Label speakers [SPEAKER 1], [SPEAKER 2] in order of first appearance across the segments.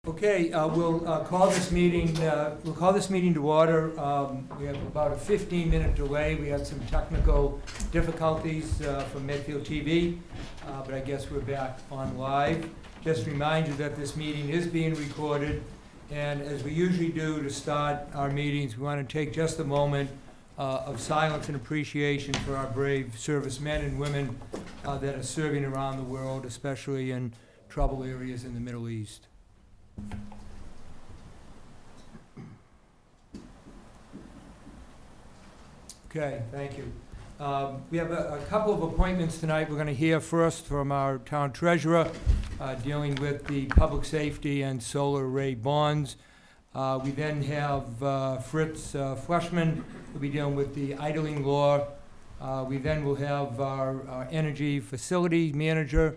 [SPEAKER 1] Okay, we'll call this meeting. We'll call this meeting to order. We have about a 15-minute delay. We had some technical difficulties from Medfield TV, but I guess we're back on live. Just remind you that this meeting is being recorded, and as we usually do to start our meetings, we want to take just a moment of silence and appreciation for our brave servicemen and women that are serving around the world, especially in trouble areas in the Middle East. Okay, thank you. We have a couple of appointments tonight. We're going to hear first from our town treasurer dealing with the public safety and solar array bonds. We then have Fritz Fleshman, who'll be dealing with the idling law. We then will have our energy facility manager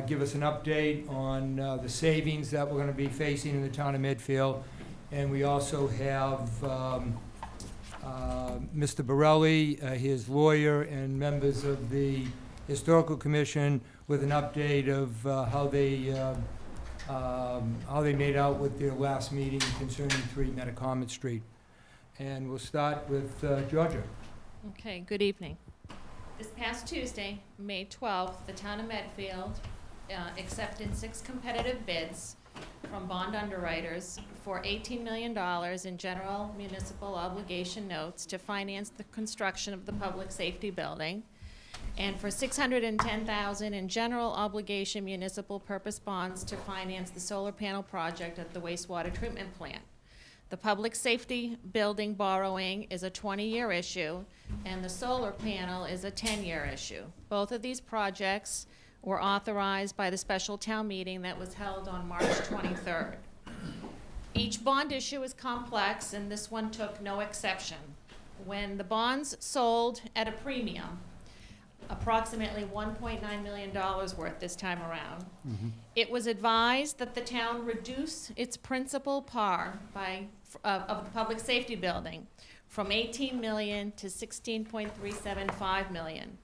[SPEAKER 1] give us an update on the savings that we're going to be facing in the town of Medfield. And we also have Mr. Borelli, his lawyer, and members of the Historical Commission with an update of how they made out with their last meeting concerning 3 Metacomet Street. And we'll start with Georgia.
[SPEAKER 2] Okay, good evening. This past Tuesday, May 12th, the town of Medfield accepted 6 competitive bids from bond underwriters for $18 million in general municipal obligation notes to finance the construction of the public safety building, and for $610,000 in general obligation municipal purpose bonds to finance the solar panel project at the wastewater treatment plant. The public safety building borrowing is a 20-year issue, and the solar panel is a 10-year issue. Both of these projects were authorized by the special town meeting that was held on March 23rd. Each bond issue is complex, and this one took no exception. When the bonds sold at a premium, approximately $1.9 million worth this time around, it was advised that the town reduce its principal par of the public safety building from $18 million to $16.375 million.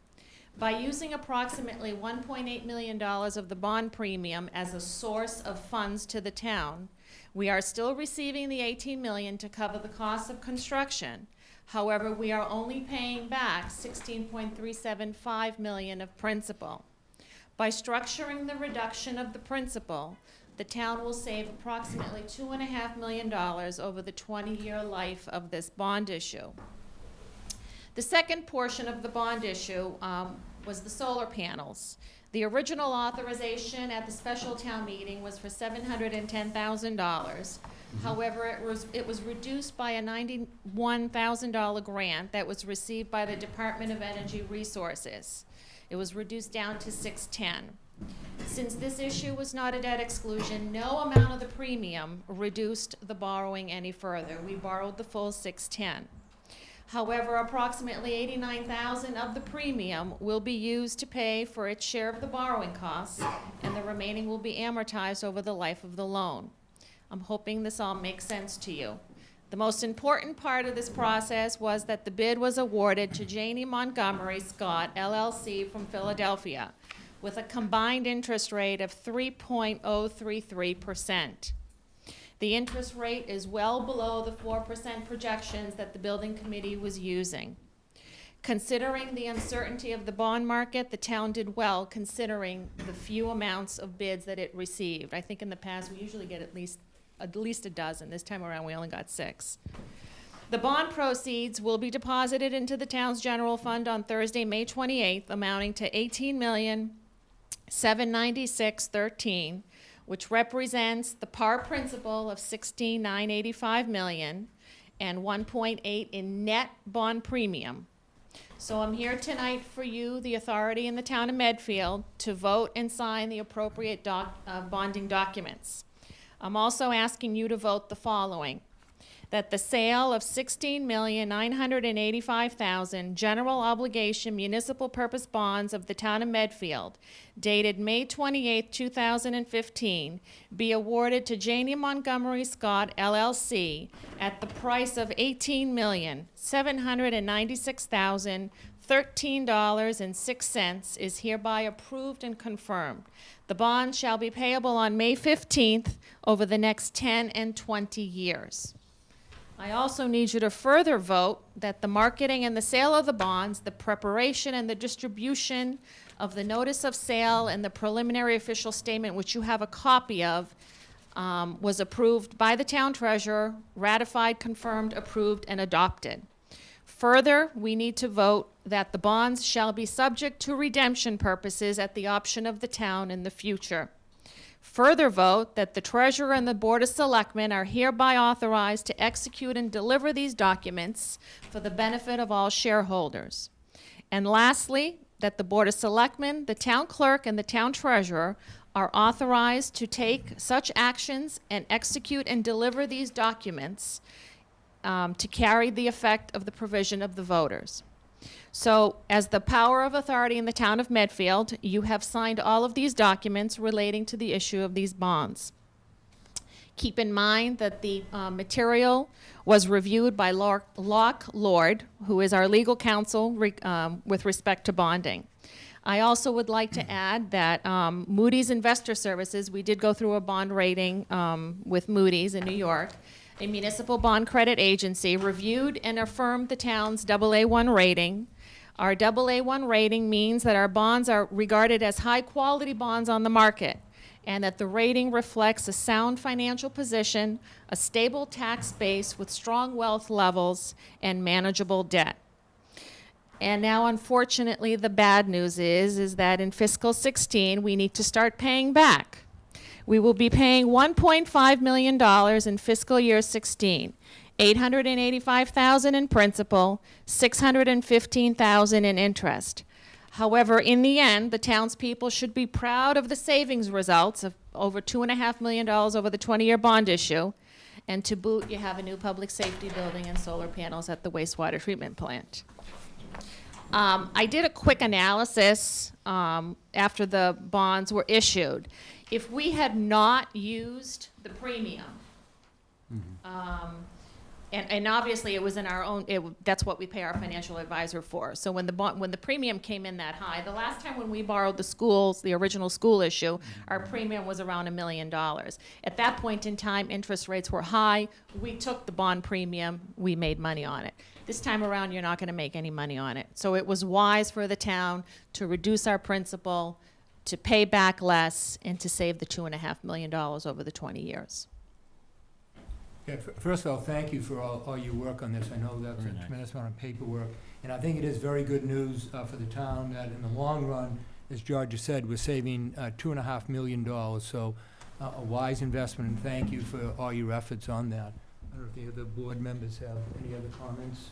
[SPEAKER 2] By using approximately $1.8 million of the bond premium as a source of funds to the town, we are still receiving the $18 million to cover the cost of construction. However, we are only paying back $16.375 million of principal. By structuring the reduction of the principal, the town will save approximately $2.5 million over the 20-year life of this bond issue. The second portion of the bond issue was the solar panels. The original authorization at the special town meeting was for $710,000. However, it was reduced by a $91,000 grant that was received by the Department of Energy Resources. It was reduced down to $610,000. Since this issue was not a debt exclusion, no amount of the premium reduced the borrowing any further. We borrowed the full $610,000. However, approximately $89,000 of the premium will be used to pay for its share of the borrowing costs, and the remaining will be amortized over the life of the loan. I'm hoping this all makes sense to you. The most important part of this process was that the bid was awarded to Janie Montgomery Scott, LLC from Philadelphia, with a combined interest rate of 3.033%. The interest rate is well below the 4% projections that the building committee was using. Considering the uncertainty of the bond market, the town did well considering the few amounts of bids that it received. I think in the past we usually get at least a dozen. This time around we only got 6. The bond proceeds will be deposited into the town's general fund on Thursday, May 28th, amounting to $18,796,13. which represents the par principal of $16,985 million and $1.8 in net bond premium. So I'm here tonight for you, the authority in the town of Medfield, to vote and sign the appropriate bonding documents. I'm also asking you to vote the following: that the sale of $16,985,000 general obligation municipal purpose bonds of the town of Medfield, dated May 28, 2015, be awarded to Janie Montgomery Scott, LLC, at the price of $18,796,000 $13.06 is hereby approved and confirmed. The bond shall be payable on May 15th over the next 10 and 20 years. I also need you to further vote that the marketing and the sale of the bonds, the preparation and the distribution of the notice of sale and the preliminary official statement, which you have a copy of, was approved by the town treasurer, ratified, confirmed, approved, and adopted. Further, we need to vote that the bonds shall be subject to redemption purposes at the option of the town in the future. Further vote that the treasurer and the Board of Selectmen are hereby authorized to execute and deliver these documents for the benefit of all shareholders. And lastly, that the Board of Selectmen, the town clerk, and the town treasurer are authorized to take such actions and execute and deliver these documents to carry the effect of the provision of the voters. So, as the power of authority in the town of Medfield, you have signed all of these documents relating to the issue of these bonds. Keep in mind that the material was reviewed by Locke Lord, who is our legal counsel with respect to bonding. I also would like to add that Moody's Investor Services, we did go through a bond rating with Moody's in New York, a municipal bond credit agency, reviewed and affirmed the town's AA1 rating. Our AA1 rating means that our bonds are regarded as high-quality bonds on the market, and that the rating reflects a sound financial position, a stable tax base with strong wealth levels, and manageable debt. And now, unfortunately, the bad news is that in fiscal 16, we need to start paying back. We will be paying $1.5 million in fiscal year 16, $885,000 in principal, $615,000 in interest. However, in the end, the townspeople should be proud of the savings results of over $2.5 million over the 20-year bond issue. And to boot, you have a new public safety building and solar panels at the wastewater treatment plant. I did a quick analysis after the bonds were issued. If we had not used the premium, and obviously it was in our own, that's what we pay our financial advisor for. So when the premium came in that high, the last time when we borrowed the schools, the original school issue, our premium was around $1 million. At that point in time, interest rates were high. We took the bond premium, we made money on it. This time around, you're not going to make any money on it. So it was wise for the town to reduce our principal, to pay back less, and to save the $2.5 million over the 20 years.
[SPEAKER 1] Yeah, first of all, thank you for all your work on this. I know that's
[SPEAKER 3] Very
[SPEAKER 1] a
[SPEAKER 3] nice.
[SPEAKER 1] tremendous amount of paperwork. And I think it is very good news for the town that in the long run, as George has said, we're saving $2.5 million. So a wise investment, and thank you for all your efforts on that. I don't know if the other board members have any other comments.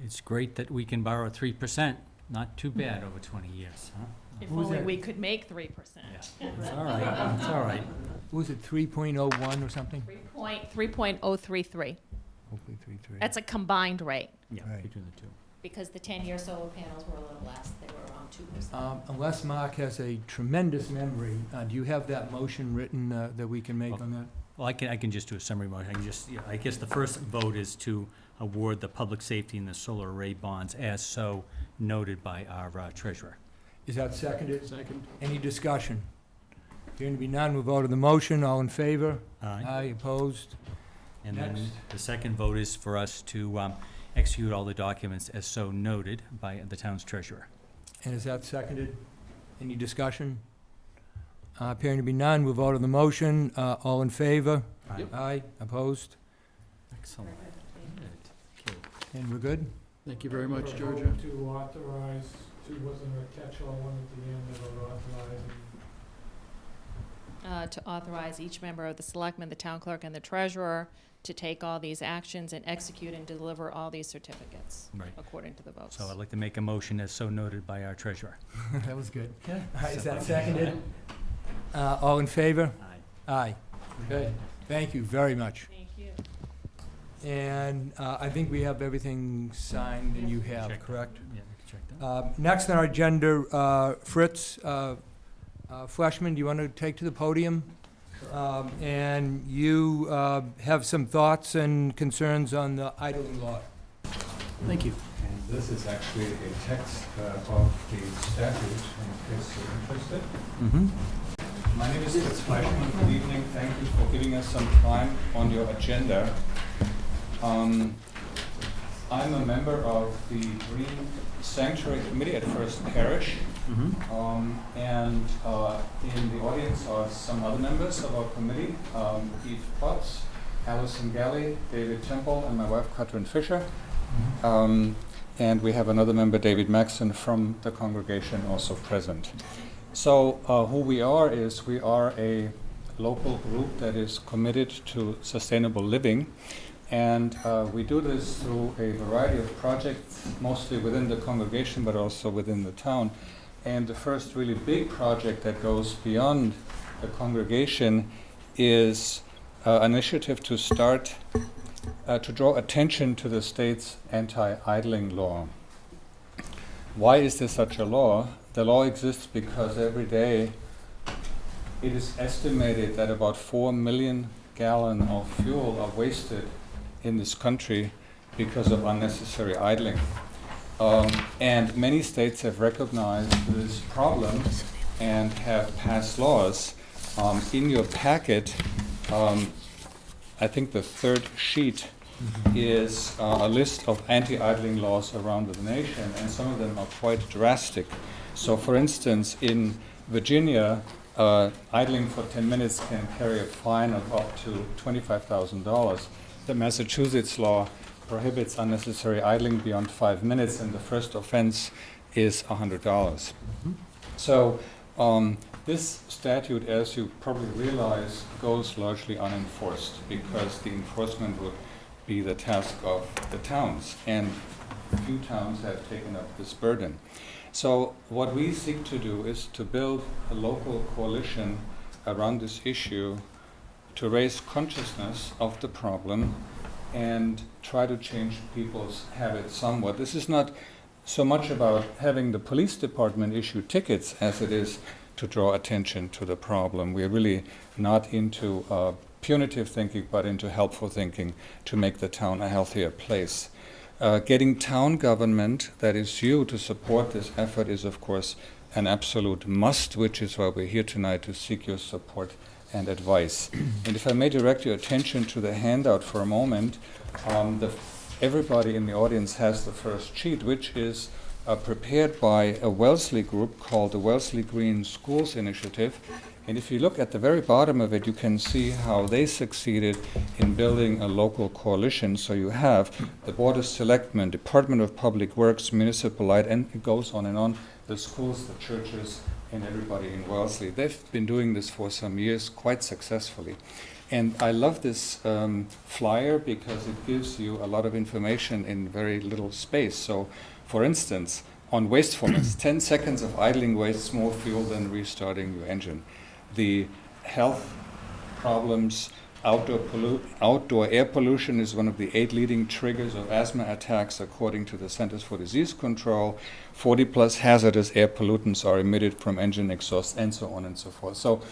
[SPEAKER 3] It's great that we can borrow 3%. Not too bad over 20 years, huh?
[SPEAKER 2] If
[SPEAKER 1] Who's
[SPEAKER 2] only
[SPEAKER 1] that?
[SPEAKER 2] we could make 3%.
[SPEAKER 3] Yeah, it's all right, it's all right.
[SPEAKER 1] Was it 3.01 or something?
[SPEAKER 2] 3.033.
[SPEAKER 1] Hopefully 3.3.
[SPEAKER 2] That's a combined rate,
[SPEAKER 3] Yeah,
[SPEAKER 1] Right.
[SPEAKER 3] between the two.
[SPEAKER 2] because the 10-year solar panels were a little less. They were around 2%.
[SPEAKER 1] Unless Mark has a tremendous memory, do you have that motion written that we can make on that?
[SPEAKER 3] Well, I can just do a summary motion. I can just, yeah, I guess the first vote is to award the public safety and the solar array bonds as so noted by our treasurer.
[SPEAKER 1] Is that seconded? Second. Any discussion? Hearing to be none, we'll vote on the motion. All in favor? Aye, opposed?
[SPEAKER 3] And then
[SPEAKER 1] Next.
[SPEAKER 3] the second vote is for us to execute all the documents as so noted by the town's treasurer.
[SPEAKER 1] And is that seconded? Any discussion? Appearing to be none, we'll vote on the motion. All in favor?
[SPEAKER 3] Yep.
[SPEAKER 1] Aye, opposed?
[SPEAKER 3] Excellent. Okay.
[SPEAKER 1] And we're good?
[SPEAKER 4] Thank you very much,
[SPEAKER 5] For a
[SPEAKER 4] Georgia.
[SPEAKER 5] vote to authorize, wasn't there a catch-all one at the end that would authorize?
[SPEAKER 2] To authorize each member of the selectmen, the town clerk, and the treasurer to take all these actions and execute and deliver all these certificates
[SPEAKER 3] Right.
[SPEAKER 2] according to the votes.
[SPEAKER 3] So I'd like to make a motion as so noted by our treasurer.
[SPEAKER 1] That was good. Is that seconded? All in favor?
[SPEAKER 3] Aye.
[SPEAKER 1] Aye. Good. Thank you very much.
[SPEAKER 2] Thank you.
[SPEAKER 1] And I think we have everything signed and you have,
[SPEAKER 3] Checked.
[SPEAKER 1] correct?
[SPEAKER 3] Yeah, we can check that.
[SPEAKER 1] Next on our agenda, Fritz Fleshman, do you want to take to the podium? And you have some thoughts and concerns on the idling lot.
[SPEAKER 4] Thank you. This is actually a text of the statute, in case you're interested.
[SPEAKER 3] Mm-hmm.
[SPEAKER 4] My name is Fritz Fleischmann. Good evening. Thank you for giving us some time on your agenda. I'm a member of the Green Sanctuary Committee at First Parish,
[SPEAKER 3] Mm-hmm.
[SPEAKER 4] and in the audience are some other members of our committee, Eve Potts, Alison Galley, David Temple, and my wife Katrin Fischer. And we have another member, David Maxson, from the congregation also present. So who we are is we are a local group that is committed to sustainable living. And we do this through a variety of projects, mostly within the congregation, but also within the town. And the first really big project that goes beyond the congregation is an initiative to start to draw attention to the state's anti-idling law. Why is there such a law? The law exists because every day it is estimated that about 4 million gallons of fuel are wasted in this country because of unnecessary idling. And many states have recognized this problem and have passed laws. In your packet, I think the third sheet is a list of anti-idling laws around the nation, and some of them are quite drastic. So for instance, in Virginia, idling for 10 minutes can carry a fine of up to $25,000. The Massachusetts law prohibits unnecessary idling beyond 5 minutes, and the first offense is $100. So this statute, as you probably realize, goes largely unenforced because the enforcement would be the task of the towns, and few towns have taken up this burden. So what we seek to do is to build a local coalition around this issue to raise consciousness of the problem and try to change people's habits somewhat. This is not so much about having the police department issue tickets as it is to draw attention to the problem. We're really not into punitive thinking, but into helpful thinking to make the town a healthier place. Getting town government, that is you, to support this effort is, of course, an absolute must, which is why we're here tonight to seek your support and advice. And if I may direct your attention to the handout for a moment, everybody in the audience has the first sheet, which is prepared by a Wellesley group called the Wellesley Green Schools Initiative. And if you look at the very bottom of it, you can see how they succeeded in building a local coalition. So you have the Board of Selectmen, Department of Public Works, Municipal Light, and it goes on and on, the schools, the churches, and everybody in Wellesley. They've been doing this for some years quite successfully. And I love this flyer because it gives you a lot of information in very little space. So, for instance, on wastefulness, 10 seconds of idling wastes more fuel than restarting your engine. The health problems, outdoor air pollution is one of the 8 leading triggers of asthma attacks according to the Centers for Disease Control. 40 plus hazardous air pollutants are emitted from engine exhaust, and so on and so forth. So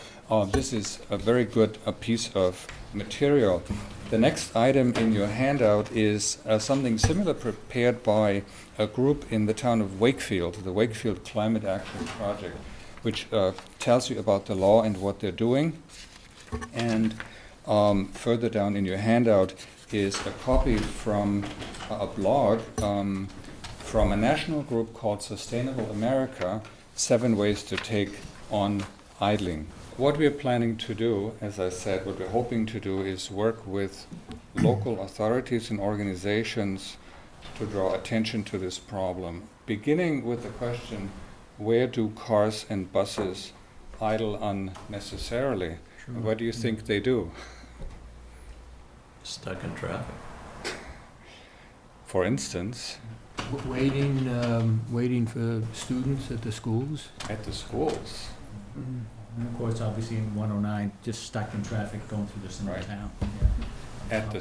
[SPEAKER 4] this is a very good piece of material. The next item in your handout is something similar prepared by a group in the town of Wakefield, the Wakefield Climate Action Project, which tells you about the law and what they're doing. And further down in your handout is a copy from a blog from a national group called Sustainable America, 7 Ways to Take on Idling. What we're planning to do, as I said, what we're hoping to do is work with local authorities and organizations to draw attention to this problem, beginning with the question, where do cars and buses idle unnecessarily?
[SPEAKER 3] Sure.
[SPEAKER 4] And what do you think they do?
[SPEAKER 6] Stuck in traffic.
[SPEAKER 4] For instance,
[SPEAKER 1] Waiting for students at the schools.
[SPEAKER 4] at the schools.
[SPEAKER 3] And of course, obviously in 109, just stuck in traffic going through the center of
[SPEAKER 4] Right.
[SPEAKER 3] town.
[SPEAKER 4] At the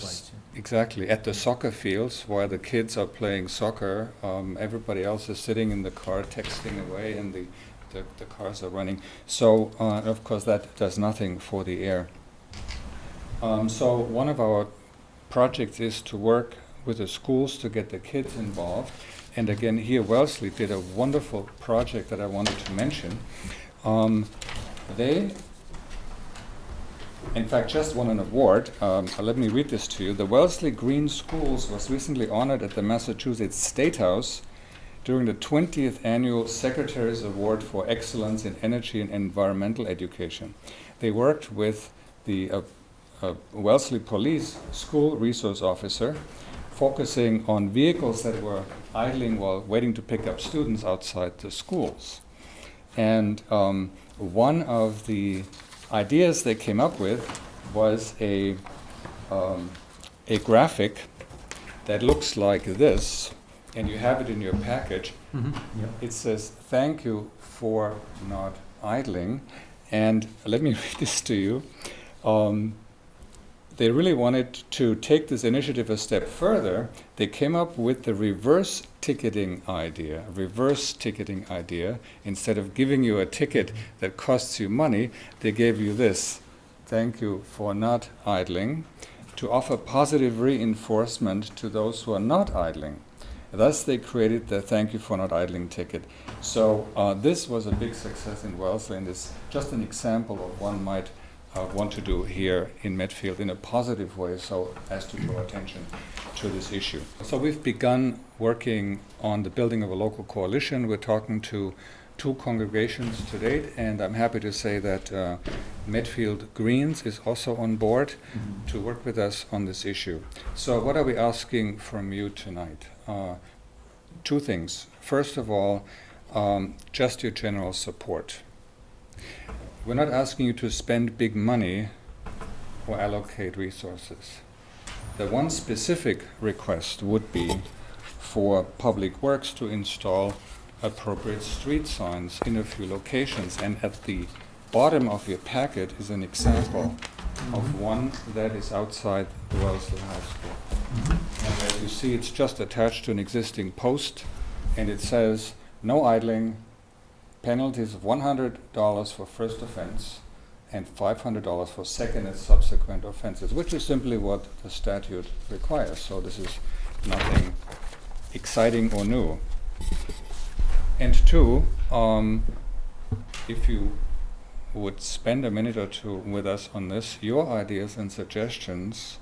[SPEAKER 4] exactly, at the soccer fields while the kids are playing soccer, everybody else is sitting in the car texting away, and the cars are running. So of course that does nothing for the air. So one of our projects is to work with the schools to get the kids involved, And again, here Wellesley did a wonderful project that I wanted to mention. They, in fact, just won an award. Let me read this to you. The Wellesley Green Schools was recently honored at the Massachusetts State House during the 20th Annual Secretary's Award for Excellence in Energy and Environmental Education. They worked with the Wellesley Police School Resource Officer, focusing on vehicles that were idling while waiting to pick up students outside the schools. And one of the ideas they came up with was a graphic that looks like this, and you have it in your package.
[SPEAKER 3] Yep.
[SPEAKER 4] It says, "Thank you for not idling." And let me read this to you. They really wanted to take this initiative a step further. They came up with the reverse ticketing idea. Instead of giving you a ticket that costs you money, they gave you this: "Thank you for not idling," to offer positive reinforcement to those who are not idling. Thus, they created the "Thank you for not idling" ticket. So this was a big success in Wellesley, and is just an example of what one might want to do here in Medfield in a positive way, so as to draw attention to this issue. So we've begun working on the building of a local coalition. We're talking to 2 congregations to date, and I'm happy to say that Medfield Greens is also on board to work with us on this issue. So what are we asking from you tonight? 2 things. First of all, just your general support. We're not asking you to spend big money or allocate resources. The one specific request would be for Public Works to install appropriate street signs in a few locations. And at the bottom of your packet is an example of one that is outside the Wellesley High School. And as you see, it's just attached to an existing post, and it says, "No idling, penalties of $100 for first offense and $500 for second and subsequent offenses," which is simply what the statute requires. So this is nothing exciting or new. And 2, if you would spend a minute or 2 with us on this, your ideas and suggestions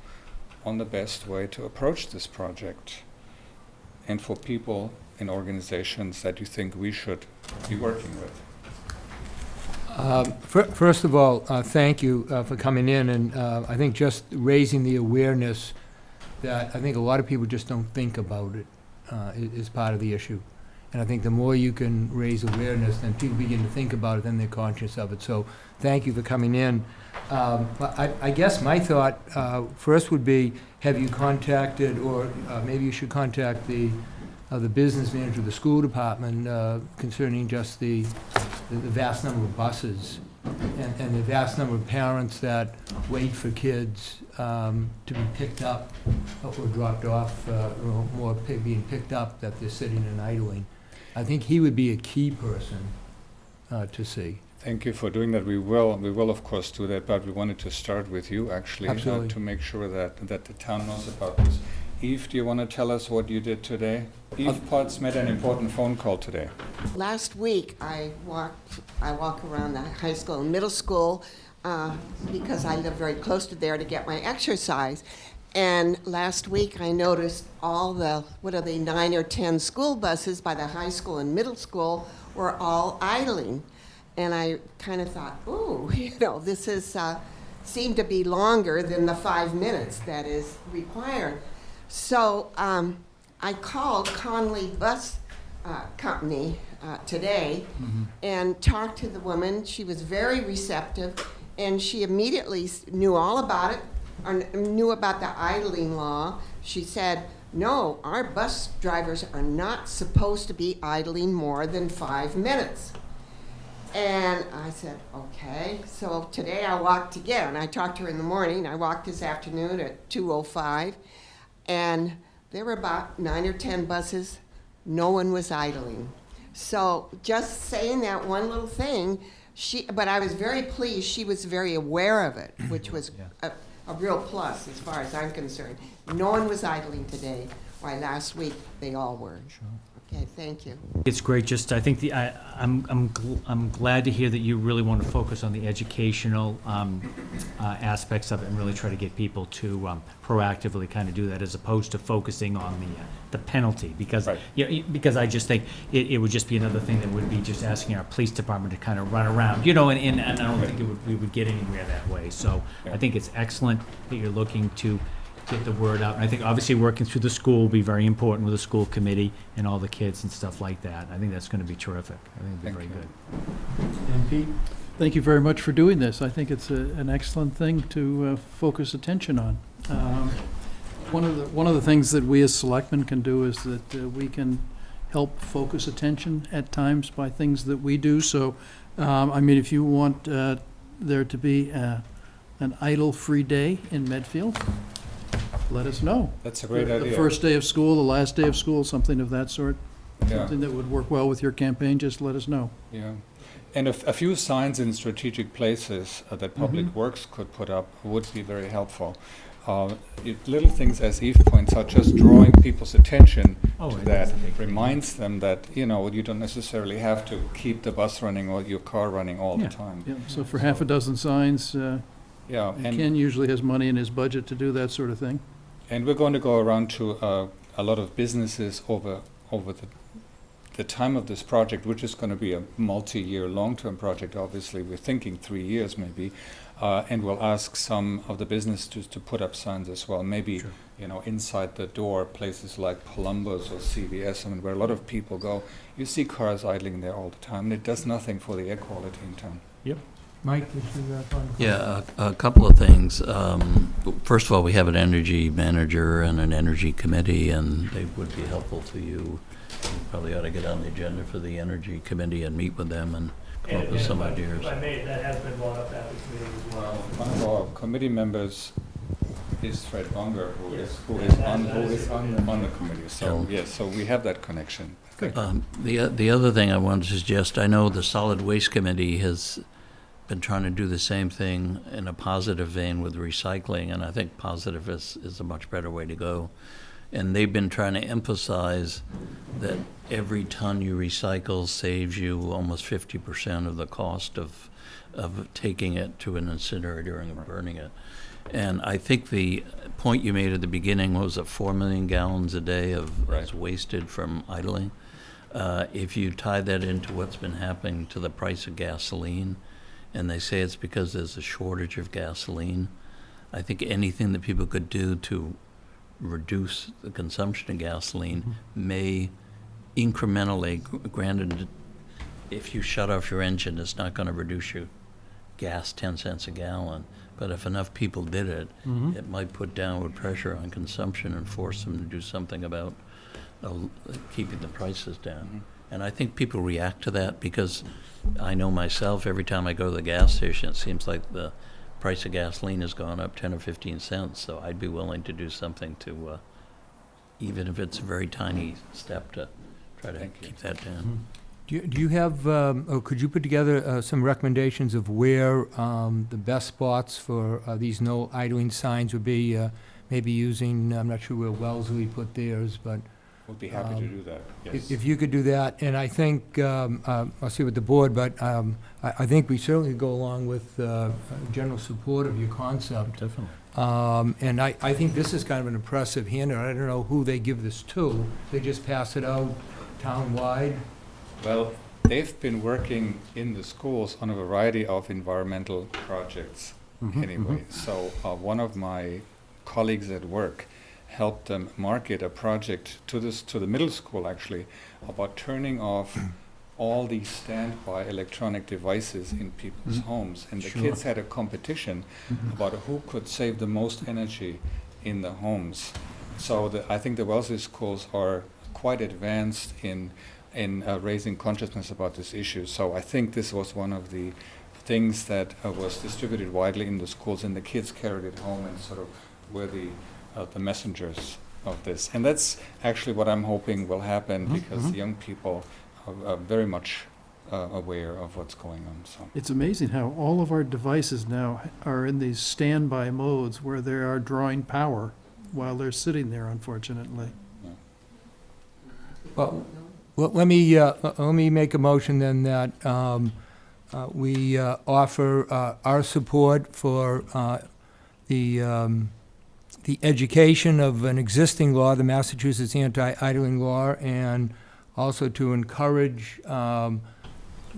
[SPEAKER 4] on the best way to approach this project, and for people in organizations that you think we should be working with.
[SPEAKER 1] First of all, thank you for coming in, and I think just raising the awareness that I think a lot of people just don't think about it is part of the issue. And I think the more you can raise awareness, then people begin to think about it, then they're conscious of it. So thank you for coming in. But I guess my thought first would be, have you contacted, or maybe you should contact the business manager of the school department concerning just the vast number of buses and the vast number of parents that wait for kids to be picked up or dropped off, or more being picked up, that they're sitting and idling. I think he would be a key person to see.
[SPEAKER 4] Thank you for doing that. We will of course do that, but we wanted to start with you actually to make sure that the town knows about this. Eve, do you want to tell us what you did today? Eve Potts made an important phone call today.
[SPEAKER 6] Last week, I walk around the high school and middle school because I live very close to there to get my exercise. And last week, I noticed all the, 9 or 10 school buses by the high school and middle school were all idling. And I kind of thought, ooh, this is seemed to be longer than the 5 minutes that is required. So I called Conley Bus Company today and talked to the woman. She was very receptive, and she immediately knew all about it, or knew about the idling law. She said, no, our bus drivers are not supposed to be idling more than 5 minutes. And I said, okay. So today I walked again. I talked to her in the morning. I walked this afternoon at 2:05. And there were about 9 or 10 buses. No one was idling. So just saying that one little thing, but I was very pleased. She was very aware of it, which was a real plus as far as I'm concerned. No one was idling today, while last week they all were.
[SPEAKER 3] Sure.
[SPEAKER 6] Okay, thank you.
[SPEAKER 3] It's great, just, I think I'm glad to hear that you really want to focus on the educational aspects of it and really try to get people to proactively kind of do that, as opposed to focusing on the penalty, because,
[SPEAKER 4] Right.
[SPEAKER 3] because I just think it would just be another thing that would be just asking our police department to kind of run around, and I don't think we would get anywhere that way. So
[SPEAKER 4] Yeah.
[SPEAKER 3] I think it's excellent that you're looking to get the word out. And I think obviously working through the school will be very important with the school committee and all the kids and stuff like that. I think that's going to be terrific. I think it'll be
[SPEAKER 4] Thank
[SPEAKER 3] very
[SPEAKER 4] you.
[SPEAKER 3] good. And Pete?
[SPEAKER 7] Thank you very much for doing this. I think it's an excellent thing to focus attention on. One of the things that we as selectmen can do is that we can help focus attention at times by things that we do. So, I mean, if you want there to be an idle-free day in Medfield, let us know.
[SPEAKER 4] That's a great
[SPEAKER 7] The
[SPEAKER 4] idea.
[SPEAKER 7] first day of school, the last day of school, something of that sort.
[SPEAKER 4] Yeah.
[SPEAKER 7] Something that would work well with your campaign, just let us know.
[SPEAKER 4] Yeah, and a few signs in strategic places that Public Works could put up would be very helpful. Little things, as Eve points out, just drawing people's attention
[SPEAKER 3] Oh,
[SPEAKER 4] to
[SPEAKER 3] and
[SPEAKER 4] that
[SPEAKER 3] that's a big thing.
[SPEAKER 4] reminds them that, you don't necessarily have to keep the bus running or your car running all
[SPEAKER 3] Yeah.
[SPEAKER 4] the time.
[SPEAKER 7] Yeah, so for half a dozen signs,
[SPEAKER 4] Yeah, and
[SPEAKER 7] Ken usually has money in his budget to do that sort of thing.
[SPEAKER 4] we're going to go around to a lot of businesses over the time of this project, which is going to be a multi-year, long-term project. Obviously, we're thinking 3 years maybe, and we'll ask some of the businesses to put up signs as well. Maybe
[SPEAKER 3] Sure.
[SPEAKER 4] inside the door, places like Columbus or CVS, where a lot of people go. You see cars idling there all the time, and it does nothing for the air quality in town.
[SPEAKER 1] Mike, did you have one?
[SPEAKER 8] Yeah, a couple of things. First of all, we have an energy manager and an energy committee, and they would be helpful to you. You probably ought to get on the agenda for the energy committee and meet with them and come up with some ideas.
[SPEAKER 9] If I may, that has been brought up at this meeting as well.
[SPEAKER 4] One of our committee members is Fred Unger, who
[SPEAKER 9] Yes.
[SPEAKER 4] is on the committee. So
[SPEAKER 8] Yeah.
[SPEAKER 4] yes, so we have that connection.
[SPEAKER 8] The other thing I wanted to suggest, I know the Solid Waste Committee has been trying to do the same thing in a positive vein with recycling, and I think positive is a much better way to go. And they've been trying to emphasize that every ton you recycle saves you almost 50% of the cost of taking it to an incinerator and burning it. And I think the point you made at the beginning was that 4 million gallons a day is wasted from idling. If you tie that into what's been happening to the price of gasoline, and they say it's because there's a shortage of gasoline, I think anything that people could do to reduce the consumption of gasoline may incrementally, granted, if you shut off your engine, it's not going to reduce your gas 10 cents a gallon. But if enough people did it, it might put downward pressure on consumption and force them to do something about keeping the prices down. And I think people react to that because I know myself, every time I go to the gas station, it seems like the price of gasoline has gone up 10 or 15 cents. So I'd be willing to do something to, even if it's a very tiny step, to try to keep that down.
[SPEAKER 1] Do you have, or could you put together some recommendations of where the best spots for these no idling signs would be? Maybe using, I'm not sure where Wellesley put theirs, but
[SPEAKER 4] We'll be happy to do that, yes.
[SPEAKER 1] if you could do that, and I think, I'll see with the board, but I think we certainly go along with general support of your concept.
[SPEAKER 3] Definitely.
[SPEAKER 1] And I think this is kind of an impressive handout. I don't know who they give this to. They just pass it out town-wide?
[SPEAKER 4] Well, they've been working in the schools on a variety of environmental projects anyway. So one of my colleagues at work helped them market a project to the middle school, actually, about turning off all these standby electronic devices in people's homes. And the kids had a competition about who could save the most energy in the homes. So I think the Wellesley schools are quite advanced in raising consciousness about this issue. So I think this was one of the things that was distributed widely in the schools, and the kids carried it home and sort of were the messengers of this. And that's actually what I'm hoping will happen, because young people are very much aware of what's going on. So
[SPEAKER 7] It's amazing how all of our devices now are in these standby modes where they are drawing power while they're sitting there, unfortunately.
[SPEAKER 1] Well, Well, let me make a motion then that we offer our support for the education of an existing law, the Massachusetts anti-idling law, and also to encourage the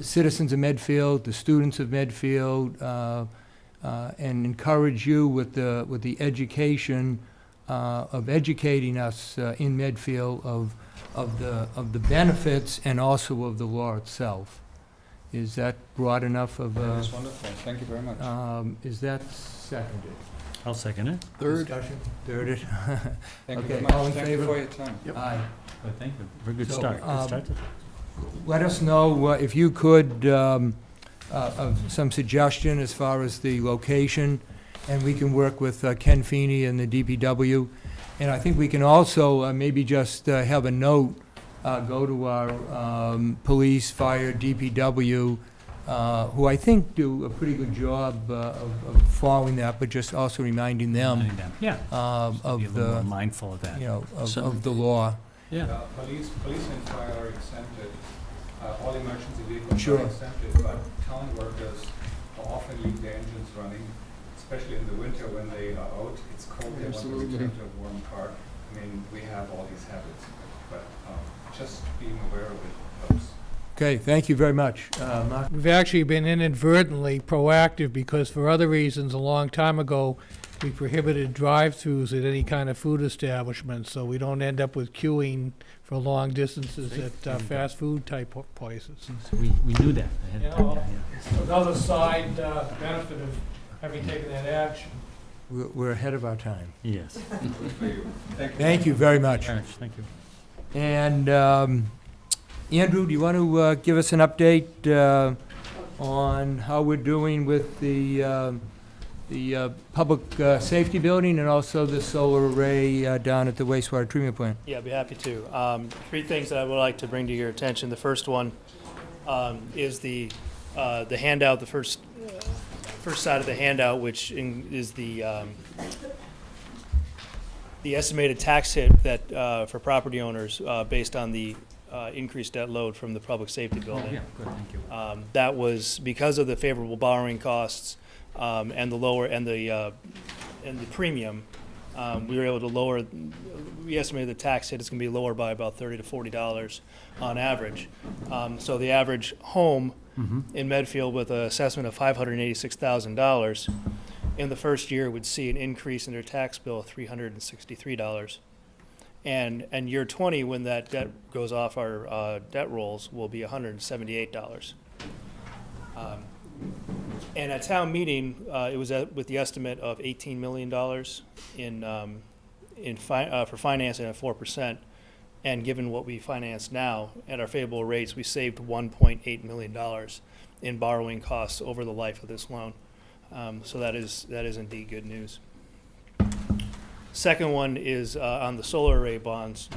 [SPEAKER 1] citizens of Medfield, the students of Medfield, and encourage you with the education of educating us in Medfield of the benefits and also of the law itself. Is that broad enough of
[SPEAKER 4] That
[SPEAKER 1] a,
[SPEAKER 4] is wonderful. Thank you very much.
[SPEAKER 1] is that seconded?
[SPEAKER 3] I'll second it.
[SPEAKER 7] Third.
[SPEAKER 1] Discussion? Thirded?
[SPEAKER 4] Thank you
[SPEAKER 1] okay,
[SPEAKER 4] very much.
[SPEAKER 1] all in
[SPEAKER 4] Thank
[SPEAKER 1] favor?
[SPEAKER 4] you for your time.
[SPEAKER 1] Aye.
[SPEAKER 3] Good, thank you. Very good
[SPEAKER 1] So,
[SPEAKER 3] start. Good start.
[SPEAKER 1] Let us know if you could, of some suggestion as far as the location, and we can work with Ken Feeney and the DPW. And I think we can also maybe just have a note, go to our police, fire, DPW, who I think do a pretty good job of following that, but just also reminding them
[SPEAKER 3] Yeah. Be a
[SPEAKER 1] of
[SPEAKER 3] little more
[SPEAKER 1] the,
[SPEAKER 3] mindful of that.
[SPEAKER 1] you know,
[SPEAKER 8] So-
[SPEAKER 1] of the law.
[SPEAKER 3] Yeah.
[SPEAKER 4] Police and fire are exempted. All emergency vehicles
[SPEAKER 1] Sure.
[SPEAKER 4] are exempted, but town workers often leave their engines running, especially in the winter when they are out. It's cold, they want to
[SPEAKER 7] Absolutely.
[SPEAKER 4] return to a warm car. I mean, we have all these habits, but just being aware of it helps.
[SPEAKER 1] Okay, thank you very much. Mark?
[SPEAKER 5] We've actually been inadvertently proactive because for other reasons, a long time ago, we prohibited drive-throughs at any kind of food establishment, so we don't end up with queuing for long distances at fast food type places.
[SPEAKER 3] So we knew that.
[SPEAKER 5] Yeah, well, Another side benefit of having taken that action.
[SPEAKER 1] We're ahead of our time.
[SPEAKER 3] Yes.
[SPEAKER 4] Good for you. Thank you.
[SPEAKER 1] Thank you very much.
[SPEAKER 3] Very much, thank you.
[SPEAKER 1] And Andrew, do you want to give us an update on how we're doing with the public safety building and also the solar array down at the wastewater treatment plant?
[SPEAKER 9] Yeah, I'd be happy to. Three things that I would like to bring to your attention. The first one is the handout, the first side of the handout, which is the estimated tax hit that for property owners based on the increased debt load from the public safety building.
[SPEAKER 3] Yeah, good, thank you.
[SPEAKER 9] That was because of the favorable borrowing costs and the lower and the premium. We were able to lower. We estimated the tax hit is going to be lower by about $30 to $40 on average. So the average home in Medfield with an assessment of $586,000 in the first year would see an increase in their tax bill of $363. And year 20, when that debt goes off our debt rolls, will be $178. And at town meeting, it was with the estimate of $18 million for financing at 4%. And given what we finance now at our favorable rates, we saved $1.8 million in borrowing costs over the life of this loan. So that is indeed good news. Second one is on the solar array bonds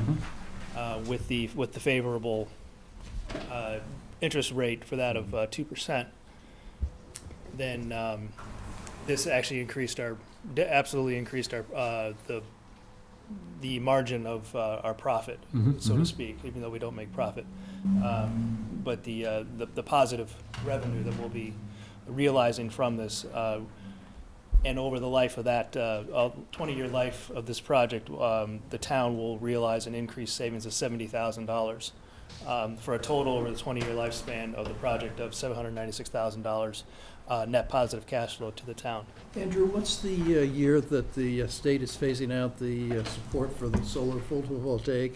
[SPEAKER 9] with the favorable interest rate for that of 2%. Then this actually absolutely increased our the margin of our profit, so to speak, even though we don't make profit. But the positive revenue that we'll be realizing from this, and over the life of that 20-year life of this project, the town will realize an increased savings of $70,000 for a total over the 20-year lifespan of the project of $796,000 net positive cash flow to the town.
[SPEAKER 7] Andrew, what's the year that the state is phasing out the support for the solar photovoltaic?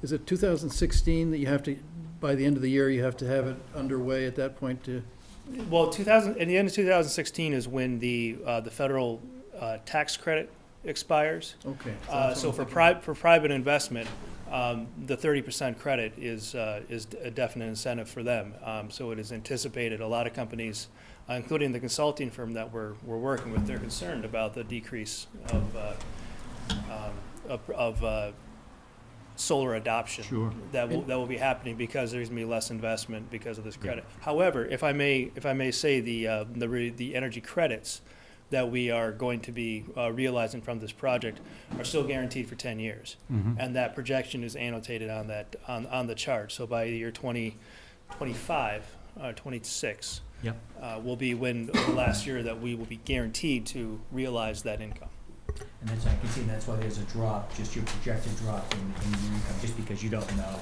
[SPEAKER 7] Is it 2016 that you have to, by the end of the year, you have to have it underway at that point to?
[SPEAKER 9] Well, at the end of 2016 is when the federal tax credit expires.
[SPEAKER 7] Okay.
[SPEAKER 9] So for private investment, the 30% credit is a definite incentive for them. So it is anticipated. A lot of companies, including the consulting firm that we're working with, they're concerned about the decrease of solar adoption.
[SPEAKER 3] Sure.
[SPEAKER 9] That will be happening because there's going to be less investment because of this credit. However, if I may say, the energy credits that we are going to be realizing from this project are still guaranteed for 10 years. And that projection is annotated on that, on the chart. So by the year 2025, 26,
[SPEAKER 3] Yep.
[SPEAKER 9] will be when, the last year that we will be guaranteed to realize that income.
[SPEAKER 3] And that's, I can see that's why there's a drop, just your projected drop in your income, just because you don't know.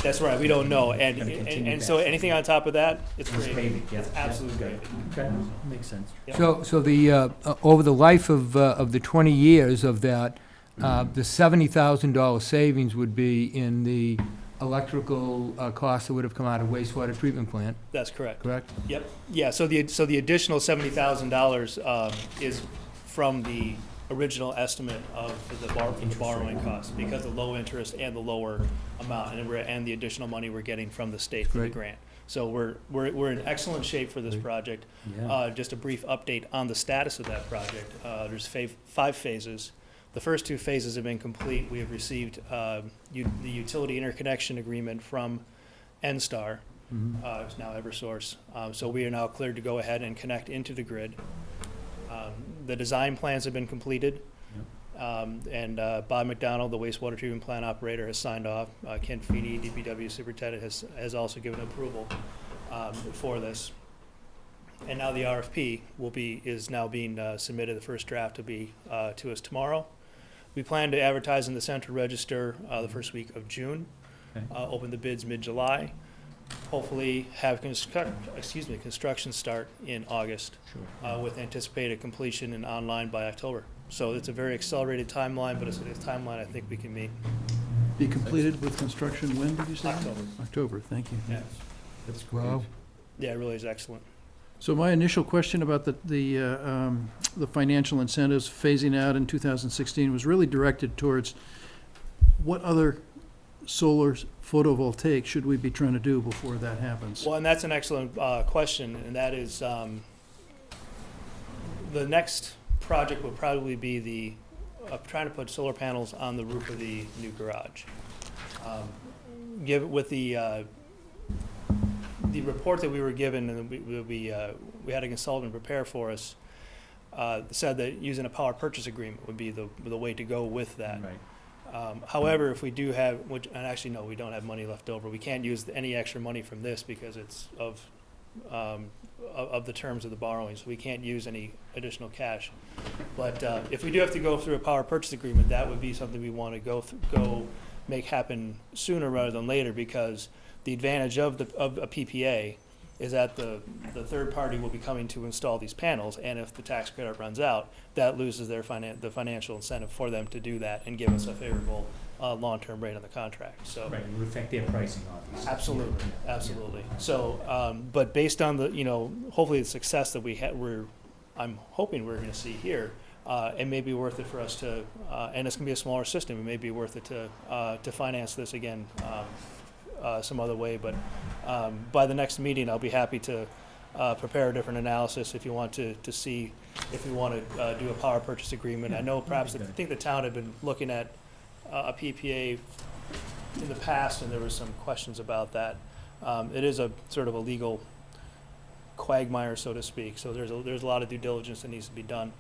[SPEAKER 9] That's right, we don't know, and,
[SPEAKER 3] Gonna continue
[SPEAKER 9] and so
[SPEAKER 3] that.
[SPEAKER 9] anything on top of that, it's
[SPEAKER 3] It's
[SPEAKER 9] gravy.
[SPEAKER 3] gravy, yeah.
[SPEAKER 9] It's absolute
[SPEAKER 3] Yeah,
[SPEAKER 9] gravy.
[SPEAKER 3] Okay, makes sense.
[SPEAKER 9] Yep.
[SPEAKER 1] So the, over the life of the 20 years of that, the $70,000 savings would be in the electrical costs that would have come out of wastewater treatment plant,
[SPEAKER 9] That's correct.
[SPEAKER 1] correct?
[SPEAKER 9] Yep, yeah, so the additional $70,000 is from the original estimate of the borrowing costs, because of low interest and the lower amount, and the additional money we're getting from the state for the
[SPEAKER 1] Great.
[SPEAKER 9] grant. So we're in excellent shape for this
[SPEAKER 1] Great.
[SPEAKER 9] project.
[SPEAKER 3] Yeah.
[SPEAKER 9] Just a brief update on the status of that project. There's 5 phases. The first 2 phases have been complete. We have received the utility interconnection agreement from NSTAR, it's now Eversource. So we are now cleared to go ahead and connect into the grid. The design plans have been completed, and Bob McDonald, the wastewater treatment plant operator, has signed off. Ken Feeney, DPW superintendent, has also given approval for this. And now the RFP is now being submitted. The first draft will be to us tomorrow. We plan to advertise in the Central Register the first week of June.
[SPEAKER 3] Okay.
[SPEAKER 9] Open the bids mid-July. Hopefully have construction start in August,
[SPEAKER 3] Sure.
[SPEAKER 9] with anticipated completion and online by October. So it's a very accelerated timeline, but it's a timeline I think we can meet.
[SPEAKER 7] Be completed with construction when, did you say?
[SPEAKER 9] October.
[SPEAKER 7] October, thank you.
[SPEAKER 9] Yeah,
[SPEAKER 3] That's great.
[SPEAKER 1] Wow.
[SPEAKER 9] yeah, it really is excellent.
[SPEAKER 7] So my initial question about the financial incentives phasing out in 2016 was really directed towards what other solar photovoltaic should we be trying to do before that happens?
[SPEAKER 9] Well, and that's an excellent question, and that is, the next project would probably be trying to put solar panels on the roof of the new garage. With the report that we were given, and we had a consultant prepare for us, said that using a power purchase agreement would be the way to go with that.
[SPEAKER 3] Right.
[SPEAKER 9] However, if we do have, and actually, no, we don't have money left over. We can't use any extra money from this because it's of the terms of the borrowing, so we can't use any additional cash. But if we do have to go through a power purchase agreement, that would be something we want to go make happen sooner rather than later, because the advantage of a PPA is that the third party will be coming to install these panels, and if the tax credit runs out, that loses the financial incentive for them to do that and give us a favorable long-term rate on the contract. So
[SPEAKER 3] Right, it would affect their pricing, obviously.
[SPEAKER 9] absolutely, absolutely. So, but based on the, hopefully the success that I'm hoping we're going to see here, it may be worth it for us to, and it's going to be a smaller system. It may be worth it to finance this again some other way. But by the next meeting, I'll be happy to prepare a different analysis if you want to see if we want to do a power purchase agreement. I know perhaps, I think the town had been looking at a PPA in the past, and there was some questions about that. It is a sort of a legal quagmire, so to speak. So there's a lot of due diligence that needs to be done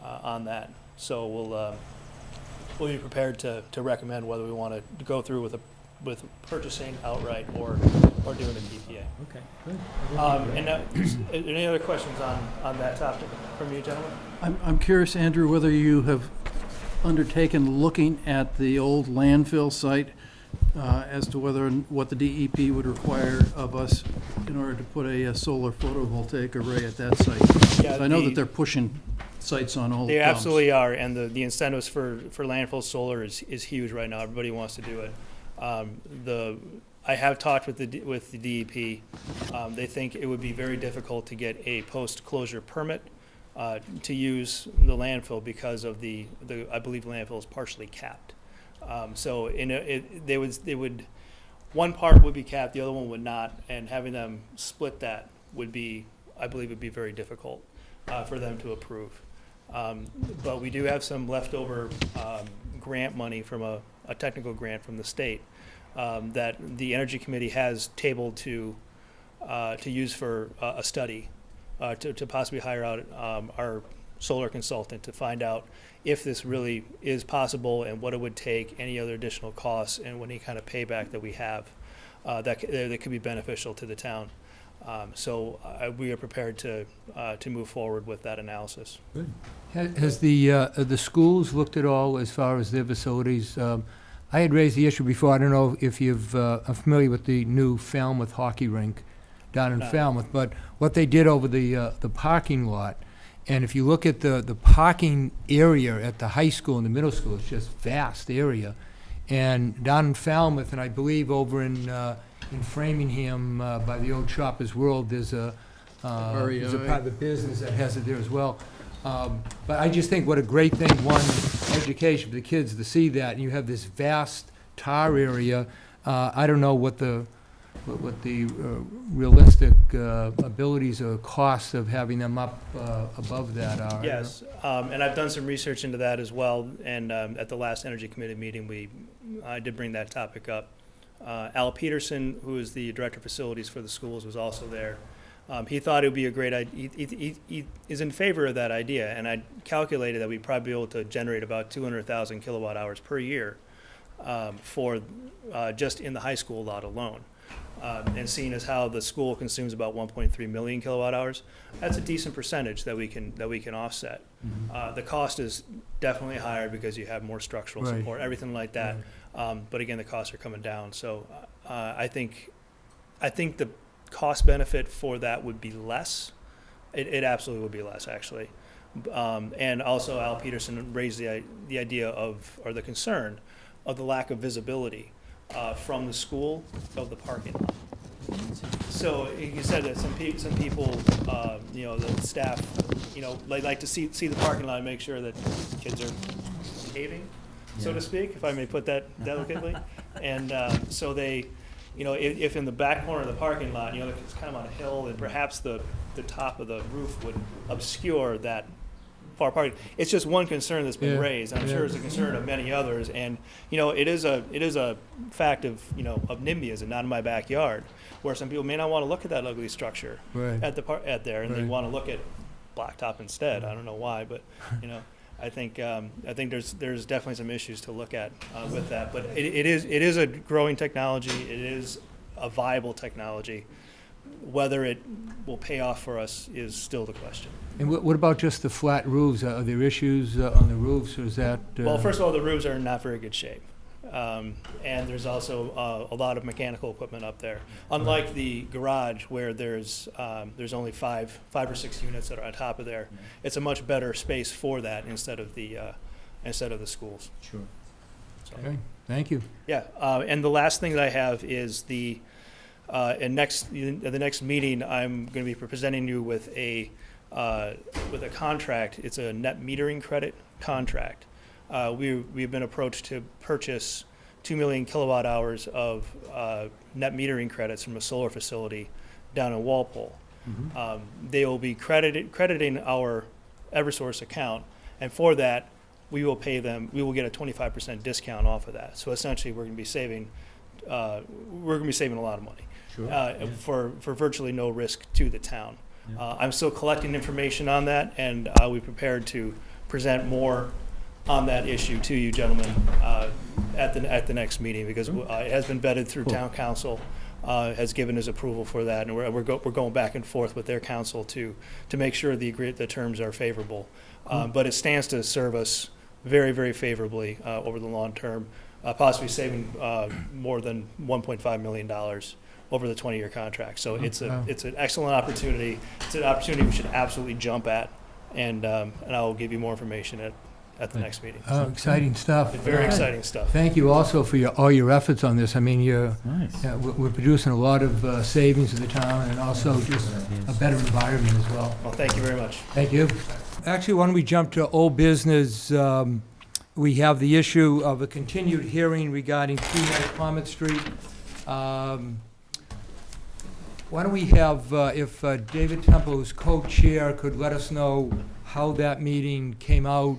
[SPEAKER 9] on that. So we'll be prepared to recommend whether we want to go through with purchasing outright or doing a PPA.
[SPEAKER 3] Okay, good.
[SPEAKER 9] And any other questions on that topic from you, gentlemen?
[SPEAKER 7] I'm curious, Andrew, whether you have undertaken looking at the old landfill site as to what the DEP would require of us in order to put a solar photovoltaic array at that site.
[SPEAKER 9] Yeah,
[SPEAKER 7] I know that they're pushing sites on old
[SPEAKER 9] They
[SPEAKER 7] dumps.
[SPEAKER 9] absolutely are, and the incentives for landfill solar is huge right now. Everybody wants to do it. I have talked with the DEP. They think it would be very difficult to get a post-closure permit to use the landfill because of I believe the landfill is partially capped. So one part would be capped, the other one would not, and having them split that I believe would be very difficult for them to approve. But we do have some leftover grant money from a technical grant from the state that the Energy Committee has tabled to use for a study to possibly hire out solar consultant to find out if this really is possible and what it would take, any other additional costs, and any kind of payback that we have that could be beneficial to the town. So we are prepared to move forward with that analysis.
[SPEAKER 1] Has the schools looked at all as far as their facilities? I had raised the issue before, I don't know if are familiar with the new Falmouth hockey rink down in
[SPEAKER 9] No.
[SPEAKER 1] Falmouth, but what they did over the parking lot, and if you look at the parking area at the high school and the middle school, it's just vast area. And down in Falmouth, and I believe over in Framingham, by the old Shoppers World, there's a private business that has it there as well. But I just think what a great thing, one, education for the kids to see that, and you have this vast tar area. I don't know what the realistic abilities or costs of having them up above that are.
[SPEAKER 9] Yes, and I've done some research into that as well, and at the last Energy Committee meeting, I did bring that topic up. Al Peterson, who is the Director of Facilities for the schools, was also there. He thought it would be a great idea. He is in favor of that idea, and I calculated that we'd probably be able to generate about 200,000 kilowatt hours per year for just in the high school lot alone. And seeing as how the school consumes about 1.3 million kilowatt hours, that's a decent percentage that we can offset. The cost is definitely higher because you have more structural
[SPEAKER 1] Right.
[SPEAKER 9] support, everything like that. But again, the costs are coming down. So I think the cost benefit for that would be less. It absolutely would be less, actually. And also, Al Peterson raised the idea of, or the concern of the lack of visibility from the school of the parking lot. So he said that some people, the staff, like to see the parking lot and make sure that kids are behaving, so to speak, if I may put that delicately. And so they, if in the back corner of the parking lot, it's kind of on a hill, and perhaps the top of the roof would obscure that far parking. It's just one concern that's been
[SPEAKER 1] Yeah,
[SPEAKER 9] raised. I'm
[SPEAKER 1] yeah.
[SPEAKER 9] sure it's a concern of many others, and it is a fact of of NIMBYism, not in my backyard, where some people may not want to look at that ugly structure
[SPEAKER 1] Right.
[SPEAKER 9] at there, and they
[SPEAKER 1] Right.
[SPEAKER 9] want to look at blacktop instead. I don't know why, but I think there's definitely some issues to look at with that. But it is a growing technology. It is a viable technology. Whether it will pay off for us is still the question.
[SPEAKER 1] And what about just the flat roofs? Are there issues on the roofs, or is that?
[SPEAKER 9] Well, first of all, the roofs are in not very good shape. And there's also a lot of mechanical equipment up there. Unlike the garage, where there's only five or six units that are on top of there, it's a much better space for that instead of the schools.
[SPEAKER 3] Sure.
[SPEAKER 9] So,
[SPEAKER 1] Okay, thank you.
[SPEAKER 9] yeah, and the last thing that I have is the next meeting, I'm going to be presenting you with a contract. It's a net metering credit contract. We've been approached to purchase 2 million kilowatt hours of net metering credits from a solar facility down in Walpole. They will be crediting our Eversource account, and for that, we will pay them. We will get a 25% discount off of that. So essentially, we're going to be saving a lot of money. For virtually no risk to the town. I'm still collecting information on that, and I'll be prepared to present more on that issue to you gentlemen at the next meeting, because it has been vetted through town council, has given his approval for that, and we're going back and forth with their council to make sure the terms are favorable. But it stands to serve us very, very favorably over the long term, possibly saving more than $1.5 million over the 20-year contract. So it's an excellent opportunity. It's an opportunity we should absolutely jump at, and I'll give you more information at the next meeting.
[SPEAKER 1] Oh, exciting stuff.
[SPEAKER 9] It's very exciting stuff.
[SPEAKER 1] Thank you also for all your efforts on this. I mean,
[SPEAKER 3] Nice.
[SPEAKER 1] we're producing a lot of savings to the town, and also just a better environment as well.
[SPEAKER 9] Well, thank you very much.
[SPEAKER 1] Thank you. Actually, why don't we jump to old business? We have the issue of a continued hearing regarding 390 Clement Street. Why don't we have, if David Temple, who's co-chair, could let us know how that meeting came out,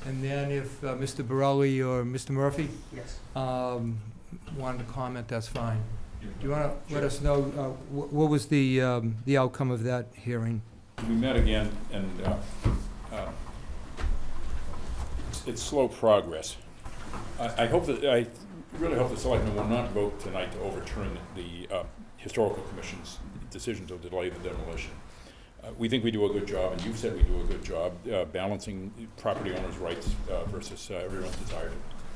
[SPEAKER 1] and then if Mr. Borelli or Mr. Murphy wanted to comment, that's fine. Do you want to let us know what was the outcome of that hearing?
[SPEAKER 10] We met again, and it's slow progress. I really hope the selectmen will not vote tonight to overturn the Historical Commission's decision to delay the demolition. We think we do a good job, and you've said we do a good job balancing property owners' rights versus everyone's desire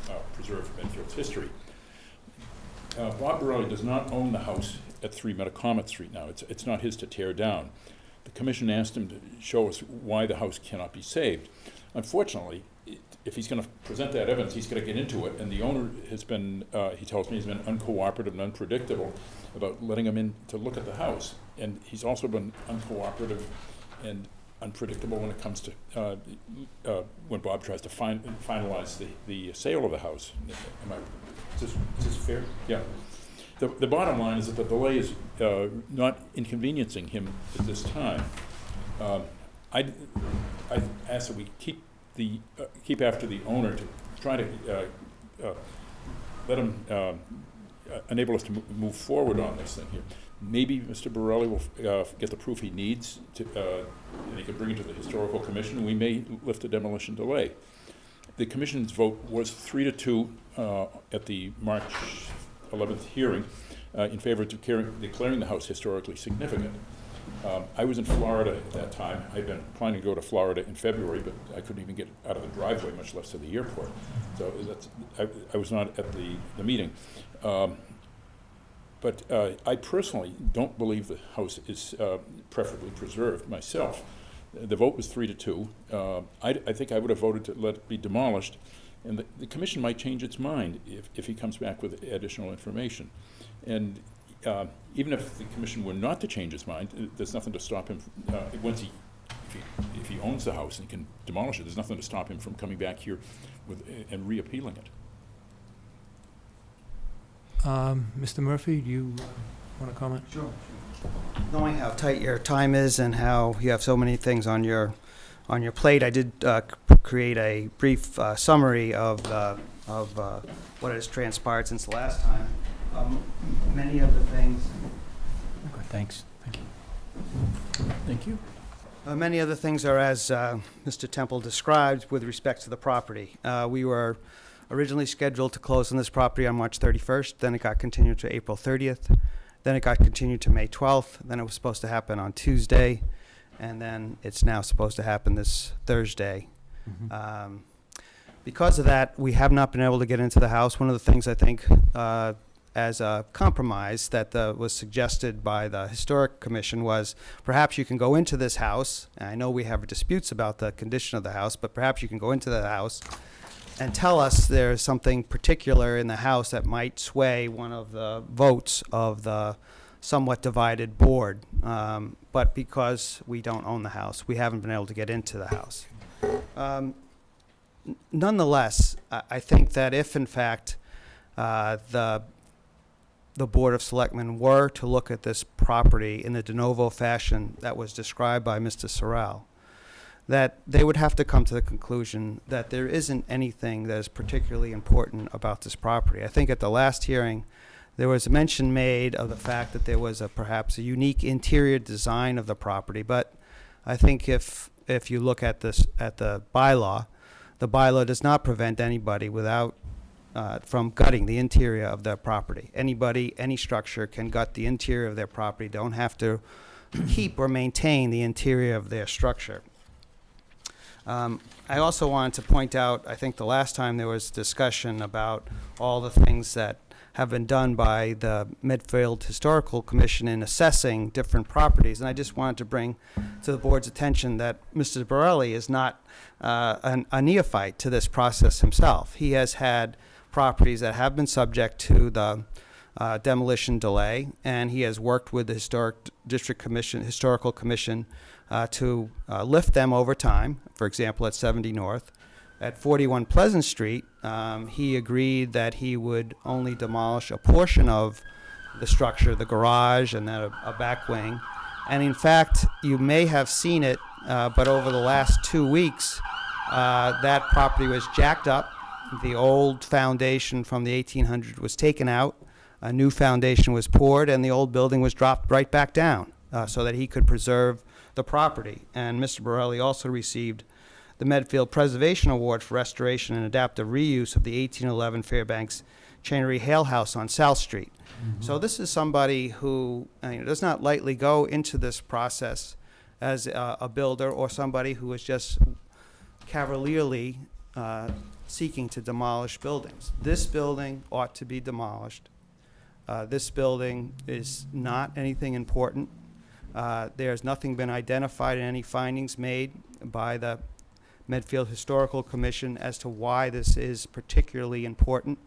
[SPEAKER 10] to preserve Medfield's history. Bob Borelli does not own the house at 3 Metacomet Street now. It's not his to tear down. The commission asked him to show us why the house cannot be saved. Unfortunately, if he's going to present that evidence, he's going to get into it, and the owner has been, he tells me, has been uncooperative and unpredictable about letting him in to look at the house. And he's also been uncooperative and unpredictable when it comes to when Bob tries to finalize the sale of the house. Is this fair? Yeah. The bottom line is that the delay is not inconveniencing him at this time. I ask that we keep after the owner to try to let him enable us to move forward on this thing here. Maybe Mr. Borelli will get the proof he needs and he can bring it to the Historical Commission, and we may lift the demolition delay. The Commission's vote was 3-2 at the March 11th hearing in favor of declaring the house historically significant. I was in Florida at that time. I'd been planning to go to Florida in February, but I couldn't even get out of the driveway, much less to the airport. So I was not at the meeting. But I personally don't believe the house is preferably preserved myself. The vote was 3-2. I think I would have voted to let it be demolished, and the commission might change its mind if he comes back with additional information. And even if the commission were not to change its mind, there's nothing to stop him if he owns the house and can demolish it. There's nothing to stop him from coming back here and reappealing it.
[SPEAKER 1] Mr. Murphy, do you want to comment?
[SPEAKER 11] Sure. Knowing how tight your time is and how you have so many things on your plate, I did create a brief summary of what has transpired since the last time. Many of the things.
[SPEAKER 3] Okay, thanks. Thank you.
[SPEAKER 7] Thank you.
[SPEAKER 11] Many of the things are as Mr. Temple described with respect to the property. We were originally scheduled to close on this property on March 31st. Then it got continued to April 30th. Then it got continued to May 12th. Then it was supposed to happen on Tuesday. And then it's now supposed to happen this Thursday.
[SPEAKER 3] Mm-hmm.
[SPEAKER 11] Because of that, we have not been able to get into the house. One of the things I think as a compromise that was suggested by the Historic Commission was perhaps you can go into this house. And I know we have disputes about the condition of the house, but perhaps you can go into the house and tell us there's something particular in the house that might sway one of the votes of the somewhat divided board. But because we don't own the house, we haven't been able to get into the house. Nonetheless, I think that if, in fact, the Board of Selectmen were to look at this property in the de novo fashion that was described by Mr. Sorrell, that they would have to come to the conclusion that there isn't anything that is particularly important about this property. I think at the last hearing, there was a mention made of the fact that there was perhaps a unique interior design of the property, but I think if you look at the bylaw does not prevent anybody from gutting the interior of their property. Anybody, any structure can gut the interior of their property, don't have to keep or maintain the interior of their structure. I also wanted to point out, I think the last time there was discussion about all the things that have been done by the Medfield Historical Commission in assessing different properties, and I just wanted to bring to the board's attention that Mr. Borelli is not a neophyte to this process himself. He has had properties that have been subject to the demolition delay, and he has worked with the Historical Commission to lift them over time. For example, at 70 North. At 41 Pleasant Street, he agreed that he would only demolish a portion of the structure, the garage and then a back wing. And in fact, you may have seen it, but over the last 2 weeks, that property was jacked up. The old foundation from the 1800s was taken out. A new foundation was poured, and the old building was dropped right back down so that he could preserve the property. And Mr. Borelli also received the Medfield Preservation Award for restoration and adaptive reuse of the 1811 Fairbanks Chainery Hale House on South Street. So this is somebody who does not lightly go into this process as a builder or somebody who is just cavalierly seeking to demolish buildings. This building ought to be demolished. This building is not anything important. There's nothing been identified in any findings made by the Medfield Historical Commission as to why this is particularly important.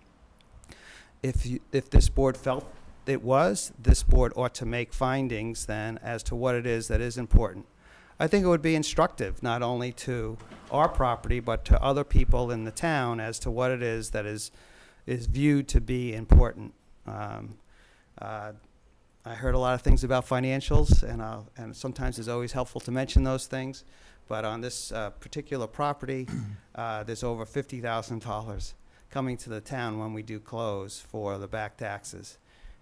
[SPEAKER 11] If this board felt it was, this board ought to make findings then as to what it is that is important. I think it would be instructive not only to our property but to other people in the town as to what it is that is viewed to be important. I heard a lot of things about financials, and sometimes it's always helpful to mention those things. But on this particular property, there's over $50,000 coming to the town when we do close for the back taxes.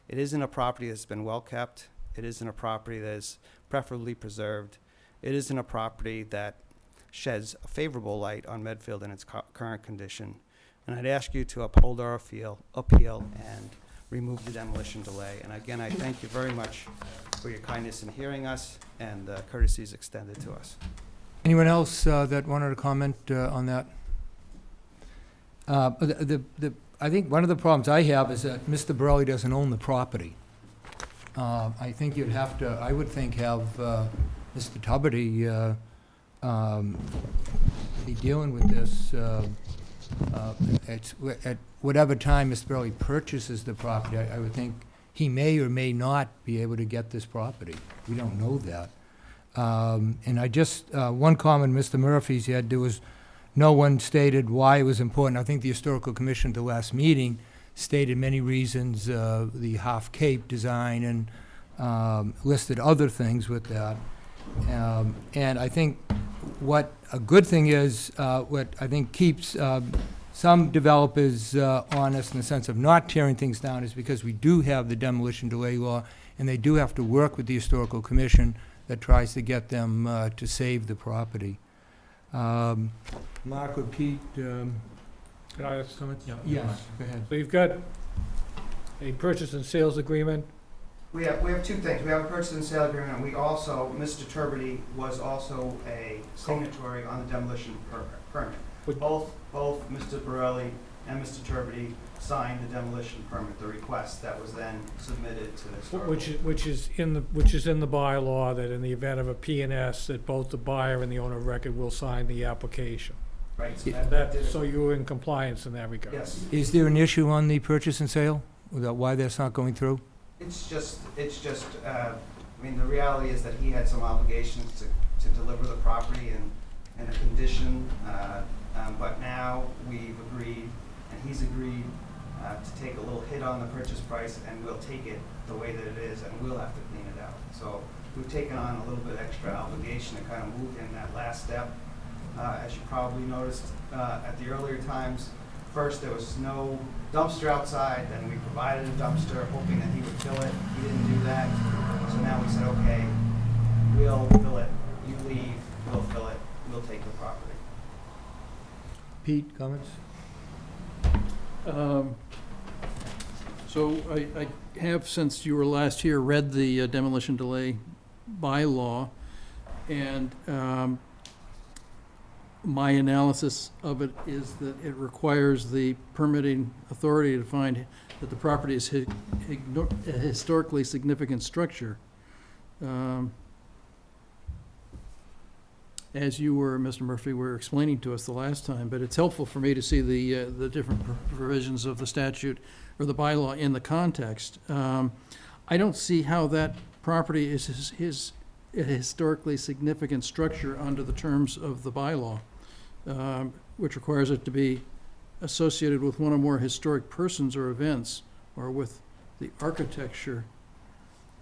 [SPEAKER 11] It isn't a property that's been well kept. It isn't a property that is preferably preserved. It isn't a property that sheds a favorable light on Medfield in its current condition. And I'd ask you to uphold our appeal and remove the demolition delay. And again, I thank you very much for your kindness in hearing us and the courtesies extended to us.
[SPEAKER 1] Anyone else that wanted to comment on that? I think one of the problems I have is that Mr. Borelli doesn't own the property. I think you'd have to, I would think, have Mr. Tuberty be dealing with this at whatever time Mr. Borelli purchases the property. I would think he may or may not be able to get this property. We don't know that. And I just, one comment Mr. Murphy's had, there was no one stated why it was important. I think the Historical Commission at the last meeting stated many reasons, the half cape design, and listed other things with that. And I think what a good thing is, what I think keeps some developers honest in the sense of not tearing things down is because we do have the demolition delay law, and they do have to work with the Historical Commission that tries to get them to save the property. Mark or Pete?
[SPEAKER 5] Can I ask
[SPEAKER 1] Comments? Yes, go ahead.
[SPEAKER 5] So you've got a purchase and sales agreement.
[SPEAKER 11] We have two things. We have a purchase and sale agreement, and we also, Mr. Tuberty was also a signatory on the demolition permit. Both Mr. Borelli and Mr. Tuberty signed the demolition permit, the request that was then submitted to the historical.
[SPEAKER 5] Which is in the bylaw that in the event of a P&S, that both the buyer and the owner of record will sign the application.
[SPEAKER 11] Right, so
[SPEAKER 5] So you're in compliance in that regard?
[SPEAKER 11] yes.
[SPEAKER 1] Is there an issue on the purchase and sale, about why that's not going through?
[SPEAKER 11] It's just, I mean, the reality is that he had some obligations to deliver the property in a condition, but now we've agreed, and he's agreed to take a little hit on the purchase price, and we'll take it the way that it is, and we'll have to clean it out. So we've taken on a little bit extra obligation to kind of move in that last step. As you probably noticed at the earlier times, first there was no dumpster outside, then we provided a dumpster hoping that he would fill it. He didn't do that. So now we said, okay, we'll fill it. You leave, we'll fill it. We'll take the property.
[SPEAKER 1] Pete, comments?
[SPEAKER 7] So I have, since you were last here, read the demolition delay bylaw, and my analysis of it is that it requires the permitting authority to find that the property is a historically significant structure. As you were, Mr. Murphy, were explaining to us the last time, but it's helpful for me to see the different provisions of the statute or the bylaw in the context. I don't see how that property is a historically significant structure under the terms of the bylaw, which requires it to be associated with one or more historic persons or events, or with the architecture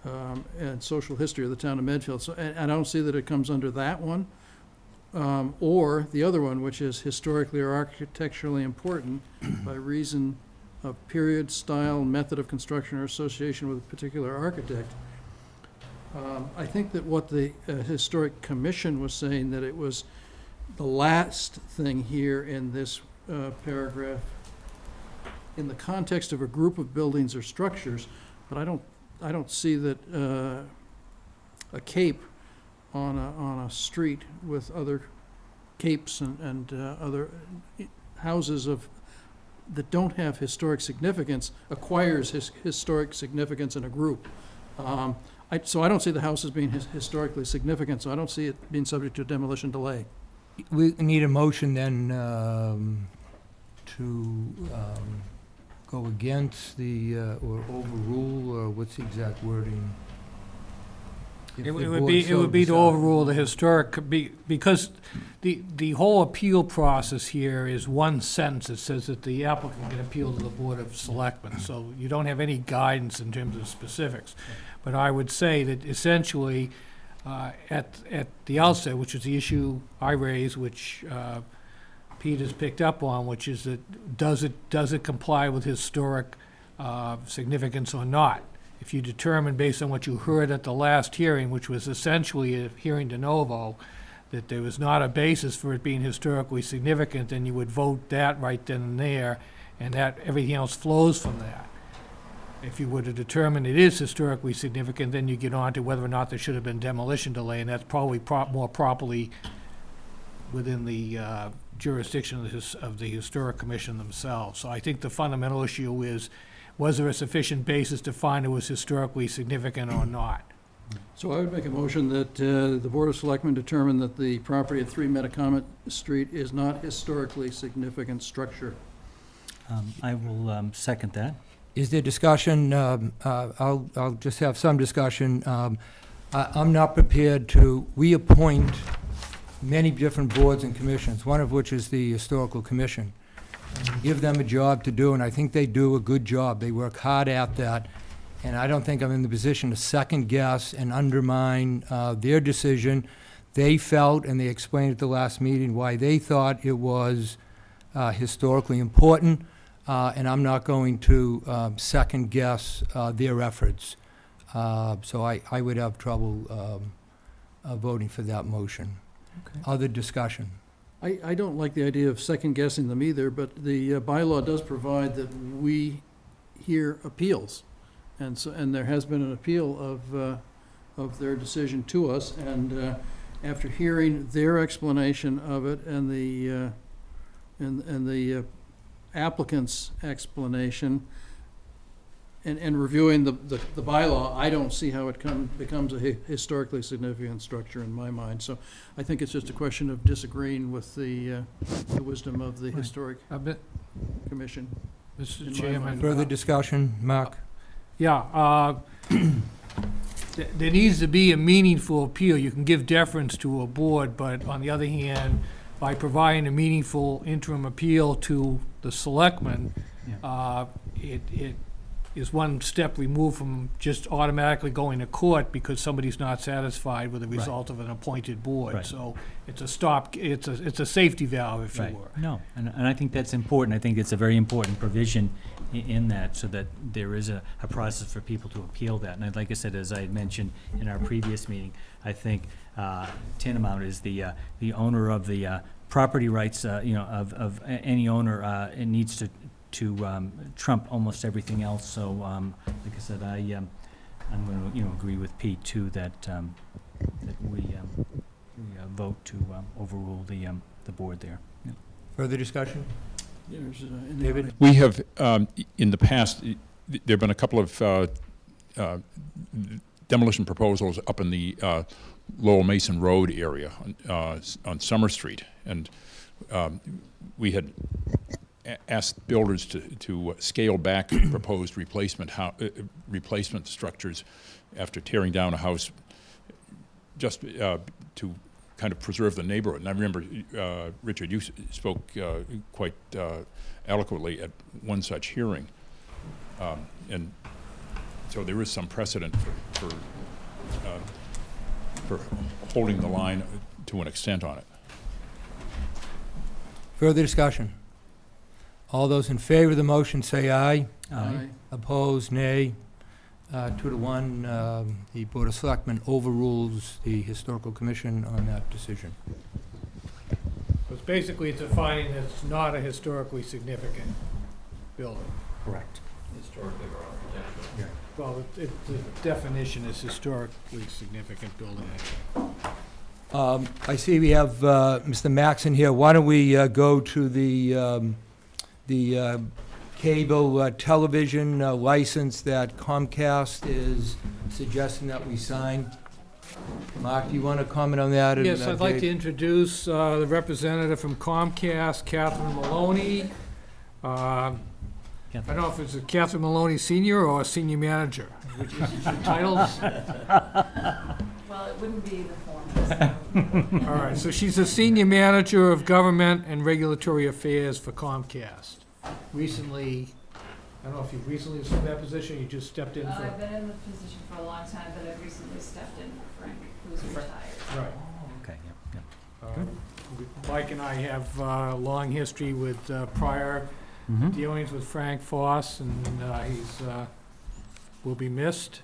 [SPEAKER 7] and social history of the town of Medfield. So I don't see that it comes under that one. Or the other one, which is historically or architecturally important by reason of period, style, method of construction, or association with a particular architect. I think that what the Historic Commission was saying, that it was the last thing here in this paragraph, in the context of a group of buildings or structures, but I don't see that a cape on a street with other capes and other houses that don't have historic significance acquires historic significance in a group. So I don't see the house as being historically significant, so I don't see it being subject to a demolition delay.
[SPEAKER 1] We need a motion then to go against the, or overrule, or what's the exact wording? If
[SPEAKER 5] It
[SPEAKER 1] the
[SPEAKER 5] would
[SPEAKER 1] board
[SPEAKER 5] be,
[SPEAKER 1] so
[SPEAKER 5] to
[SPEAKER 1] decides.
[SPEAKER 5] overrule the historic, because the whole appeal process here is one sentence. It says that the applicant can appeal to the Board of Selectmen, so you don't have any guidance in terms of specifics. But I would say that essentially, at the outset, which is the issue I raised, which Pete has picked up on, which is that does it comply with historic significance or not? If you determine based on what you heard at the last hearing, which was essentially a hearing de novo, that there was not a basis for it being historically significant, then you would vote that right then and there, and that everything else flows from that. If you were to determine it is historically significant, then you get on to whether or not there should have been demolition delay, and that's probably more properly within the jurisdiction of the Historic Commission themselves. So I think the fundamental issue is, was there a sufficient basis to find it was historically significant or not?
[SPEAKER 7] So I would make a motion that the Board of Selectmen determine that the property at 3 Metacomet Street is not historically significant structure.
[SPEAKER 3] I will second that.
[SPEAKER 1] Is there discussion? I'll just have some discussion. I'm not prepared to, we appoint many different boards and commissions, one of which is the Historical Commission. Give them a job to do, and I think they do a good job. They work hard at that, and I don't think I'm in the position to second-guess and undermine their decision. They felt, and they explained at the last meeting, why they thought it was historically important, and I'm not going to second-guess their efforts. So I would have trouble voting for that motion.
[SPEAKER 7] Okay.
[SPEAKER 1] Other discussion?
[SPEAKER 7] I don't like the idea of second-guessing them either, but the bylaw does provide that we hear appeals. And so, and there has been an appeal of their decision to us, and after hearing their explanation of it and the applicant's explanation, and reviewing the bylaw, I don't see how it becomes a historically significant structure in my mind. So I think it's just a question of disagreeing with the wisdom of the Historic Commission.
[SPEAKER 5] Mr.
[SPEAKER 7] In my
[SPEAKER 5] Chairman.
[SPEAKER 7] mind.
[SPEAKER 1] Further discussion? Mark?
[SPEAKER 5] Yeah, there needs to be a meaningful appeal. You can give deference to a board, but on the other hand, by providing a meaningful interim appeal to the selectmen, it is one step removed from just automatically going to court because somebody's not satisfied with the result of an appointed board.
[SPEAKER 3] Right.
[SPEAKER 5] So it's a safety valve, if you were.
[SPEAKER 3] No, and I think that's important. I think it's a very important provision in that, so that there is a process for people to appeal that. And like I said, as I had mentioned in our previous meeting, I think Tanamount is the owner of the property rights, of any owner. It needs to trump almost everything else. So, like I said, I'm going to agree with Pete too that we vote to overrule the board there. Yeah.
[SPEAKER 1] Further discussion?
[SPEAKER 7] There's, in the
[SPEAKER 1] David?
[SPEAKER 7] audience.
[SPEAKER 10] We have, in the past, there have been a couple of demolition proposals up in the Lowell Mason Road area on Summer Street, and we had asked builders to scale back proposed replacement structures after tearing down a house, just to kind of preserve the neighborhood. And I remember, Richard, you spoke quite eloquently at one such hearing. And so there is some precedent for holding the line to an extent on it.
[SPEAKER 1] Further discussion? All those in favor of the motion say aye.
[SPEAKER 7] Aye.
[SPEAKER 1] Opposed, nay. 2-1, the Board of Selectmen overrules the Historical Commission on that decision.
[SPEAKER 5] basically, it's a finding that's not a historically significant building.
[SPEAKER 3] Correct.
[SPEAKER 5] Well, the definition is historically significant building, I think.
[SPEAKER 1] I see we have Mr. Maxon here. Why don't we go to the cable television license that Comcast is suggesting that we sign? Mark, do you want to comment on that?
[SPEAKER 5] Yes, I'd like to introduce the representative from Comcast, Catherine Maloney. I don't know if it's a Catherine Maloney Senior or a Senior Manager, which is your titles.
[SPEAKER 2] Well, it wouldn't be the form.
[SPEAKER 5] All right, so she's a Senior Manager of Government and Regulatory Affairs for Comcast. Recently, I don't know if you've recently assumed that position, or you just stepped in for...
[SPEAKER 2] I've been in the position for a long time, but I've recently stepped in for Frank, who's retired.
[SPEAKER 5] Right.
[SPEAKER 3] Okay, yeah.
[SPEAKER 5] Mike and I have a long history with prior dealings with Frank Foss, and he's will be missed.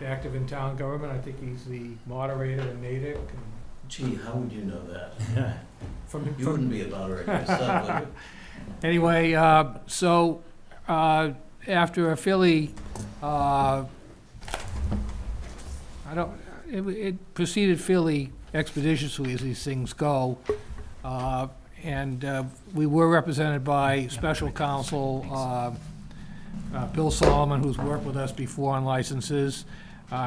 [SPEAKER 5] Active in town government. I think he's the moderator in Natick.
[SPEAKER 8] Gee, how would you know that?
[SPEAKER 5] From
[SPEAKER 8] You wouldn't be a moderator yourself, would you?
[SPEAKER 5] Anyway, so after a fairly, it proceeded fairly expeditiously as these things go. And we were represented by special counsel Bill Solomon, who's worked with us before on licenses.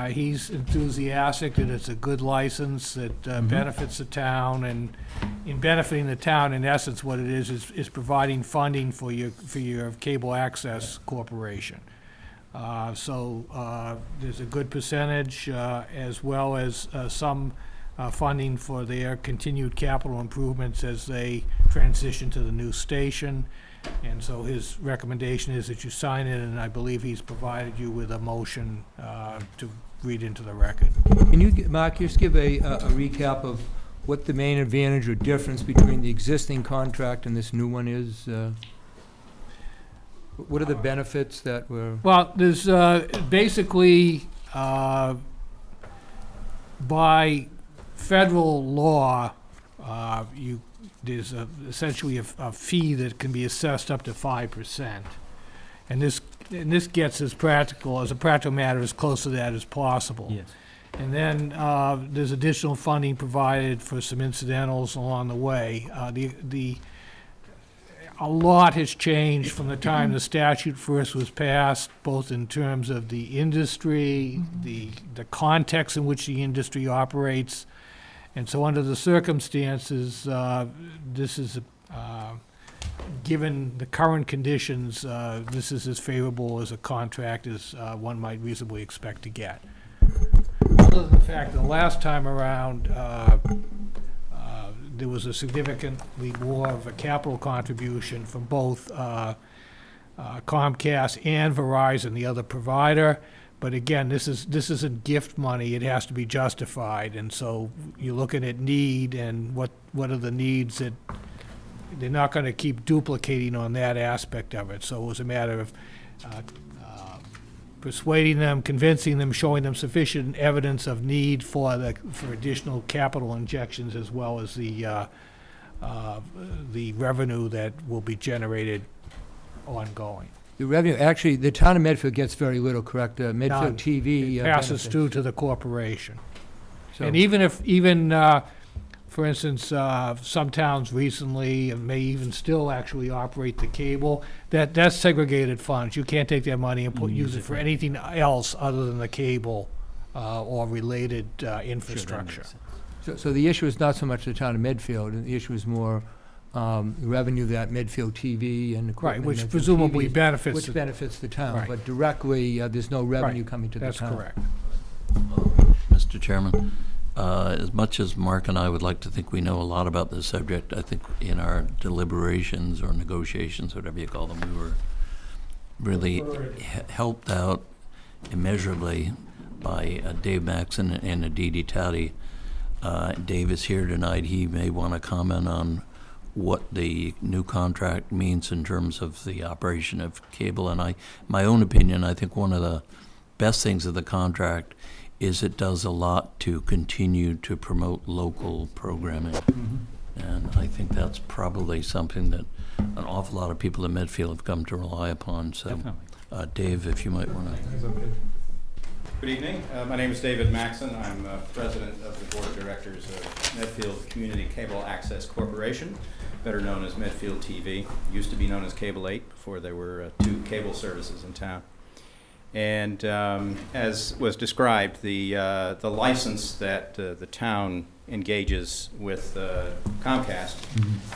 [SPEAKER 5] He's enthusiastic that it's a good license that benefits the town, and in benefiting the town, in essence, what it is providing funding for your cable access corporation. So there's a good percentage, as well as some funding for their continued capital improvements as they transition to the new station. And so his recommendation is that you sign it, and I believe he's provided you with a motion to read into the record.
[SPEAKER 1] Can you, Mark, just give a recap of what the main advantage or difference between the existing contract and this new one is? What are the benefits that were?
[SPEAKER 5] Well, there's basically, by federal law, there's essentially a fee that can be assessed up to 5%. And this gets as a practical matter, as close to that as possible.
[SPEAKER 3] Yes.
[SPEAKER 5] And then there's additional funding provided for some incidentals along the way. A lot has changed from the time the statute first was passed, both in terms of the industry, the context in which the industry operates. And so under the circumstances, this is, given the current conditions, this is as favorable as a contract as one might reasonably expect to get. Other than the fact that the last time around, there was a significantly more of a capital contribution from both Comcast and Verizon, the other provider. But again, this isn't gift money. It has to be justified. And so you're looking at need and what are the needs that they're not going to keep duplicating on that aspect of it. So it was a matter of persuading them, convincing them, showing them sufficient evidence of need for additional capital injections, as well as the revenue that will be generated ongoing.
[SPEAKER 1] The revenue, actually, the town of Medfield gets very little, correct?
[SPEAKER 5] None.
[SPEAKER 1] Medfield TV
[SPEAKER 5] Passes
[SPEAKER 1] benefits.
[SPEAKER 5] through to the corporation.
[SPEAKER 1] So-
[SPEAKER 5] And for instance, some towns recently, and may even still actually operate the cable, that's segregated funds. You can't take that money and use it for anything else other than the cable or related infrastructure.
[SPEAKER 1] So the issue is not so much the town of Medfield, the issue is more revenue that Medfield TV and
[SPEAKER 5] Right,
[SPEAKER 1] equipment.
[SPEAKER 5] which
[SPEAKER 1] Medfield
[SPEAKER 5] presumably
[SPEAKER 1] TV
[SPEAKER 5] benefits.
[SPEAKER 1] Which benefits the town,
[SPEAKER 5] Right.
[SPEAKER 1] but directly, there's no revenue
[SPEAKER 5] Right,
[SPEAKER 1] coming to the town.
[SPEAKER 5] That's correct.
[SPEAKER 8] Mr. Chairman, as much as Mark and I would like to think we know a lot about this subject, I think in our deliberations or negotiations, whatever you call them, we were really helped out immeasurably by Dave Maxon and Aditi Tati. Dave is here tonight. He may want to comment on what the new contract means in terms of the operation of cable. And my own opinion, I think one of the best things of the contract is it does a lot to continue to promote local programming. And I think that's probably something that an awful lot of people in Medfield have come to rely upon. So,
[SPEAKER 3] Definitely.
[SPEAKER 8] Dave, if you might want to.
[SPEAKER 12] Good evening. My name is David Maxon. I'm president of the board of directors of Medfield Community Cable Access Corporation, better known as Medfield TV. Used to be known as Cable 8 before there were 2 cable services in town. And as was described, the license that the town engages with Comcast,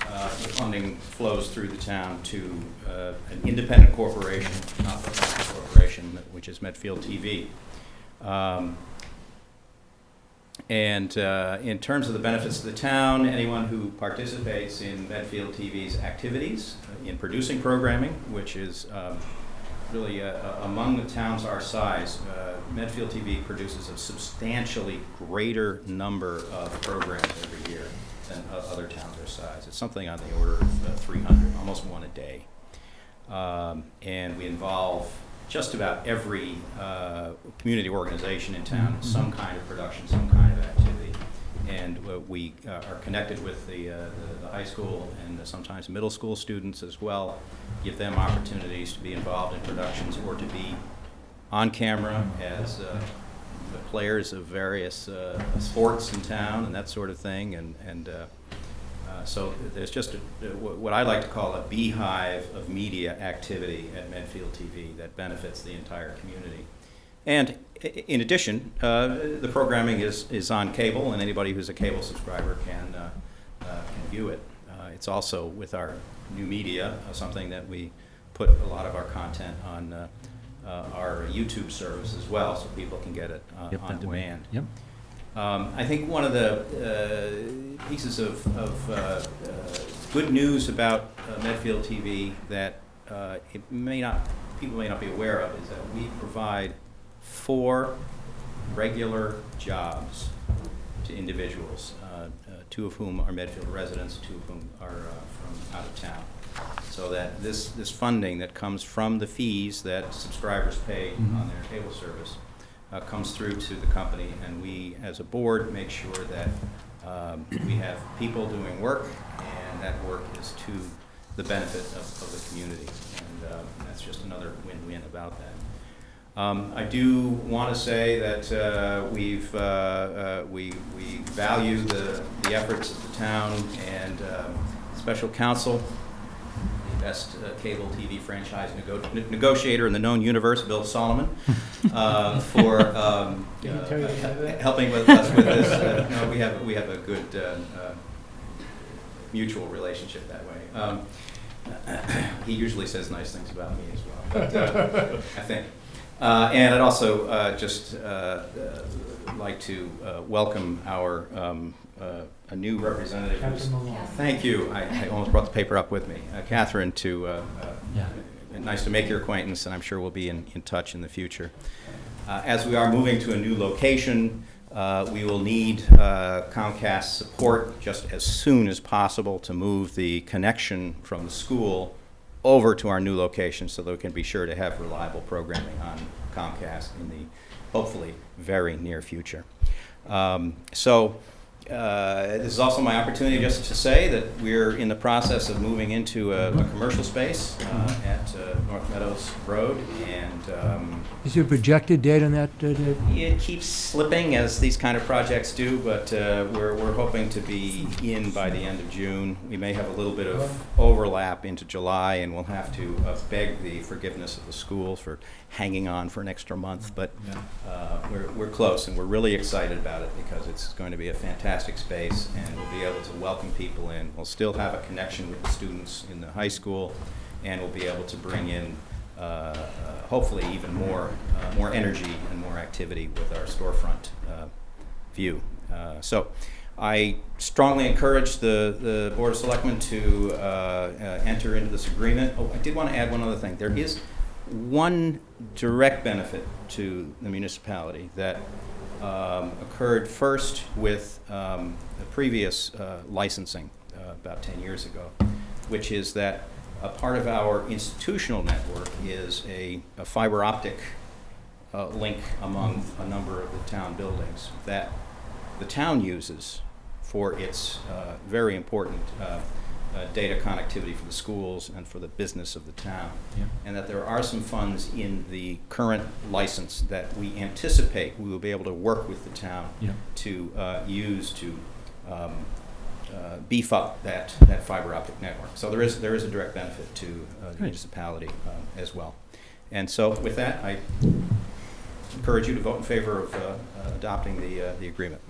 [SPEAKER 12] the funding flows through the town to an independent corporation, not-for-profit corporation, which is Medfield TV. In terms of the benefits to the town, anyone who participates in Medfield TV's activities in producing programming, which is really among the towns our size, Medfield TV produces a substantially greater number of programs every year than other towns our size. It's something on the order of 300, almost one a day. And we involve just about every community organization in town in some kind of production, some kind of activity. And we are connected with the high school and sometimes middle school students as well, give them opportunities to be involved in productions or to be on camera as the players of various sports in town and that sort of thing. So there's just what I like to call a beehive of media activity at Medfield TV that benefits the entire community. And in addition, the programming is on cable, and anybody who's a cable subscriber can view it. It's also, with our new media, something that we put a lot of our content on our YouTube service as well, so people can get it on demand.
[SPEAKER 3] Yep.
[SPEAKER 12] I think one of the pieces of good news about Medfield TV that people may not be aware of is that we provide 4 regular jobs to individuals, 2 of whom are Medfield residents, 2 of whom are from out of town. So that this funding that comes from the fees that subscribers pay on their cable service comes through to the company, and we as a board make sure that we have people doing work, and that work is to the benefit of the community, and that's just another win-win about that. I do want to say that we value the efforts of the town and special counsel, the best cable TV franchise negotiator in the known universe, Bill Solomon, for helping with us with this. No, we have a good mutual relationship that way. He usually says nice things about me as well, but I think. And I'd also just like to welcome our a new representative. Thank you. I almost brought the paper up with me. Catherine, nice to make your acquaintance, and I'm sure we'll be in touch in the future. As we are moving to a new location, we will need Comcast support just as soon as possible to move the connection from the school over to our new location so that we can be sure to have reliable programming on Comcast in the hopefully very near future. This is also my opportunity just to say that we're in the process of moving into a commercial space at North Meadows Road, and
[SPEAKER 1] Is there a projected date on that, Dave?
[SPEAKER 12] it keeps slipping as these kind of projects do, but we're hoping to be in by the end of June. We may have a little bit of overlap into July, and we'll have to beg the forgiveness of the school for hanging on for an extra month, but we're close, and we're really excited about it because it's going to be a fantastic space, and we'll be able to welcome people in. We'll still have a connection with the students in the high school, and we'll be able to bring in hopefully even more energy and more activity with our storefront view. So I strongly encourage the Board of Selectmen to enter into this agreement. Oh, I did want to add one other thing. There is one direct benefit to the municipality that occurred first with the previous licensing about 10 years ago, which is that a part of our institutional network is a fiber optic link among a number of the town buildings that the town uses for its very important data connectivity for the schools and for the business of the town.
[SPEAKER 3] Yeah.
[SPEAKER 12] And that there are some funds in the current license that we anticipate we will be able to work with the town
[SPEAKER 3] Yeah.
[SPEAKER 12] to use to beef up that fiber optic network. So there is a direct benefit to the
[SPEAKER 3] Great.
[SPEAKER 12] municipality as well. And so with that, I encourage you to vote in favor of adopting the agreement.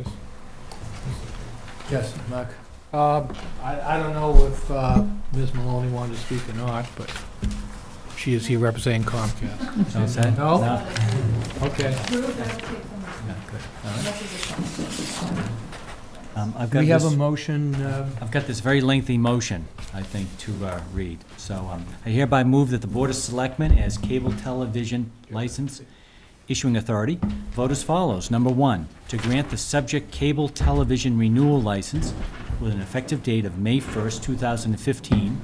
[SPEAKER 1] Yes, Mark?
[SPEAKER 5] I don't know if Ms. Maloney wanted to speak or not, but she is here representing Comcast.
[SPEAKER 3] All set?
[SPEAKER 5] No?
[SPEAKER 3] Yeah,
[SPEAKER 5] Okay.
[SPEAKER 3] good. All right. I've got
[SPEAKER 1] We have a
[SPEAKER 3] this-
[SPEAKER 1] motion,
[SPEAKER 3] I've got this very lengthy motion, I think, to read. So I hereby move that the Board of Selectmen, as cable television license issuing authority, vote as follows. Number one, to grant the subject cable television renewal license with an effective date of May 1st, 2015,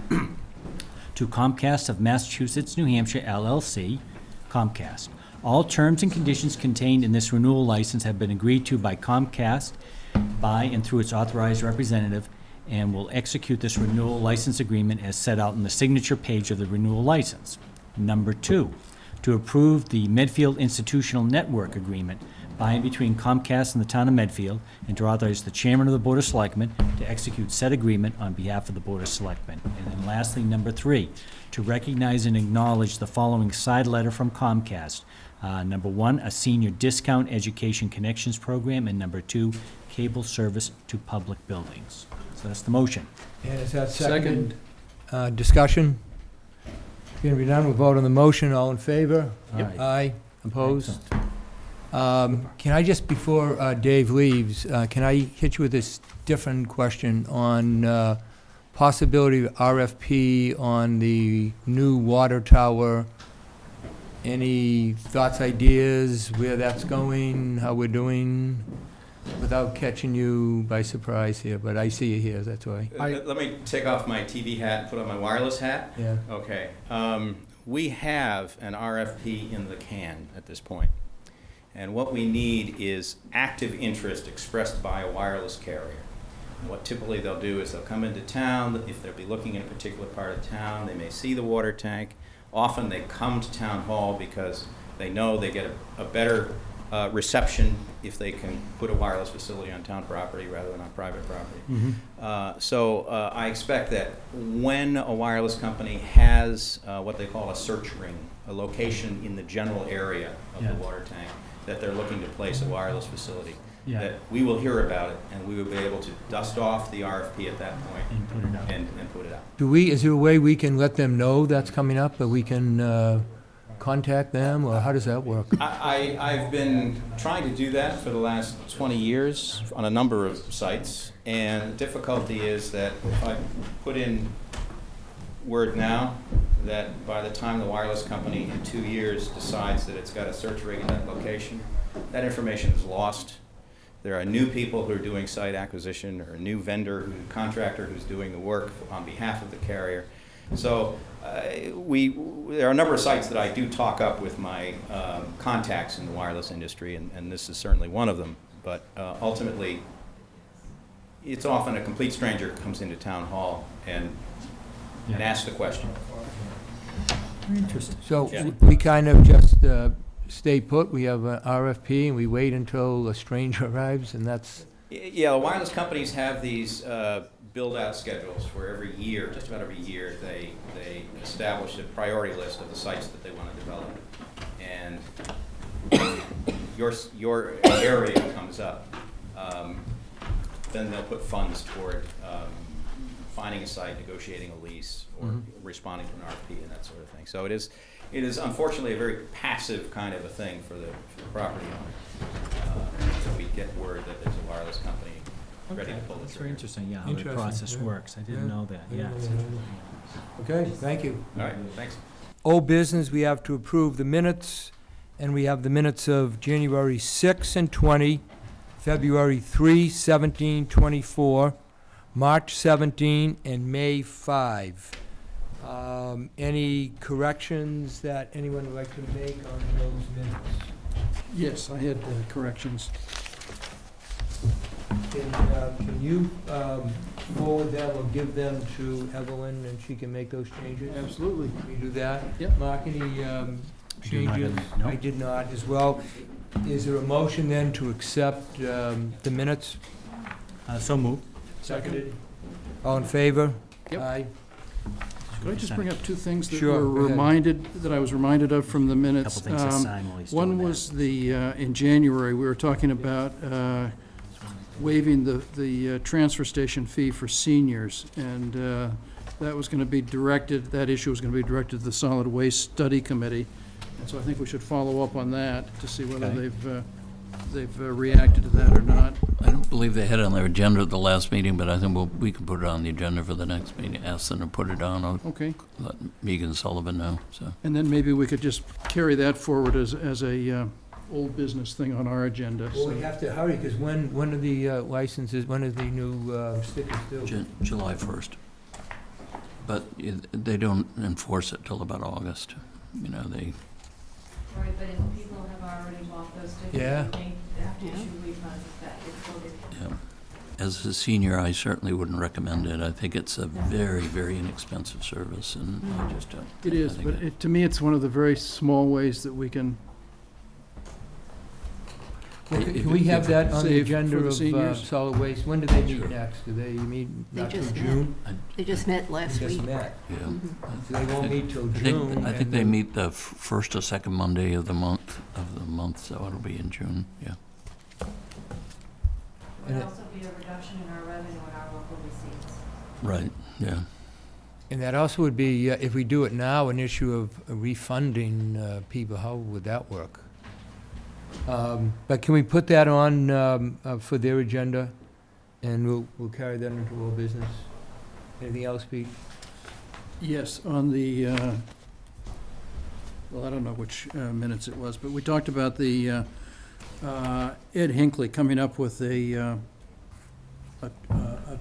[SPEAKER 3] to Comcast of Massachusetts, New Hampshire, LLC, Comcast. All terms and conditions contained in this renewal license have been agreed to by Comcast by and through its authorized representative, and will execute this renewal license agreement as set out in the signature page of the renewal license. Number two, to approve the Medfield Institutional Network Agreement by and between Comcast and the town of Medfield, and to authorize the chairman of the Board of Selectmen to execute said agreement on behalf of the Board of Selectmen. And then lastly, number three, to recognize and acknowledge the following side letter from Comcast. Number one, a senior discount education connections program, and number two, cable service to public buildings. So that's the motion.
[SPEAKER 1] and is that seconded? Discussion? Can be done, we'll vote on the motion, all in favor?
[SPEAKER 3] Yep.
[SPEAKER 1] Aye, opposed? Can I just, before Dave leaves, can I hit you with this different question on possibility of RFP on the new water tower? Any thoughts, ideas, where that's going, how we're doing, without catching you by surprise here, but I see you here, that's why.
[SPEAKER 12] Let me take off my TV hat and put on my wireless hat.
[SPEAKER 1] Yeah.
[SPEAKER 12] Okay. We have an RFP in the can at this point. And what we need is active interest expressed by a wireless carrier. And what typically they'll do is they'll come into town. If they'll be looking in a particular part of town, they may see the water tank. Often they come to town hall because they know they get a better reception if they can put a wireless facility on town property rather than on private property. So I expect that when a wireless company has what they call a search ring, a location in the general area of
[SPEAKER 3] Yeah.
[SPEAKER 12] the water tank, that they're looking to place a wireless facility,
[SPEAKER 3] Yeah.
[SPEAKER 12] that we will hear about it and we will be able to dust off the RFP at that point
[SPEAKER 3] And put it out.
[SPEAKER 12] and put it out.
[SPEAKER 1] Is there a way we can let them know that's coming up, or we can contact them, or how does that work?
[SPEAKER 12] I've been trying to do that for the last 20 years on a number of sites, and the difficulty is that if I put in word now, that by the time the wireless company in 2 years decides that it's got a search rig in that location, that information is lost. There are new people who are doing site acquisition, or a new vendor, contractor who's doing the work on behalf of the carrier. So there are a number of sites that I do talk up with my contacts in the wireless industry, and this is certainly one of them. But ultimately, it's often a complete stranger who comes into town hall and asks the question.
[SPEAKER 3] Interesting.
[SPEAKER 1] So
[SPEAKER 12] Yeah.
[SPEAKER 1] we kind of just stay put, we have an RFP, and we wait until a stranger arrives, and that's,
[SPEAKER 12] Yeah, the wireless companies have these build-out schedules where every year, just about every year, they establish a priority list of the sites that they want to develop. And your area comes up, then they'll put funds toward finding a site, negotiating a lease, or responding to an RFP and that sort of thing. So it is unfortunately a very passive kind of a thing for the property owner. So we get word that there's a wireless company ready to pull the
[SPEAKER 3] That's very
[SPEAKER 12] trigger.
[SPEAKER 3] interesting, yeah, how the
[SPEAKER 1] Interesting,
[SPEAKER 3] process
[SPEAKER 1] yeah.
[SPEAKER 3] works. I didn't
[SPEAKER 1] Yeah.
[SPEAKER 3] know that,
[SPEAKER 1] I
[SPEAKER 3] yeah.
[SPEAKER 1] didn't
[SPEAKER 3] it's
[SPEAKER 1] know that.
[SPEAKER 3] interesting.
[SPEAKER 1] okay, thank you.
[SPEAKER 12] All right, thanks.
[SPEAKER 1] Old business, we have to approve the minutes, and we have the minutes of January 6 and 20, February 3, 17, 24, March 17, and May 5. Any corrections that anyone would like to make on those minutes?
[SPEAKER 7] Yes, I had corrections.
[SPEAKER 1] Can you forward them or give them to Evelyn and she can make those changes?
[SPEAKER 7] Absolutely.
[SPEAKER 1] Can you do that?
[SPEAKER 7] Yep.
[SPEAKER 1] Mark, any
[SPEAKER 3] do not
[SPEAKER 1] changes?
[SPEAKER 3] have- no.
[SPEAKER 1] I did not as well. Is there a motion then to accept the minutes?
[SPEAKER 3] So move.
[SPEAKER 1] Seconded. All in favor?
[SPEAKER 7] Yep.
[SPEAKER 1] Aye.
[SPEAKER 7] Could I just bring up two things that
[SPEAKER 1] Sure,
[SPEAKER 7] were
[SPEAKER 1] go ahead.
[SPEAKER 7] reminded, that I was reminded of from the minutes?
[SPEAKER 3] Couple things to sign while he's doing
[SPEAKER 7] One
[SPEAKER 3] that.
[SPEAKER 7] was the, in January, we were talking about waiving the transfer station fee for seniors, and that was going to be directed, that issue was going to be directed to the Solid Waste Study Committee. And so I think we should follow up on that to see whether
[SPEAKER 3] Okay.
[SPEAKER 7] they've reacted to that or not.
[SPEAKER 8] I don't believe they had it on their agenda at the last meeting, but I think we can put it on the agenda for the next meeting. Ask them to put it on. I'll
[SPEAKER 7] Okay,
[SPEAKER 8] let Megan Sullivan know, so.
[SPEAKER 7] and then maybe we could just carry that forward as a old business thing on our agenda.
[SPEAKER 1] Well,
[SPEAKER 7] so-
[SPEAKER 1] we have to hurry, because when are the licenses, when are the new stickers due?
[SPEAKER 8] July 1st. But they don't enforce it till about August. You know, they,
[SPEAKER 2] Right, but if people have already bought those tickets,
[SPEAKER 1] Yeah.
[SPEAKER 2] they have to issue refunds if that gets voted.
[SPEAKER 8] yeah. As a senior, I certainly wouldn't recommend it. I think it's a very, very inexpensive service, and I just don't.
[SPEAKER 7] It
[SPEAKER 8] I
[SPEAKER 7] is,
[SPEAKER 8] think
[SPEAKER 7] but to me, it's one of the very small ways that we can
[SPEAKER 1] Well,
[SPEAKER 8] If-
[SPEAKER 1] Can we have that on the
[SPEAKER 7] Save
[SPEAKER 1] agenda
[SPEAKER 7] for the
[SPEAKER 1] of
[SPEAKER 7] seniors?
[SPEAKER 1] solid waste? When do they meet
[SPEAKER 8] Sure.
[SPEAKER 1] next? Do they meet
[SPEAKER 13] They
[SPEAKER 1] not till
[SPEAKER 13] just met.
[SPEAKER 1] June?
[SPEAKER 13] They just met last
[SPEAKER 1] Just
[SPEAKER 13] week.
[SPEAKER 1] met.
[SPEAKER 8] Yeah.
[SPEAKER 13] Mhm.
[SPEAKER 1] So they won't meet till
[SPEAKER 8] I
[SPEAKER 1] June.
[SPEAKER 8] think
[SPEAKER 1] and
[SPEAKER 8] they
[SPEAKER 1] then-
[SPEAKER 8] meet the first or second Monday of the month, so it'll be in June, yeah.
[SPEAKER 1] And
[SPEAKER 2] Would
[SPEAKER 1] it-
[SPEAKER 2] also be a reduction in our revenue and our local receipts.
[SPEAKER 8] Right, yeah.
[SPEAKER 1] And that also would be, if we do it now, an issue of refunding people. How would that work? But can we put that on for their agenda? And we'll carry that into all business. Anything else, Pete?
[SPEAKER 7] Yes, on the, well, I don't know which minutes it was, but we talked about the Ed Hinckley coming up with a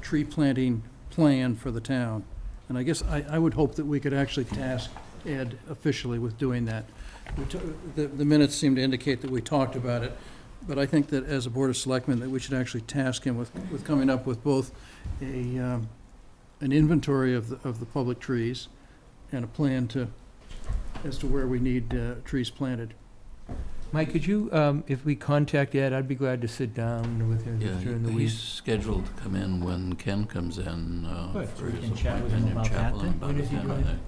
[SPEAKER 7] tree planting plan for the town. And I guess I would hope that we could actually task Ed officially with doing that. The minutes seem to indicate that we talked about it, but I think that as a Board of Selectmen, that we should actually task him with coming up with both an inventory of the public trees and a plan as to where we need trees planted.
[SPEAKER 1] Mike, could you, if we contact Ed, I'd be glad to sit down with him
[SPEAKER 8] Yeah,
[SPEAKER 1] during the week.
[SPEAKER 8] he's scheduled to come in when Ken comes in
[SPEAKER 3] Good,
[SPEAKER 8] for
[SPEAKER 3] so we
[SPEAKER 8] his
[SPEAKER 3] can chat with him
[SPEAKER 8] appointment in
[SPEAKER 3] about that
[SPEAKER 8] Chaplin.
[SPEAKER 3] then?
[SPEAKER 8] about
[SPEAKER 1] When is he
[SPEAKER 8] it,
[SPEAKER 1] doing it?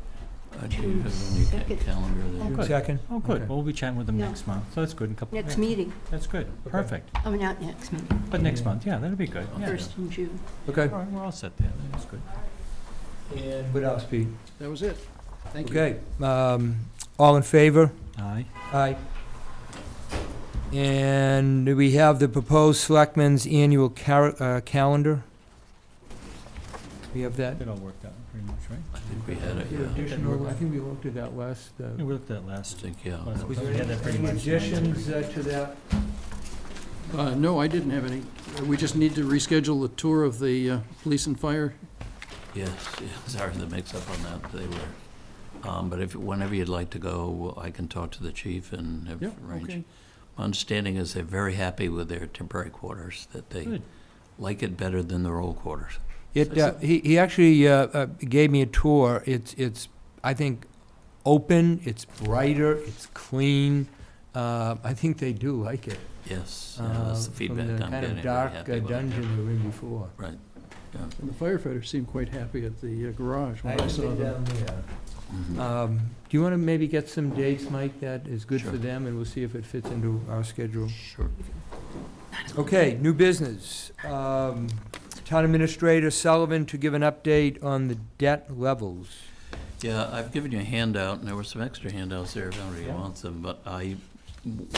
[SPEAKER 8] do you have any
[SPEAKER 13] Second.
[SPEAKER 8] calendar there?
[SPEAKER 3] Oh, good.
[SPEAKER 1] Second?
[SPEAKER 3] Oh, good.
[SPEAKER 1] Okay.
[SPEAKER 3] Well, we'll be chatting with them
[SPEAKER 13] Yeah.
[SPEAKER 3] next month, so that's good.
[SPEAKER 13] Next meeting.
[SPEAKER 3] That's good. Perfect.
[SPEAKER 13] Oh, not next meeting,
[SPEAKER 3] But next month, yeah, that'll be good. Yeah.
[SPEAKER 13] first in June.
[SPEAKER 1] Okay.
[SPEAKER 3] All right, we're all set there. That's good.
[SPEAKER 1] And what else, Pete?
[SPEAKER 7] That was it. Thank you.
[SPEAKER 1] Okay. All in favor?
[SPEAKER 3] Aye.
[SPEAKER 1] Aye. And we have the proposed Selectmen's annual calendar. We have that?
[SPEAKER 3] It all worked out pretty much, right?
[SPEAKER 8] I think we had it, yeah.
[SPEAKER 1] Additional, I think we looked at that last.
[SPEAKER 3] Yeah, we looked at that
[SPEAKER 8] I
[SPEAKER 3] last.
[SPEAKER 8] think, yeah.
[SPEAKER 3] last-
[SPEAKER 1] Was
[SPEAKER 3] we
[SPEAKER 1] there
[SPEAKER 3] had that pretty
[SPEAKER 1] any
[SPEAKER 3] much.
[SPEAKER 1] additions to that?
[SPEAKER 7] No, I didn't have any. We just need to reschedule the tour of the police and fire.
[SPEAKER 8] Yes, yeah, sorry, the mix-up on that, they were. But whenever you'd like to go, I can talk to the chief and have
[SPEAKER 7] Yep,
[SPEAKER 8] arranged.
[SPEAKER 7] okay.
[SPEAKER 8] My understanding is they're very happy with their temporary quarters, that they
[SPEAKER 3] Good.
[SPEAKER 8] like it better than their old quarters.
[SPEAKER 1] He actually gave me a tour. It's I think open. It's brighter. It's clean. I think they do like it.
[SPEAKER 8] Yes, yeah, that's the feedback I'm
[SPEAKER 1] From the kind
[SPEAKER 8] getting.
[SPEAKER 1] of
[SPEAKER 8] very
[SPEAKER 1] dark
[SPEAKER 8] happy with it.
[SPEAKER 1] dungeon we were in before.
[SPEAKER 8] Right, yeah.
[SPEAKER 7] And the firefighters seemed quite happy at the garage
[SPEAKER 1] I
[SPEAKER 7] when I
[SPEAKER 1] haven't
[SPEAKER 7] saw
[SPEAKER 1] been
[SPEAKER 7] them.
[SPEAKER 1] down there.
[SPEAKER 8] Mhm.
[SPEAKER 1] Do you want to maybe get some dates, Mike, that is good for
[SPEAKER 8] Sure.
[SPEAKER 1] them, and we'll see if it fits into our schedule?
[SPEAKER 8] Sure.
[SPEAKER 1] Okay, new business. Town Administrator Sullivan to give an update on the debt levels.
[SPEAKER 8] Yeah, I've given you a handout, and there were some extra handouts there if anybody
[SPEAKER 1] Yeah.
[SPEAKER 8] wants them, but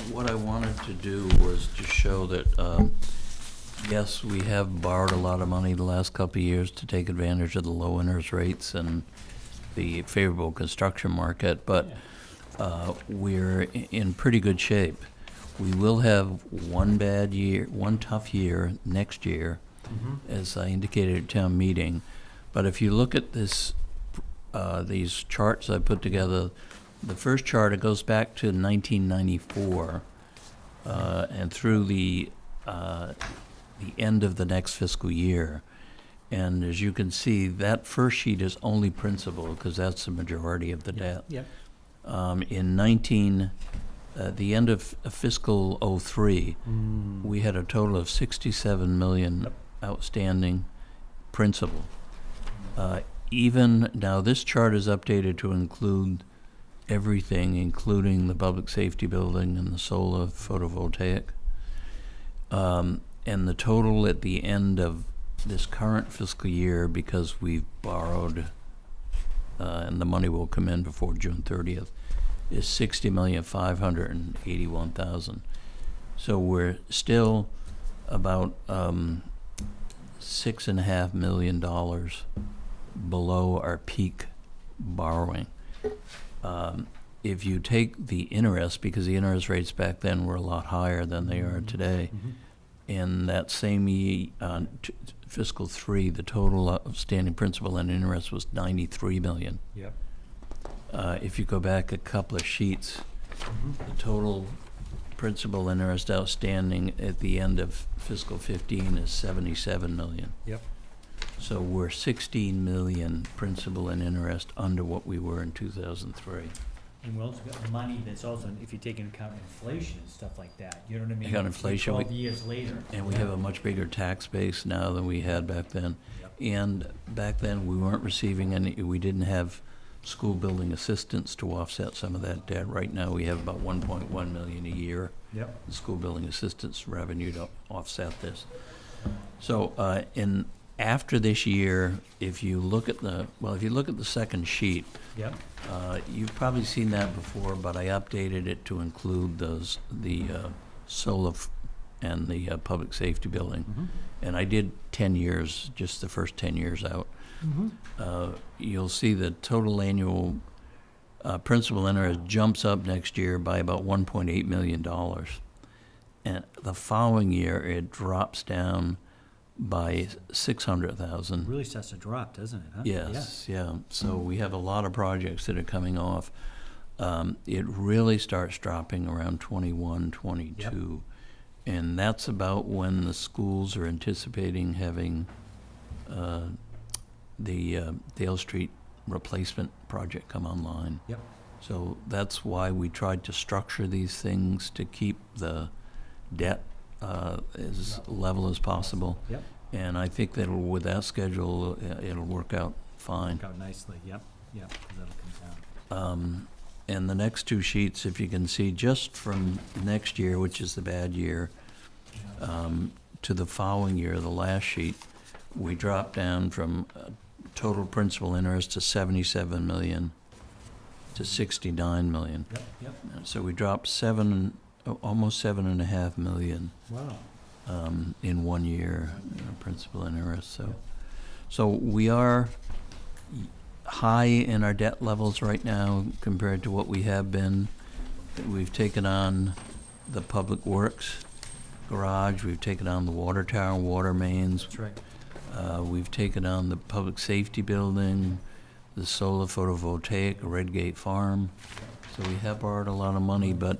[SPEAKER 8] what I wanted to do was to show that, yes, we have borrowed a lot of money the last couple of years to take advantage of the low interest rates and the favorable construction market, but we're in pretty good shape. We will have one tough year next year, as I indicated at town meeting. But if you look at this, these charts I put together, the first chart, it goes back to 1994, and through the the end of the next fiscal year. And as you can see, that first sheet is only principal, because that's the majority of the debt.
[SPEAKER 3] Yep.
[SPEAKER 8] The end of fiscal '03, we had a total of 67 million
[SPEAKER 3] Yep.
[SPEAKER 8] outstanding principal. Even, now this chart is updated to include everything, including the public safety building and the solar photovoltaic. And the total at the end of this current fiscal year, because we've borrowed, and the money will come in before June 30th, is 60,581,000. So we're still about $6.5 million below our peak borrowing. If you take the interest, because the interest rates back then were a lot higher than they are today, in that same year, fiscal '03, the total outstanding principal and interest was 93 million.
[SPEAKER 3] Yep.
[SPEAKER 8] If you go back a couple of sheets, the total principal and interest outstanding at the end of fiscal '15 is 77 million.
[SPEAKER 3] Yep.
[SPEAKER 8] So we're 16 million principal and interest under what we were in 2003.
[SPEAKER 3] And we also got money that's also, if you take into account inflation and stuff like that, you know what I mean?
[SPEAKER 8] You got inflation,
[SPEAKER 3] 12 years later.
[SPEAKER 8] And we have a much bigger tax base now than we had back then.
[SPEAKER 3] Yep.
[SPEAKER 8] And back then, we weren't receiving any, we didn't have school building assistance to offset some of that debt. Right now, we have about 1.1 million a year
[SPEAKER 3] Yep.
[SPEAKER 8] in school building assistance revenue to offset this. So, after this year, if you look at the second sheet,
[SPEAKER 3] Yep.
[SPEAKER 8] you've probably seen that before, but I updated it to include the solar and the public safety building. And I did 10 years, just the first 10 years out. You'll see the total annual principal interest jumps up next year by about $1.8 million. And the following year, it drops down by 600,000.
[SPEAKER 3] Really starts to drop, doesn't it, huh?
[SPEAKER 8] Yes, yeah. So we have a lot of projects that are coming off. It really starts dropping around 21, 22. And that's about when the schools are anticipating having the Dale Street replacement project come online.
[SPEAKER 3] Yep.
[SPEAKER 8] So that's why we tried to structure these things to keep the debt as level as possible.
[SPEAKER 3] Yep.
[SPEAKER 8] And I think that with that schedule, it'll work out fine.
[SPEAKER 3] Work out nicely, yep, 'cause that'll come down.
[SPEAKER 8] And the next two sheets, if you can see, just from next year, which is the bad year, to the following year, the last sheet, we dropped down from total principal interest to 77 million to 69 million.
[SPEAKER 3] Yep, yep.
[SPEAKER 8] So we dropped almost 7.5 million.
[SPEAKER 3] Wow.
[SPEAKER 8] In 1 year, principal and interest. So we are high in our debt levels right now compared to what we have been. We've taken on the public works garage, we've taken on the water tower, water mains.
[SPEAKER 3] That's right.
[SPEAKER 8] We've taken on the public safety building, the solar photovoltaic, Redgate Farm. So we have borrowed a lot of money, but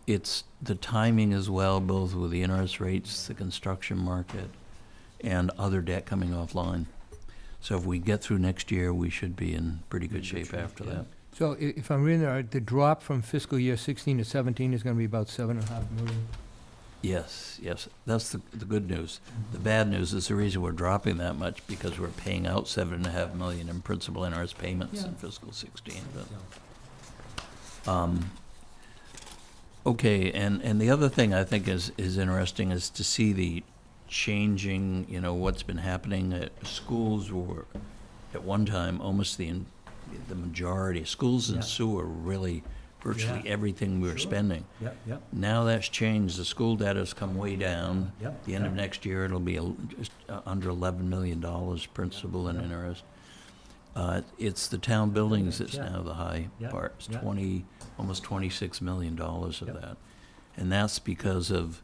[SPEAKER 8] it's the timing as well, both with the interest rates, the construction market, and other debt coming offline. So if we get through next year, we should be in pretty good shape after that.
[SPEAKER 1] So if I'm reading that, the drop from fiscal year 16 to 17 is going to be about 7.5 million?
[SPEAKER 8] Yes, that's the good news. The bad news is the reason we're dropping that much because we're paying out 7.5 million in principal interest payments in fiscal 16. But, okay, and the other thing I think is interesting is to see the changing, what's been happening. Schools were, at one time, almost the majority. Schools and sewer really virtually everything we were spending.
[SPEAKER 3] Yep, yep.
[SPEAKER 8] Now that's changed. The school debt has come way down.
[SPEAKER 3] Yep,
[SPEAKER 8] The end of next year, it'll be just under $11 million principal and interest. It's the town buildings that's now the high part. It's almost $26 million of that. And that's because of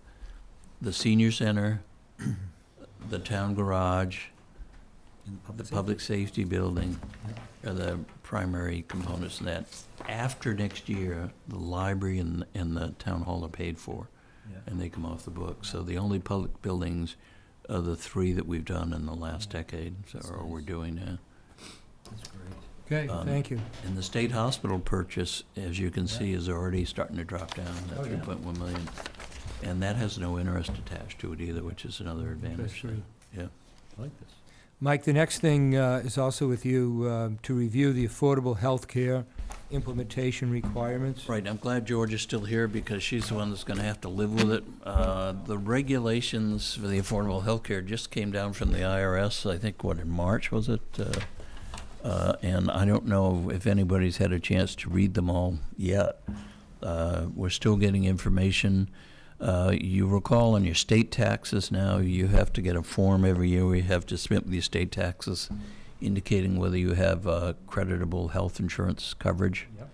[SPEAKER 8] the senior center, the town garage, the public safety building are the primary components in that. After next year, the library and the town hall are paid for, and they come off the books. So the only public buildings of the 3 that we've done in the last decade, or we're doing now.
[SPEAKER 3] That's great.
[SPEAKER 1] Okay, thank you.
[SPEAKER 8] And the state hospital purchase, as you can see, is already starting to drop down,
[SPEAKER 1] Oh,
[SPEAKER 8] that
[SPEAKER 1] yeah.
[SPEAKER 8] 3.1 million. And that has no interest attached to it either, which is another advantage.
[SPEAKER 3] great.
[SPEAKER 8] Yeah.
[SPEAKER 3] I like this.
[SPEAKER 1] Mike, the next thing is also with you, to review the affordable health care implementation requirements.
[SPEAKER 8] Right, I'm glad George is still here because she's the one that's gonna have to live with it. The regulations for the affordable health care just came down from the IRS, I think, in March, was it? And I don't know if anybody's had a chance to read them all yet. We're still getting information. You recall on your state taxes now, you have to get a form every year where you have to submit with your state taxes indicating whether you have creditable health insurance coverage.
[SPEAKER 1] Yep.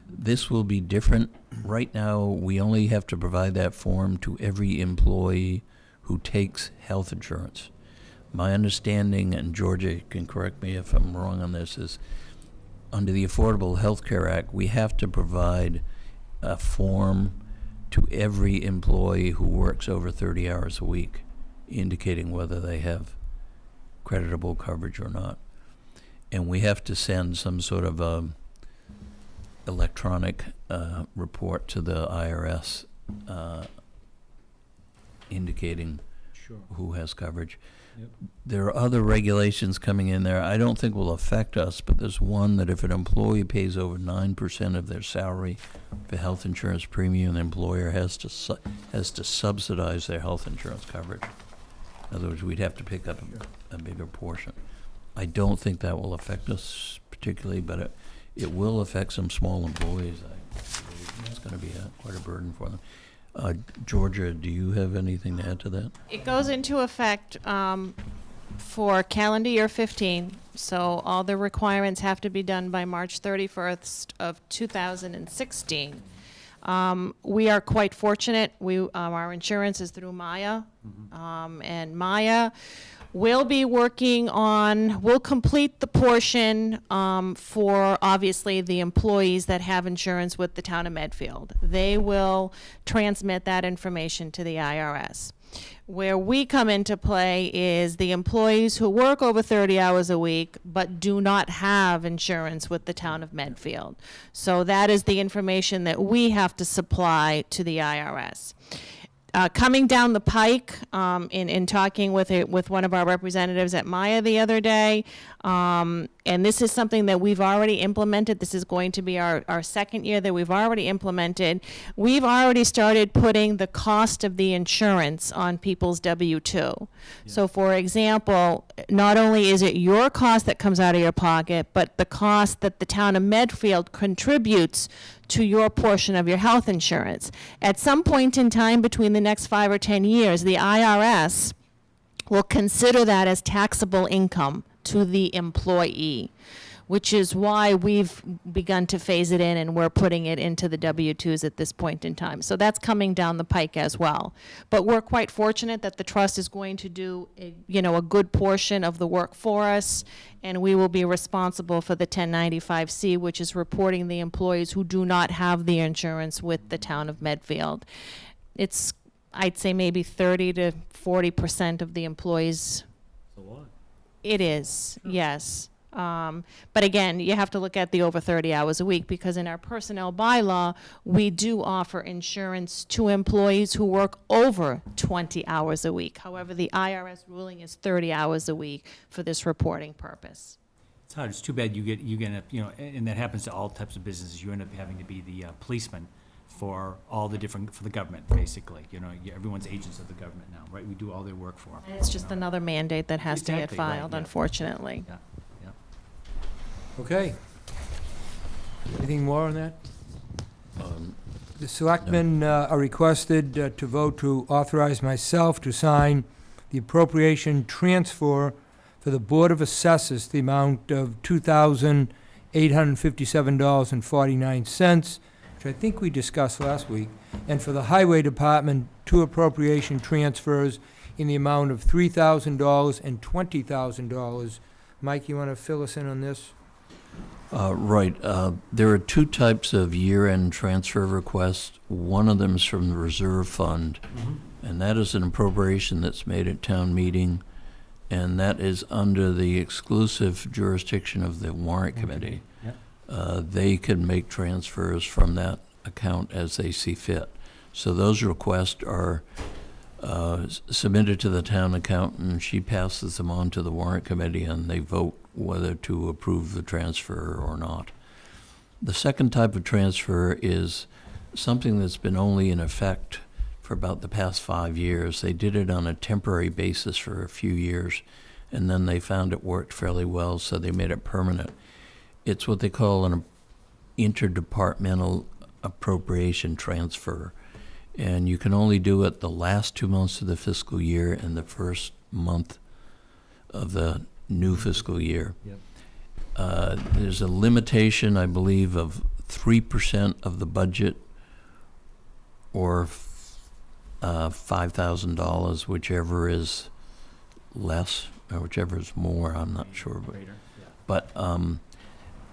[SPEAKER 8] This will be different. Right now, we only have to provide that form to every employee who takes health insurance. My understanding, and Georgia can correct me if I'm wrong on this, is under the Affordable Health Care Act, we have to provide a form to every employee who works over 30 hours a week, indicating whether they have creditable coverage or not. And we have to send some sort of electronic report to the IRS indicating
[SPEAKER 3] Sure.
[SPEAKER 8] who has coverage.
[SPEAKER 3] Yep.
[SPEAKER 8] There are other regulations coming in there I don't think will affect us, but there's one that if an employee pays over 9% of their salary for health insurance premium, the employer has to subsidize their health insurance coverage. In other words, we'd have to pick up a bigger portion. I don't think that will affect us particularly, but it will affect some small employees. It's going to be quite a burden for them. Georgia, do you have anything to add to that?
[SPEAKER 2] It goes into effect for calendar year 15, so all the requirements have to be done by March 31st of 2016. We are quite fortunate. Our insurance is through Maya, and Maya will be working on, we'll complete the portion for obviously the employees that have insurance with the town of Medfield. They will transmit that information to the IRS. Where we come into play is the employees who work over 30 hours a week but do not have insurance with the town of Medfield. So that is the information that we have to supply to the IRS. Coming down the pike, in talking with one of our representatives at Maya the other day, and this is something that we've already implemented. This is going to be our second year that we've already implemented. We've already started putting the cost of the insurance on people's W-2. So for example, not only is it your cost that comes out of your pocket, but the cost that the town of Medfield contributes to your portion of your health insurance. At some point in time between the next 5 or 10 years, the IRS will consider that as taxable income to the employee, which is why we've begun to phase it in and we're putting it into the W-2s at this point in time. So that's coming down the pike as well. But we're quite fortunate that the trust is going to do a good portion of the work for us, and we will be responsible for the 1095-C, which is reporting the employees who do not have the insurance with the town of Medfield. It's, I'd say, maybe 30 to 40% of the employees.
[SPEAKER 3] It's a lot.
[SPEAKER 2] It is, yes. But again, you have to look at the over 30 hours a week, because in our personnel bylaw, we do offer insurance to employees who work over 20 hours a week. However, the IRS ruling is 30 hours a week for this reporting purpose.
[SPEAKER 3] It's hard. It's too bad you end up, and that happens to all types of businesses. You end up having to be the policeman for all the different, for the government, basically. Everyone's agents of the government now, right? We do all their work for them.
[SPEAKER 2] And it's just another mandate that has to get
[SPEAKER 3] Exactly, right,
[SPEAKER 2] filed,
[SPEAKER 3] yeah.
[SPEAKER 2] unfortunately.
[SPEAKER 3] Yeah, yeah.
[SPEAKER 1] Okay. Anything more on that?
[SPEAKER 8] Um,
[SPEAKER 1] The selectmen are requested to vote to authorize myself to sign the appropriation transfer for the Board of Assessors, the amount of $2,857.49, which I think we discussed last week, and for the Highway Department, 2 appropriation transfers in the amount of $3,000 and $20,000. Mike, you want to fill us in on this?
[SPEAKER 8] Right. There are 2 types of year-end transfer requests. One of them is from the reserve fund, And that is an appropriation that's made at town meeting, and that is under the exclusive jurisdiction of the warrant committee. They can make transfers from that account as they see fit. So those requests are submitted to the town accountant. She passes them on to the warrant committee, and they vote whether to approve the transfer or not. The second type of transfer is something that's been only in effect for about the past 5 years. They did it on a temporary basis for a few years, and then they found it worked fairly well, so they made it permanent. It's what they call an interdepartmental appropriation transfer, and you can only do it the last 2 months of the fiscal year and the first month of the new fiscal year. There's a limitation, I believe, of 3% of the budget or $5,000, whichever is less or whichever is more, I'm not sure. But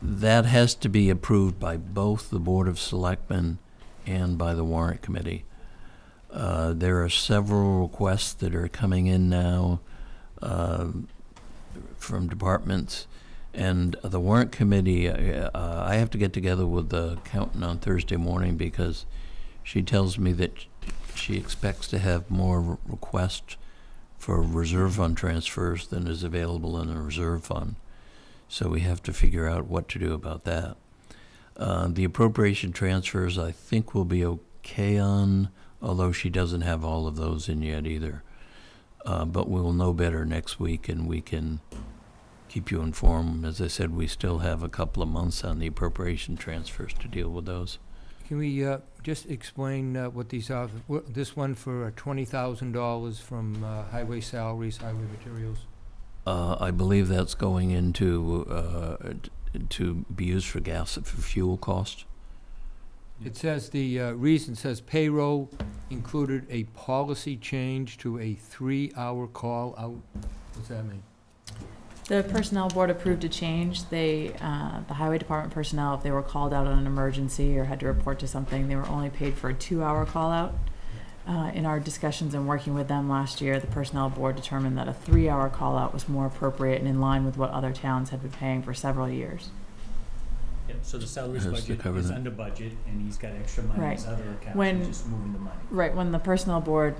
[SPEAKER 8] that has to be approved by both the Board of Selectmen and by the Warrant Committee. There are several requests that are coming in now from departments, and the Warrant Committee, I have to get together with the accountant on Thursday morning because she tells me that she expects to have more requests for reserve fund transfers than is available in the reserve fund. So we have to figure out what to do about that. The appropriation transfers I think will be okay on, although she doesn't have all of those in yet either. But we'll know better next week, and we can keep you informed. As I said, we still have a couple of months on the appropriation transfers to deal with those.
[SPEAKER 1] Can we just explain what these are? This one for $20,000 from highway salaries, highway materials?
[SPEAKER 8] I believe that's going into to be used for gas, for fuel cost.
[SPEAKER 1] It says the reason says payroll included a policy change to a 3-hour call out. What's that mean?
[SPEAKER 14] The personnel board approved a change. They, the highway department personnel, if they were called out on an emergency or had to report to something, they were only paid for a 2-hour call out. In our discussions and working with them last year, the personnel board determined that a 3-hour call out was more appropriate and in line with what other towns had been paying for several years.
[SPEAKER 3] Yep, so the salaries
[SPEAKER 8] Has to
[SPEAKER 3] budget
[SPEAKER 8] cover
[SPEAKER 3] is
[SPEAKER 8] that.
[SPEAKER 3] under budget, and he's got extra money in his
[SPEAKER 14] Right.
[SPEAKER 3] other accounts,
[SPEAKER 14] When-
[SPEAKER 3] he's just moving the money.
[SPEAKER 14] Right, when the personnel board,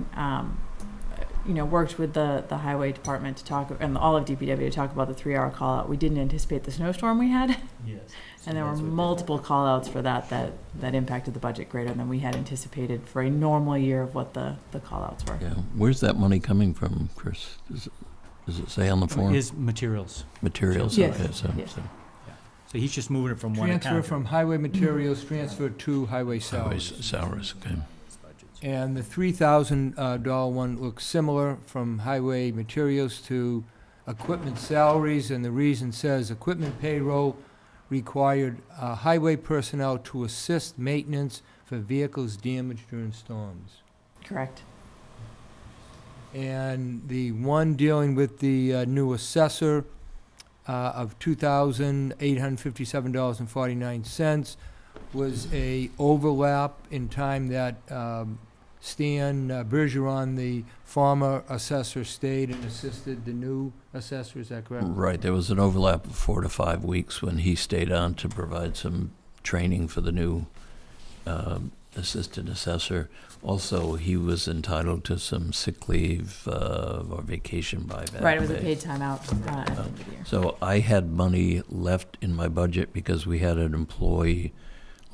[SPEAKER 14] worked with the highway department to talk, and all of DPW to talk about the 3-hour call out, we didn't anticipate the snowstorm we had.
[SPEAKER 3] Yes.
[SPEAKER 14] And there were multiple call-outs for that impacted the budget greater than we had anticipated for a normal year of what the call-outs were.
[SPEAKER 8] Yeah, where's that money coming from, Chris? Does it say on the form?
[SPEAKER 3] His materials.
[SPEAKER 8] Materials.
[SPEAKER 14] Yes,
[SPEAKER 8] Okay, so,
[SPEAKER 14] yes.
[SPEAKER 3] So he's just moving it from one account.
[SPEAKER 1] Transfer from highway materials, transfer to highway
[SPEAKER 8] salaries,
[SPEAKER 1] salaries.
[SPEAKER 8] okay.
[SPEAKER 1] And the $3,000 one looks similar from highway materials to equipment salaries, and the reason says equipment payroll required highway personnel to assist maintenance for vehicles damaged during storms.
[SPEAKER 14] Correct.
[SPEAKER 1] And the one dealing with the new assessor of $2,857.49 was a overlap in time that Stan Bergeron, the former assessor, stayed and assisted the new assessor, is that correct?
[SPEAKER 8] Right, there was an overlap of 4 to 5 weeks when he stayed on to provide some training for the new assistant assessor. Also, he was entitled to some sick leave or vacation buyback.
[SPEAKER 14] Right, it was a
[SPEAKER 8] pay.
[SPEAKER 14] paid time out at the end of the year.
[SPEAKER 8] So I had money left in my budget because we had an employee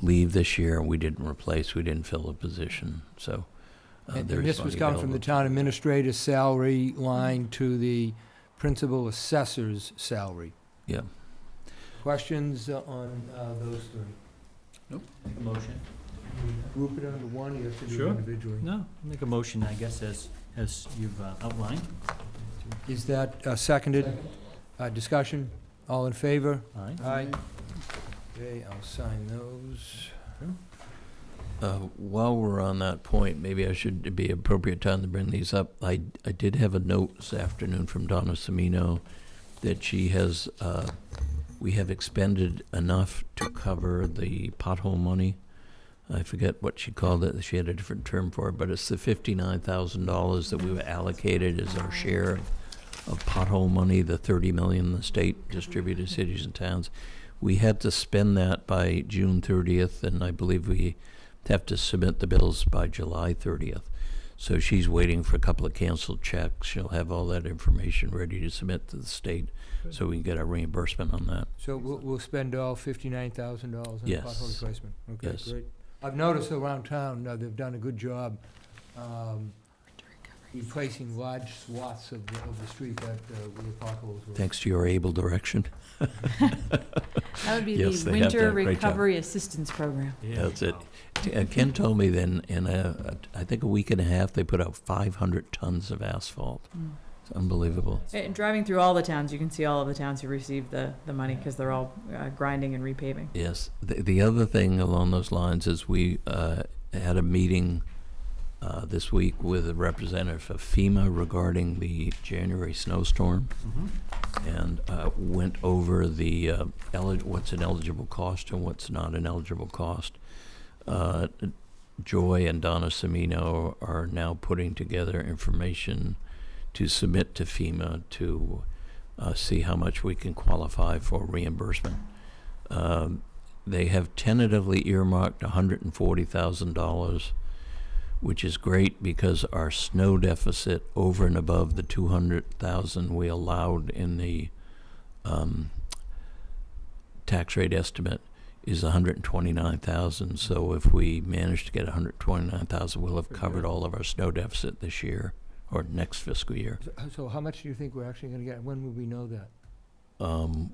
[SPEAKER 8] leave this year, and we didn't fill the position, so
[SPEAKER 1] And
[SPEAKER 8] there's
[SPEAKER 1] this was
[SPEAKER 8] money
[SPEAKER 1] coming from the
[SPEAKER 8] available.
[SPEAKER 1] town administrator's salary line to the principal assessor's salary.
[SPEAKER 8] Yeah.
[SPEAKER 1] Questions on those three?
[SPEAKER 3] Make a motion.
[SPEAKER 1] Group it under one, you have to do
[SPEAKER 3] Sure.
[SPEAKER 1] it individually.
[SPEAKER 3] No, make a motion, I guess, as you've outlined.
[SPEAKER 1] Is that seconded? Discussion? All in favor?
[SPEAKER 3] Aye.
[SPEAKER 1] Aye. Okay, I'll sign those.
[SPEAKER 8] While we're on that point, maybe I should, it'd be appropriate time to bring these up. I did have a note this afternoon from Donna Semino that she has, we have expended enough to cover the pothole money. I forget what she called it, she had a different term for it, but it's the $59,000 that we were allocated as our share of pothole money, the 30 million the state distributed to cities and towns. We had to spend that by June 30th, and I believe we have to submit the bills by July 30th. So she's waiting for a couple of canceled checks. She'll have all that information ready to submit to the state, so we can get our reimbursement on that.
[SPEAKER 1] So we'll spend all $59,000 on
[SPEAKER 8] Yes.
[SPEAKER 1] pothole replacement? Okay,
[SPEAKER 8] Yes.
[SPEAKER 1] great. I've noticed around town, they've done a good job replacing large swaths of the street that where the potholes were.
[SPEAKER 8] Thanks to your able direction.
[SPEAKER 14] That would be
[SPEAKER 8] Yes,
[SPEAKER 14] the
[SPEAKER 8] they have
[SPEAKER 14] Winter
[SPEAKER 8] done a great job.
[SPEAKER 14] Recovery Assistance Program.
[SPEAKER 8] That's it. Ken told me then in I think a week and a half, they put out 500 tons of asphalt.
[SPEAKER 14] Mm.
[SPEAKER 8] It's unbelievable.
[SPEAKER 14] And driving through all the towns, you can see all of the towns who received the money because they're all grinding and repaving.
[SPEAKER 8] Yes. The other thing along those lines is we had a meeting this week with a representative of FEMA regarding the January snowstorm, and went over the what's an eligible cost and what's not an eligible cost. Joy and Donna Semino are now putting together information to submit to FEMA to see how much we can qualify for reimbursement. They have tentatively earmarked $140,000, which is great because our snow deficit over and above the 200,000 we allowed in the tax rate estimate is 129,000. So if we manage to get 129,000, we'll have covered all of our snow deficit this year or next fiscal year.
[SPEAKER 1] So how much do you think we're actually going to get? When will we know that?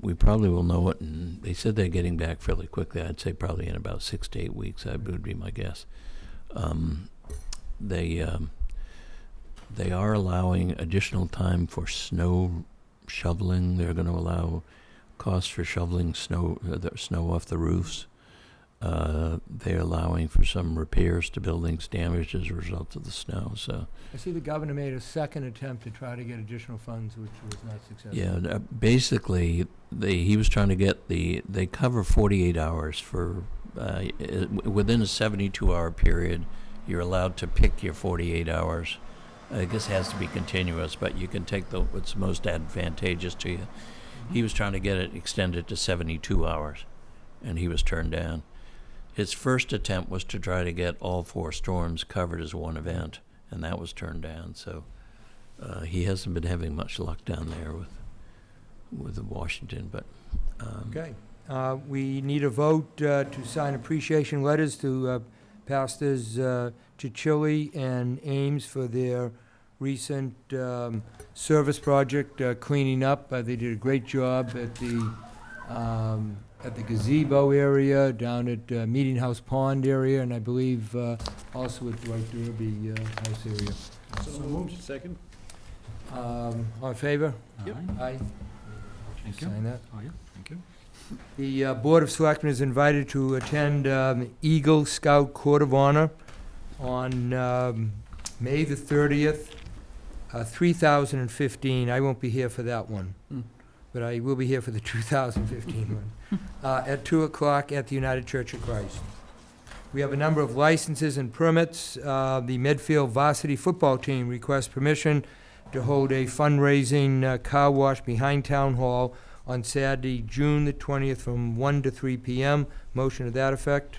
[SPEAKER 8] We probably will know it, and they said they're getting back fairly quickly. I'd say probably in about 6 to 8 weeks. That would be my guess. They are allowing additional time for snow shoveling. They're going to allow costs for shoveling snow off the roofs. They're allowing for some repairs to buildings damaged as a result of the snow. So
[SPEAKER 1] I see the governor made a second attempt to try to get additional funds, which was not successful.
[SPEAKER 8] yeah, basically he was trying to get they cover 48 hours for within a 72-hour period. You're allowed to pick your 48 hours. I guess it has to be continuous, but you can take what's most advantageous to you. He was trying to get it extended to 72 hours, and he was turned down. His first attempt was to try to get all 4 storms covered as one event, and that was turned down. So he hasn't been having much luck down there with Washington. But
[SPEAKER 1] Okay. We need a vote to sign appreciation letters to Pastors Chichili and Ames for their recent service project cleaning up. They did a great job at the gazebo area, down at Meeting House Pond area, and I believe also at Dwight Derby house area.
[SPEAKER 7] So moved. Second.
[SPEAKER 1] All in favor?
[SPEAKER 7] Yep.
[SPEAKER 1] Aye.
[SPEAKER 3] Thank you.
[SPEAKER 1] Sign that.
[SPEAKER 3] Oh, yeah, thank you.
[SPEAKER 1] The Board of Selectmen is invited to attend Eagle Scout Court of Honor on May the 30th, 3015. I won't be here for that one, but I will be here for the 2015 one, at 2 o'clock at the United Church of Christ. We have a number of licenses and permits. The Medfield varsity football team requests permission to hold a fundraising car wash behind Town Hall on Saturday, June the 20th, from 1 to 3 p.m. Motion to that effect.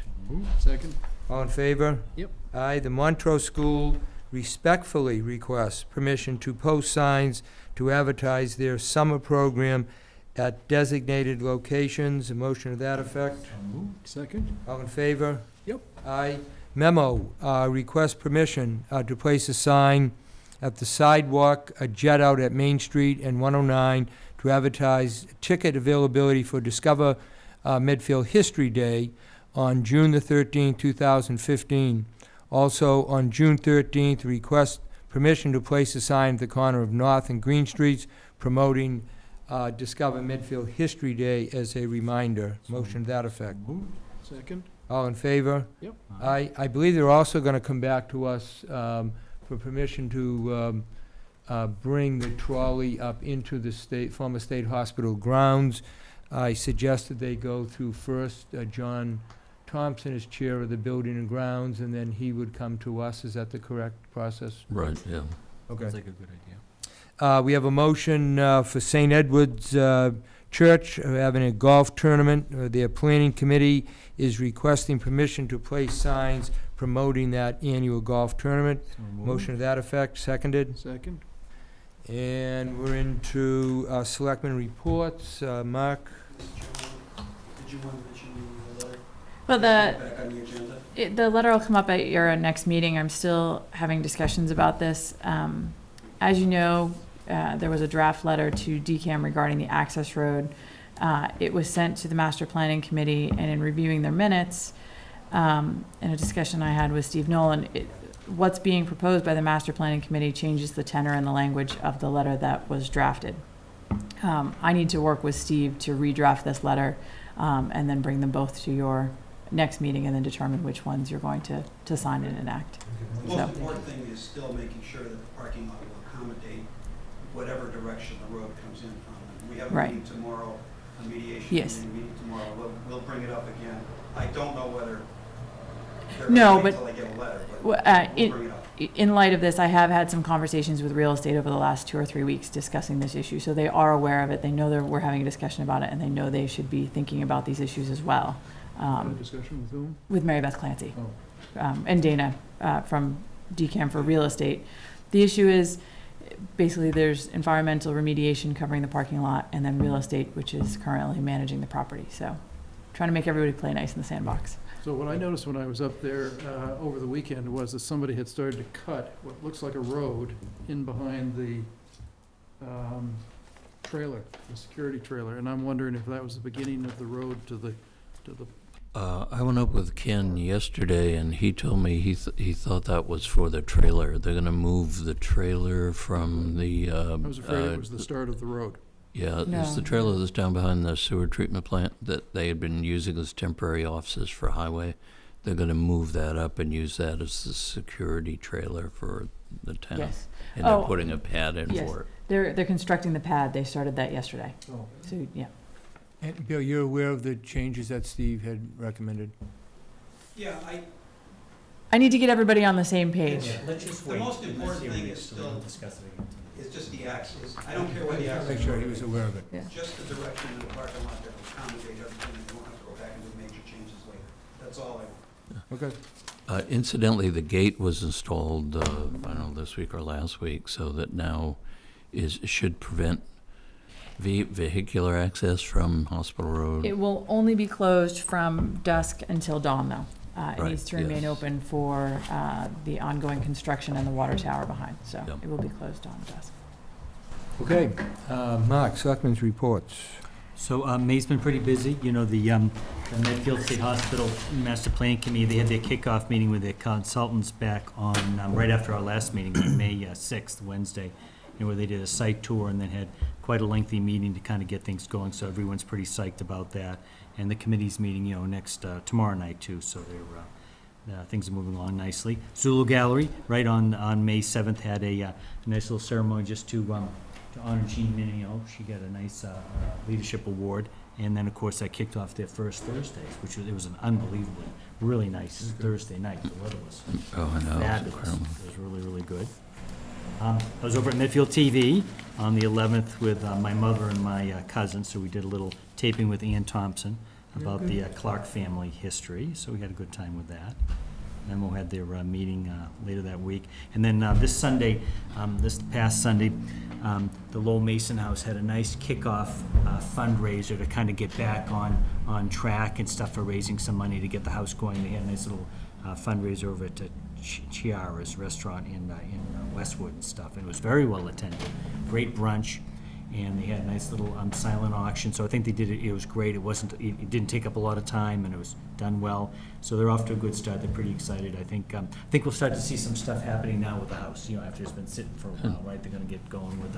[SPEAKER 7] Second.
[SPEAKER 1] All in favor?
[SPEAKER 7] Yep.
[SPEAKER 1] Aye. The Montrose School respectfully requests permission to post signs to advertise their summer program at designated locations. A motion to that effect.
[SPEAKER 7] Second.
[SPEAKER 1] All in favor?
[SPEAKER 7] Yep.
[SPEAKER 1] Aye. Memo, request permission to place a sign at the sidewalk, a jet out at Main Street and 109 to advertise ticket availability for Discover Medfield History Day on June the 13th, 2015. Also, on June 13th, request permission to place a sign at the corner of North and Green Streets promoting Discover Medfield History Day as a reminder. Motion to that effect.
[SPEAKER 7] Second.
[SPEAKER 1] All in favor?
[SPEAKER 7] Yep.
[SPEAKER 1] I believe they're also going to come back to us for permission to bring the trolley up into the former state hospital grounds. I suggested they go through first John Thompson as chair of the Building and Grounds, and then he would come to us. Is that the correct process?
[SPEAKER 8] Right, yeah.
[SPEAKER 1] Okay.
[SPEAKER 3] Sounds like a good idea.
[SPEAKER 1] We have a motion for St. Edward's Church having a golf tournament. Their planning committee is requesting permission to place signs promoting that annual golf tournament.
[SPEAKER 3] So moved.
[SPEAKER 1] Motion to that effect, seconded.
[SPEAKER 7] Second?
[SPEAKER 1] And we're into selectmen reports. Mark?
[SPEAKER 15] Did you want to mention the letter?
[SPEAKER 14] Well,
[SPEAKER 15] Back on the agenda?
[SPEAKER 14] the letter will come up at your next meeting. I'm still having discussions about this. As you know, there was a draft letter to DCAM regarding the access road. It was sent to the Master Planning Committee, and in reviewing their minutes, in a discussion I had with Steve Nolan, what's being proposed by the Master Planning Committee changes the tenor and the language of the letter that was drafted. I need to work with Steve to redraft this letter, and then bring them both to your next meeting, and then determine which ones you're going to sign and enact.
[SPEAKER 15] The most important thing is still making sure that the parking lot will accommodate whatever direction the road comes in from. We have a
[SPEAKER 14] Right.
[SPEAKER 15] meeting tomorrow, a mediation
[SPEAKER 14] Yes.
[SPEAKER 15] meeting tomorrow. We'll bring it up again. I don't know whether they're
[SPEAKER 14] No,
[SPEAKER 15] going to wait
[SPEAKER 14] but-
[SPEAKER 15] until I get a letter, but
[SPEAKER 14] Well,
[SPEAKER 15] we'll bring it up.
[SPEAKER 14] In light of this, I have had some conversations with real estate over the last 2 or 3 weeks discussing this issue, so they are aware of it. They know that we're having a discussion about it, and they know they should be thinking about these issues as well.
[SPEAKER 7] Discussion with whom?
[SPEAKER 14] With Mary Beth Clancy.
[SPEAKER 7] Oh.
[SPEAKER 14] And Dana from DCAM for real estate. The issue is, basically, there's environmental remediation covering the parking lot, and then real estate, which is currently managing the property. So trying to make everybody play nice in the sandbox.
[SPEAKER 7] So what I noticed when I was up there over the weekend was that somebody had started to cut what looks like a road in behind the trailer, the security trailer, and I'm wondering if that was the beginning of the road to the
[SPEAKER 8] I went up with Ken yesterday, and he told me he thought that was for the trailer. They're gonna move the trailer from the,
[SPEAKER 7] I was afraid it was the start of the road.
[SPEAKER 8] yeah, it's the
[SPEAKER 14] No.
[SPEAKER 8] trailer that's down behind the sewer treatment plant that they had been using as temporary offices for highway. They're gonna move that up and use that as the security trailer for the town.
[SPEAKER 14] Yes.
[SPEAKER 8] And they're
[SPEAKER 14] Oh,
[SPEAKER 8] putting a pad in
[SPEAKER 14] yes.
[SPEAKER 8] for it.
[SPEAKER 14] They're constructing the pad. They started that yesterday.
[SPEAKER 7] Oh.
[SPEAKER 14] So, yeah.
[SPEAKER 1] And Bill, you're aware of the changes that Steve had recommended?
[SPEAKER 15] Yeah,
[SPEAKER 14] I need to get everybody on the same page.
[SPEAKER 3] Yeah, let's just
[SPEAKER 15] The
[SPEAKER 3] wait.
[SPEAKER 15] most
[SPEAKER 3] and
[SPEAKER 15] important
[SPEAKER 3] see what
[SPEAKER 15] thing
[SPEAKER 3] it
[SPEAKER 15] is
[SPEAKER 3] so we don't
[SPEAKER 15] still-
[SPEAKER 3] discuss it again.
[SPEAKER 15] it's just the access. I don't care what the access.
[SPEAKER 1] Make sure he
[SPEAKER 15] road
[SPEAKER 1] was
[SPEAKER 15] is.
[SPEAKER 1] aware of it.
[SPEAKER 14] Yeah.
[SPEAKER 15] Just the direction in the parking lot that will accommodate everything, and you won't have to go back and do major changes later. That's all I want.
[SPEAKER 1] Okay.
[SPEAKER 8] Incidentally, the gate was installed, I don't know, this week or last week, so that now should prevent vehicular access from Hospital Road.
[SPEAKER 14] It will only be closed from dusk until dawn, though. It
[SPEAKER 8] Right,
[SPEAKER 14] needs to remain
[SPEAKER 8] yes.
[SPEAKER 14] open for the ongoing construction and the water tower behind, so
[SPEAKER 8] Yep.
[SPEAKER 14] it will be closed on dusk.
[SPEAKER 1] Okay. Mark, selectmen's reports.
[SPEAKER 3] So May's been pretty busy. You know, the Medfield State Hospital Master Plan Committee, they had their kickoff meeting with their consultants back on, right after our last meeting, on May 6th, Wednesday, where they did a site tour and then had quite a lengthy meeting to kind of get things going, so everyone's pretty psyched about that. And the committee's meeting, next, tomorrow night too, so things are moving along nicely. Zulu Gallery, right on May 7th, had a nice little ceremony just to honor Jean Minio. She got a nice leadership award. And then, of course, that kicked off their first Thursdays, which was an unbelievably, really nice Thursday night. The weather was
[SPEAKER 8] Oh, I know, it's
[SPEAKER 3] fabulous.
[SPEAKER 8] incredible.
[SPEAKER 3] It was really, really good. I was over at Medfield TV on the 11th with my mother and my cousin, so we did a little taping with Ann Thompson about the Clark family history, so we had a good time with that. And then we'll have their meeting later that week. And then this Sunday, this past Sunday, the Lowell Mason House had a nice kickoff fundraiser to kind of get back on track and stuff for raising some money to get the house going. They had a nice little fundraiser over at Chiara's restaurant in Westwood and stuff, and it was very well attended. Great brunch, and they had a nice little silent auction. So I think they did it. It was great. It didn't take up a lot of time, and it was done well. So they're off to a good start. They're pretty excited. I think we'll start to see some stuff happening now with the house. After it's been sitting for a while, right? They're going to get going with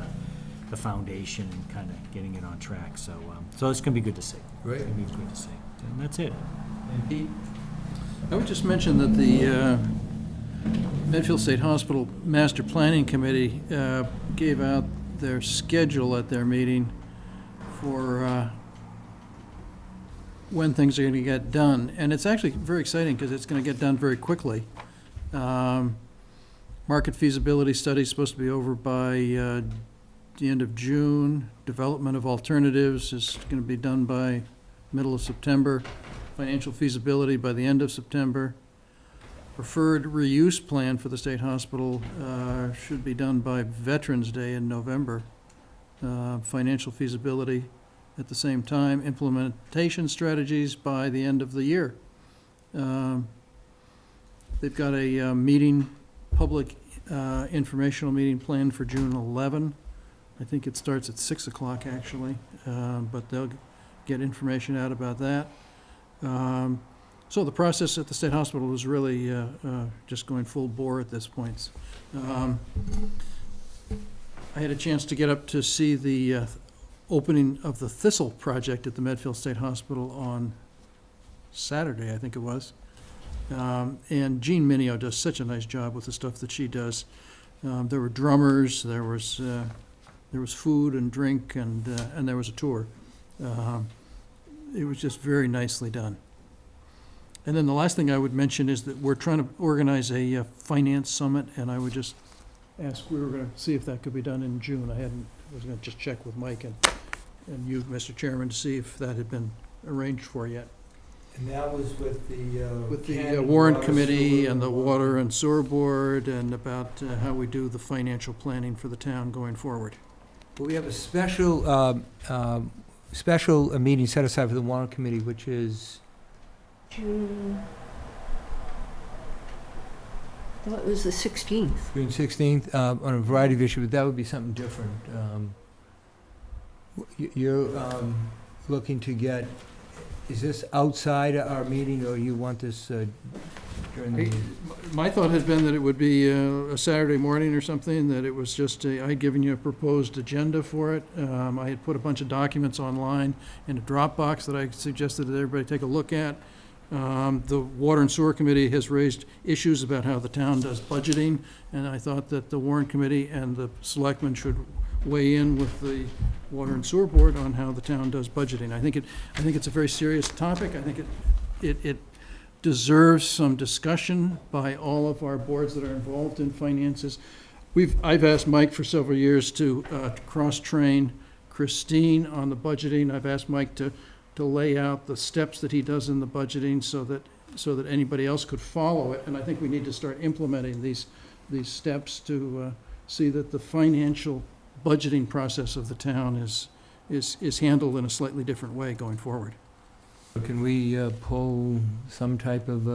[SPEAKER 3] the foundation and kind of getting it on track. So so it's going to be good to see.
[SPEAKER 1] Great.
[SPEAKER 3] It's going to be good to see. And that's it.
[SPEAKER 1] And Pete?
[SPEAKER 7] I would just mention that the Medfield State Hospital Master Planning Committee gave out their schedule at their meeting for when things are gonna get done. And it's actually very exciting, because it's gonna get done very quickly. Market feasibility study is supposed to be over by the end of June. Development of alternatives is gonna be done by middle of September. Financial feasibility by the end of September. Preferred reuse plan for the state hospital should be done by Veterans Day in November. Financial feasibility at the same time. Implementation strategies by the end of the year. They've got a public informational meeting planned for June 11. I think it starts at 6 o'clock, actually, but they'll get information out about that. So the process at the State Hospital is really just going full bore at this point. I had a chance to get up to see the opening of the Thistle project at the Medfield State Hospital on Saturday, I think it was. And Jean Minio does such a nice job with the stuff that she does. There were drummers, there was food and drink, and there was a tour. It was just very nicely done. And then the last thing I would mention is that we're trying to organize a finance summit, and I would just ask, we were going to see if that could be done in June. I was going to just check with Mike and you, Mr. Chairman, to see if that had been arranged for yet.
[SPEAKER 1] And that was with the...
[SPEAKER 7] With the warrant committee and the water and sewer board, and about how we do the financial planning for the town going forward.
[SPEAKER 1] Well, we have a special, meeting set aside for the warrant committee, which is...
[SPEAKER 13] June, I thought it was the 16th.
[SPEAKER 1] June 16th, on a variety of issues, but that would be something different. You're looking to get, is this outside our meeting, or you want this during the meeting?
[SPEAKER 7] My thought had been that it would be a Saturday morning or something, that it was just, I had given you a proposed agenda for it. I had put a bunch of documents online in a Dropbox that I suggested that everybody take a look at. The Water and Sewer Committee has raised issues about how the town does budgeting, and I thought that the Warrant Committee and the Selectmen should weigh in with the Water and Sewer Board on how the town does budgeting. I think it's a very serious topic. I think it deserves some discussion by all of our boards that are involved in finances. I've asked Mike for several years to cross-train Christine on the budgeting. I've asked Mike to lay out the steps that he does in the budgeting so that anybody else could follow it. And I think we need to start implementing these steps to see that the financial budgeting process of the town is handled in a slightly different way going forward.
[SPEAKER 1] Can we pull some type of...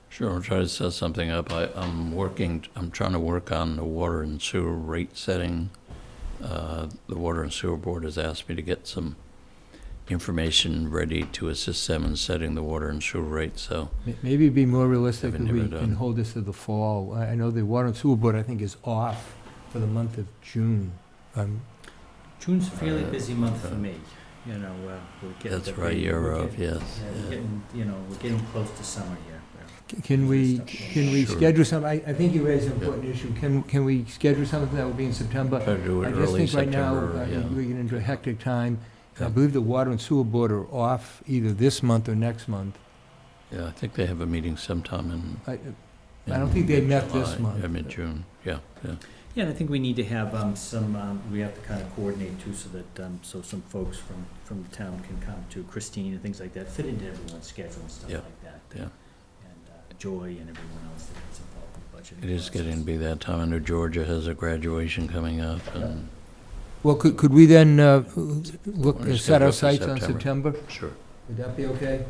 [SPEAKER 8] Sure, I'll try to set something up. I'm trying to work on the water and sewer rate setting. The Water and Sewer Board has asked me to get some information ready to assist them in setting the water and sewer rate, so.
[SPEAKER 1] Maybe it'd be more realistic if
[SPEAKER 8] Haven't
[SPEAKER 1] we
[SPEAKER 8] never
[SPEAKER 1] can
[SPEAKER 8] done.
[SPEAKER 1] hold this to the fall. I know the Water and Sewer Board, I think, is off for the month of June.
[SPEAKER 3] June's a fairly busy month for me, you know, we're getting.
[SPEAKER 8] That's right, you're off, yes.
[SPEAKER 3] We're getting, we're getting close to summer here.
[SPEAKER 1] Can we
[SPEAKER 8] Sure.
[SPEAKER 1] schedule some, I think you raised an important issue. Can we schedule something that will be in September?
[SPEAKER 8] Try to do it
[SPEAKER 1] I just
[SPEAKER 8] early
[SPEAKER 1] think right now,
[SPEAKER 8] September, yeah.
[SPEAKER 1] we're getting into a hectic time. I
[SPEAKER 8] Yeah.
[SPEAKER 1] believe the Water and Sewer Board are off either this month or next month.
[SPEAKER 8] Yeah, I think they have a meeting sometime
[SPEAKER 1] I don't think they met this
[SPEAKER 8] mid-July,
[SPEAKER 1] month.
[SPEAKER 8] Yeah, mid-June, yeah.
[SPEAKER 3] Yeah, and I think we need to have we have to kind of coordinate too, so that, so some folks from the town can come to Christine and things like that, fit into everyone's schedule and stuff
[SPEAKER 8] Yeah,
[SPEAKER 3] like that.
[SPEAKER 8] yeah.
[SPEAKER 3] And Joy and everyone else that gets involved in budgeting.
[SPEAKER 8] It is getting to be that time. I know Georgia has a graduation coming up, and
[SPEAKER 1] Well, could we then
[SPEAKER 8] Or
[SPEAKER 1] set
[SPEAKER 8] schedule
[SPEAKER 1] our
[SPEAKER 8] for
[SPEAKER 1] sights on
[SPEAKER 8] September.
[SPEAKER 1] September?
[SPEAKER 8] sure.
[SPEAKER 1] Would that be okay?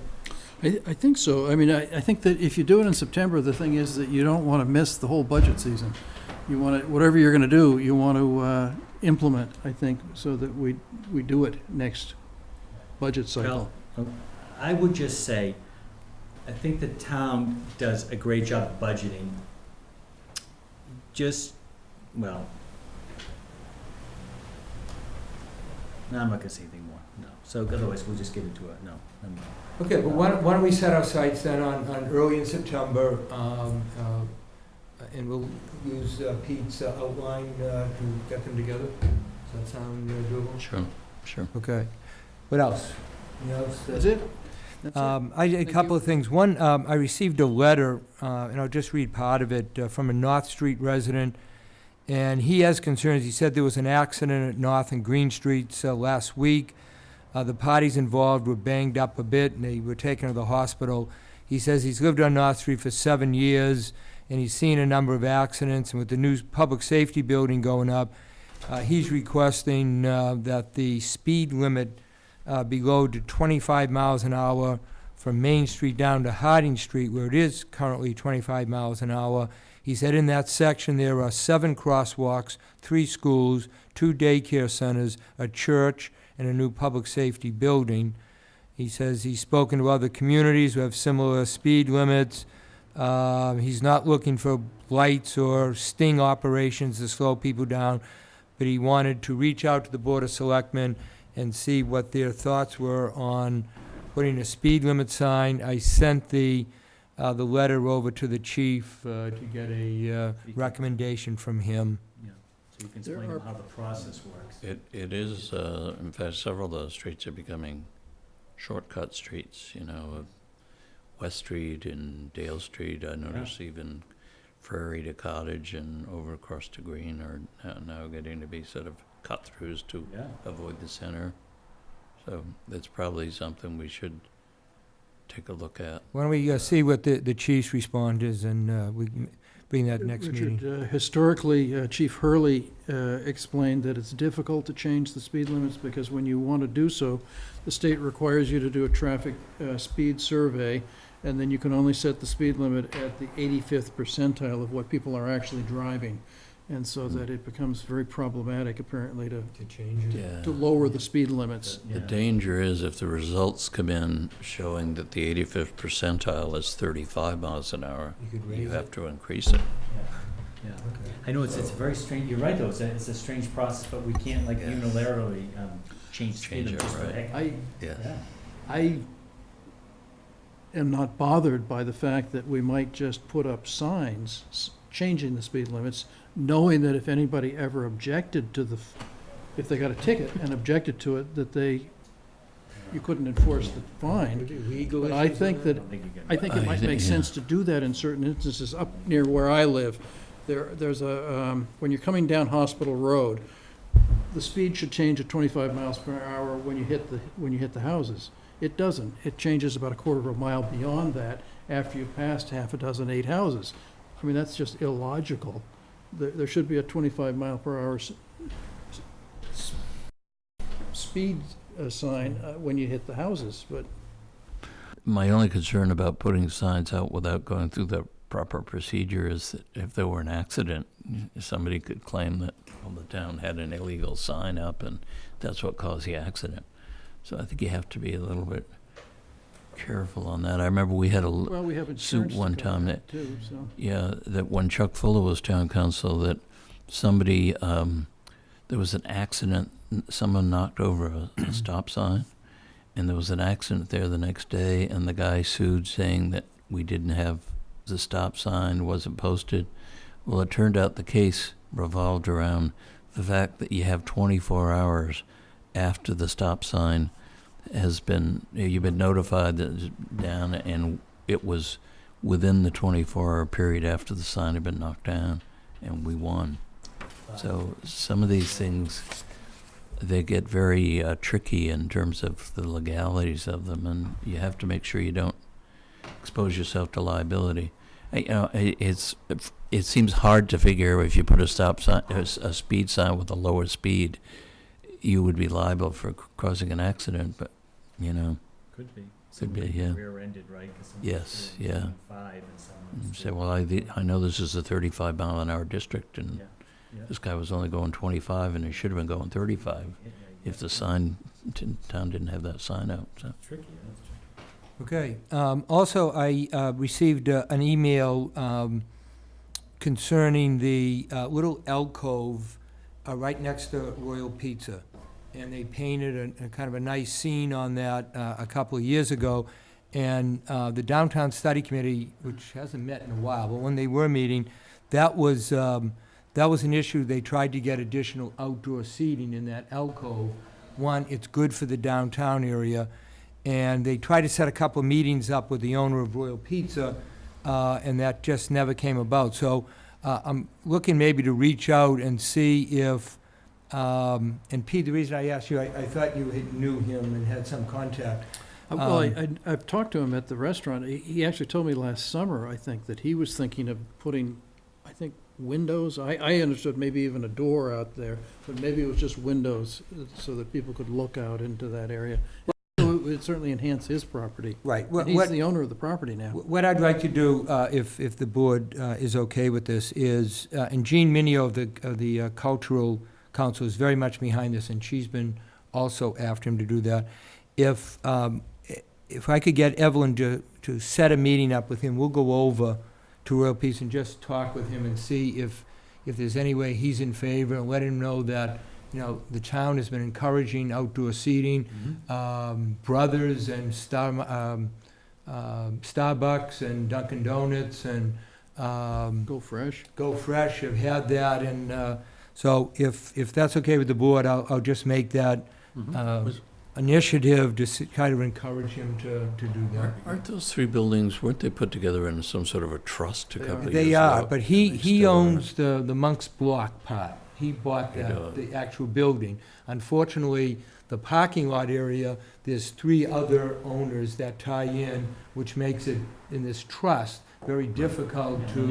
[SPEAKER 7] I think so. I mean, I think that if you do it in September, the thing is that you don't want to miss the whole budget season. You want to, whatever you're going to do, you want to implement, I think, so that we do it next budget cycle.
[SPEAKER 3] Well, I would just say, I think the town does a great job of budgeting. No, I'm not gonna say anything more, no. So otherwise, we'll just get into it, no.
[SPEAKER 1] Okay, but why don't we set our sights then on early in September, and we'll use Pete's outline to get them together? Does that sound doable?
[SPEAKER 8] Sure.
[SPEAKER 1] Okay. What else?
[SPEAKER 7] That's it? That's it?
[SPEAKER 1] A couple of things. One, I received a letter, and I'll just read part of it, from a North Street resident, and he has concerns. He said there was an accident at North and Green Streets last week. The parties involved were banged up a bit, and they were taken to the hospital. He says he's lived on North Street for 7 years, and he's seen a number of accidents, and with the new public safety building going up, he's requesting that the speed limit be lowered to 25 miles an hour from Main Street down to Harding Street, where it is currently 25 miles an hour. He said in that section there are 7 crosswalks, 3 schools, 2 daycare centers, a church, and a new public safety building. He says he's spoken to other communities who have similar speed limits. He's not looking for lights or sting operations to slow people down, but he wanted to reach out to the Board of Selectmen and see what their thoughts were on putting a speed limit sign. I sent the letter over to the chief to get a recommendation from him.
[SPEAKER 3] Yeah, so you can explain to them how the process works.
[SPEAKER 8] It is, in fact, several of those streets are becoming shortcut streets, you know, West Street and Dale Street. I notice even Prairie to Cottage and over across to Green are now getting to be sort of cut-throughs to avoid the center. So that's probably something we should take a look at.
[SPEAKER 1] Why don't we see what the chief's response is, and we can bring that next meeting.
[SPEAKER 7] Richard, historically, Chief Hurley explained that it's difficult to change the speed limits because when you want to do so, the state requires you to do a traffic speed survey, and then you can only set the speed limit at the 85th percentile of what people are actually driving. And so that it becomes very problematic, apparently, to
[SPEAKER 1] change it.
[SPEAKER 8] Yeah.
[SPEAKER 7] to lower the speed limits.
[SPEAKER 8] The danger is if the results come in showing that the 85th percentile is 35 miles an hour, you have to increase it.
[SPEAKER 3] Yeah. I know it's very strange, you're right though, it's a strange process, but we can't like unilaterally change speed
[SPEAKER 8] Change it,
[SPEAKER 3] just for the
[SPEAKER 8] right.
[SPEAKER 3] heck.
[SPEAKER 8] Yeah.
[SPEAKER 7] I am not bothered by the fact that we might just put up signs changing the speed limits, knowing that if anybody ever objected to if they got a ticket and objected to it, that you couldn't enforce the fine. But I think that, I think it might make sense to do that in certain instances. Up near where I live, there's when you're coming down Hospital Road, the speed should change at 25 miles per hour when you hit the houses. It doesn't. It changes about a quarter of a mile beyond that after you've passed half a dozen 8 houses. I mean, that's just illogical. There should be a 25 mile per hour speed sign when you hit the houses, but
[SPEAKER 8] My only concern about putting signs out without going through the proper procedure is that if there were an accident, somebody could claim that, well, the town had an illegal sign up and that's what caused the accident. So I think you have to be a little bit careful on that. I remember we had
[SPEAKER 7] we have
[SPEAKER 8] suit
[SPEAKER 7] insurance
[SPEAKER 8] one
[SPEAKER 7] to cover
[SPEAKER 8] time
[SPEAKER 7] that too, so.
[SPEAKER 8] that when Chuck Fuller was town council, that somebody, there was an accident, someone knocked over a stop sign, and there was an accident there the next day, and the guy sued saying that we didn't have the stop sign, wasn't posted. Well, it turned out the case revolved around the fact that you have 24 hours after the stop sign has been, you've been notified that it's down, and it was within the 24-hour period after the sign had been knocked down, and we won. So some of these things, they get very tricky in terms of the legalities of them, and you have to make sure you don't expose yourself to liability. It seems hard to figure if you put a stop sign, a speed sign with a lower speed, you would be liable for causing an accident, but, you know.
[SPEAKER 3] Could be.
[SPEAKER 8] Could be, yeah.
[SPEAKER 3] Rear-ended, right? 'Cause someone
[SPEAKER 8] Yes,
[SPEAKER 3] was
[SPEAKER 8] yeah.
[SPEAKER 3] 5 and someone was
[SPEAKER 8] Say, well, I know this is a 35 mile an hour district, and this guy was only going 25, and he should have been going 35 if the sign, town didn't have that sign out, so.
[SPEAKER 3] Tricky, that's tricky.
[SPEAKER 1] Okay. Also, I received an email concerning the little alcove right next to Royal Pizza. And they painted a kind of a nice scene on that a couple of years ago. And the Downtown Study Committee, which hasn't met in a while, but when they were meeting, that was an issue. They tried to get additional outdoor seating in that alcove. One, it's good for the downtown area, and they tried to set a couple of meetings up with the owner of Royal Pizza, and that just never came about. So I'm looking maybe to reach out and see if, and Pete, the reason I asked you, I thought you knew him and had some contact.
[SPEAKER 7] Well, I've talked to him at the restaurant. He actually told me last summer, I think, that he was thinking of putting, I think, windows. I understood maybe even a door out there, but maybe it was just windows so that people could look out into that area. So it would certainly enhance his property.
[SPEAKER 1] Right.
[SPEAKER 7] And he's the owner of the property now.
[SPEAKER 1] What I'd like to do, if the board is okay with this, is, and Jean Minio of the Cultural Council is very much behind this, and she's been also after him to do that. If I could get Evelyn to set a meeting up with him, we'll go over to Royal Peace and just talk with him and see if there's any way he's in favor, and let him know that, you know, the town has been encouraging outdoor seating. Brothers and Starbucks and Dunkin' Donuts and
[SPEAKER 7] Go Fresh.
[SPEAKER 1] Go Fresh have had that, and so if that's okay with the board, I'll just make that initiative to kind of encourage him to do that.
[SPEAKER 8] Aren't those three buildings, weren't they put together in some sort of a trust a couple of years ago?
[SPEAKER 1] They are, but he
[SPEAKER 8] still are.
[SPEAKER 1] owns the Monk's Block part. He bought the actual building. Unfortunately, the parking lot area, there's three other owners that tie in, which makes it, in this trust, very difficult to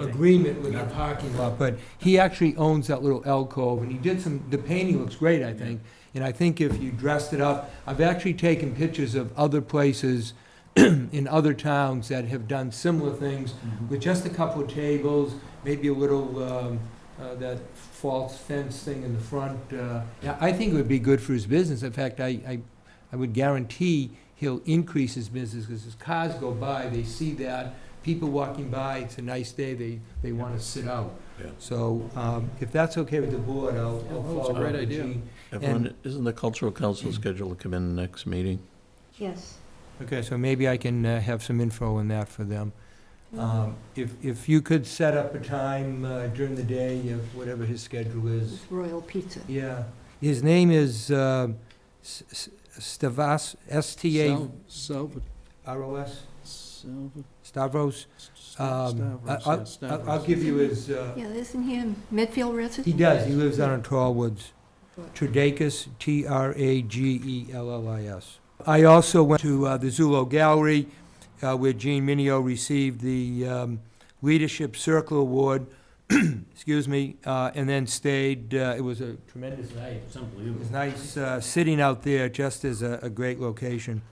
[SPEAKER 1] agreement with the parking lot. But he actually owns that little alcove, and he did the painting looks great, I think. And I think if you dressed it up, I've actually taken pictures of other places in other towns that have done similar things with just a couple of tables, maybe a little, that false fence thing in the front. Yeah, I think it would be good for his business. In fact, I would guarantee he'll increase his business, because as cars go by, they see that, people walking by, it's a nice day, they want to sit out.
[SPEAKER 8] Yeah.
[SPEAKER 1] So if that's okay with the board, I'll follow
[SPEAKER 7] that's a great
[SPEAKER 1] up with
[SPEAKER 7] idea.
[SPEAKER 1] Jean.
[SPEAKER 8] Everyone, isn't the Cultural Council scheduled to come in the next meeting?
[SPEAKER 13] Yes.
[SPEAKER 1] Okay, so maybe I can have some info on that for them. If you could set up a time during the day, whatever his schedule is.
[SPEAKER 13] Royal Pizza.
[SPEAKER 1] Yeah. His name is Stavas, S-T-A-R-O-S? Stavros. I'll give you his,
[SPEAKER 13] Yeah, isn't he a Medfield resident?
[SPEAKER 1] he does, he lives down in Tallwoods. Tradakis, T-R-A-G-E-L-L-I-S. I also went to the Zulo Gallery, where Jean Minio received the Leadership Circle Award, excuse me, and then stayed. It was a tremendous night.
[SPEAKER 3] It's unbelievable.
[SPEAKER 1] It was nice sitting out there, just as a great location.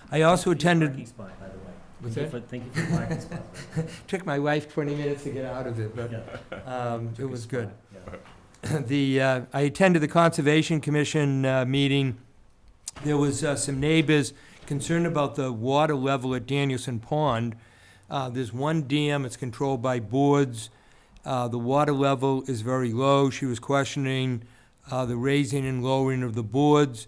[SPEAKER 1] I also attended.
[SPEAKER 3] Parking spot, by the way.
[SPEAKER 1] What's that?
[SPEAKER 3] Thank you for the parking spot.
[SPEAKER 1] Took my wife 20 minutes to get out of it, but it was good.
[SPEAKER 3] Yeah.
[SPEAKER 1] I attended the Conservation Commission meeting. There was some neighbors concerned about the water level at Danielson Pond. There's one dam, it's controlled by boards. The water level is very low. She was questioning the raising and lowering of the boards.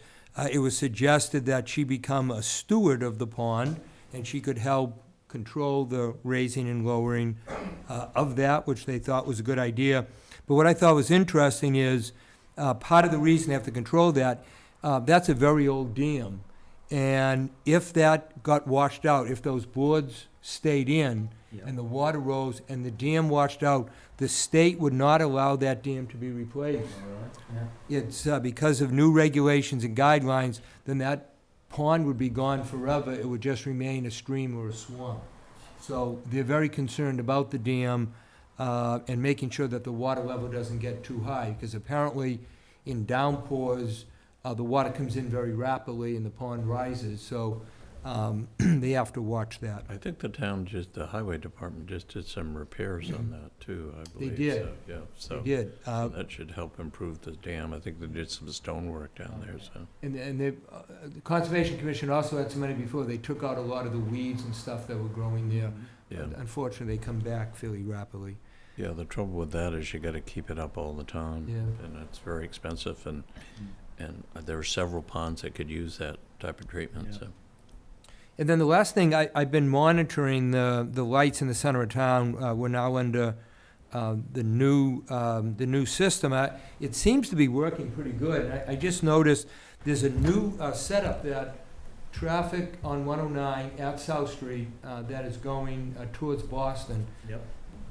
[SPEAKER 1] It was suggested that she become a steward of the pond, and she could help control the raising and lowering of that, which they thought was a good idea. But what I thought was interesting is, part of the reason they have to control that, that's a very old dam. And if that got washed out, if those boards stayed in, and the water rose and the dam washed out, the state would not allow that dam to be replaced. It's because of new regulations and guidelines, then that pond would be gone forever. It would just remain a stream or a swamp. So they're very concerned about the dam and making sure that the water level doesn't get too high, because apparently in downpours, the water comes in very rapidly and the pond rises. So they have to watch that.
[SPEAKER 8] I think the town the highway department just did some repairs on that too, I believe.
[SPEAKER 1] They did.
[SPEAKER 8] So, yeah, so
[SPEAKER 1] They did.
[SPEAKER 8] so that should help improve the dam. I think they did some stonework down there, so.
[SPEAKER 1] And the Conservation Commission also had some money before. They took out a lot of the weeds and stuff that were growing there.
[SPEAKER 8] Yeah.
[SPEAKER 1] Unfortunately, they come back fairly rapidly.
[SPEAKER 8] Yeah, the trouble with that is you gotta keep it up all the time.
[SPEAKER 1] Yeah.
[SPEAKER 8] And it's very expensive, and there are several ponds that could use that type of treatment,
[SPEAKER 3] Yeah.
[SPEAKER 8] so.
[SPEAKER 1] And then the last thing, I've been monitoring the lights in the center of town. We're now under the new system. It seems to be working pretty good. I just noticed there's a new setup that traffic on 109 at South Street that is going towards Boston,
[SPEAKER 3] Yep.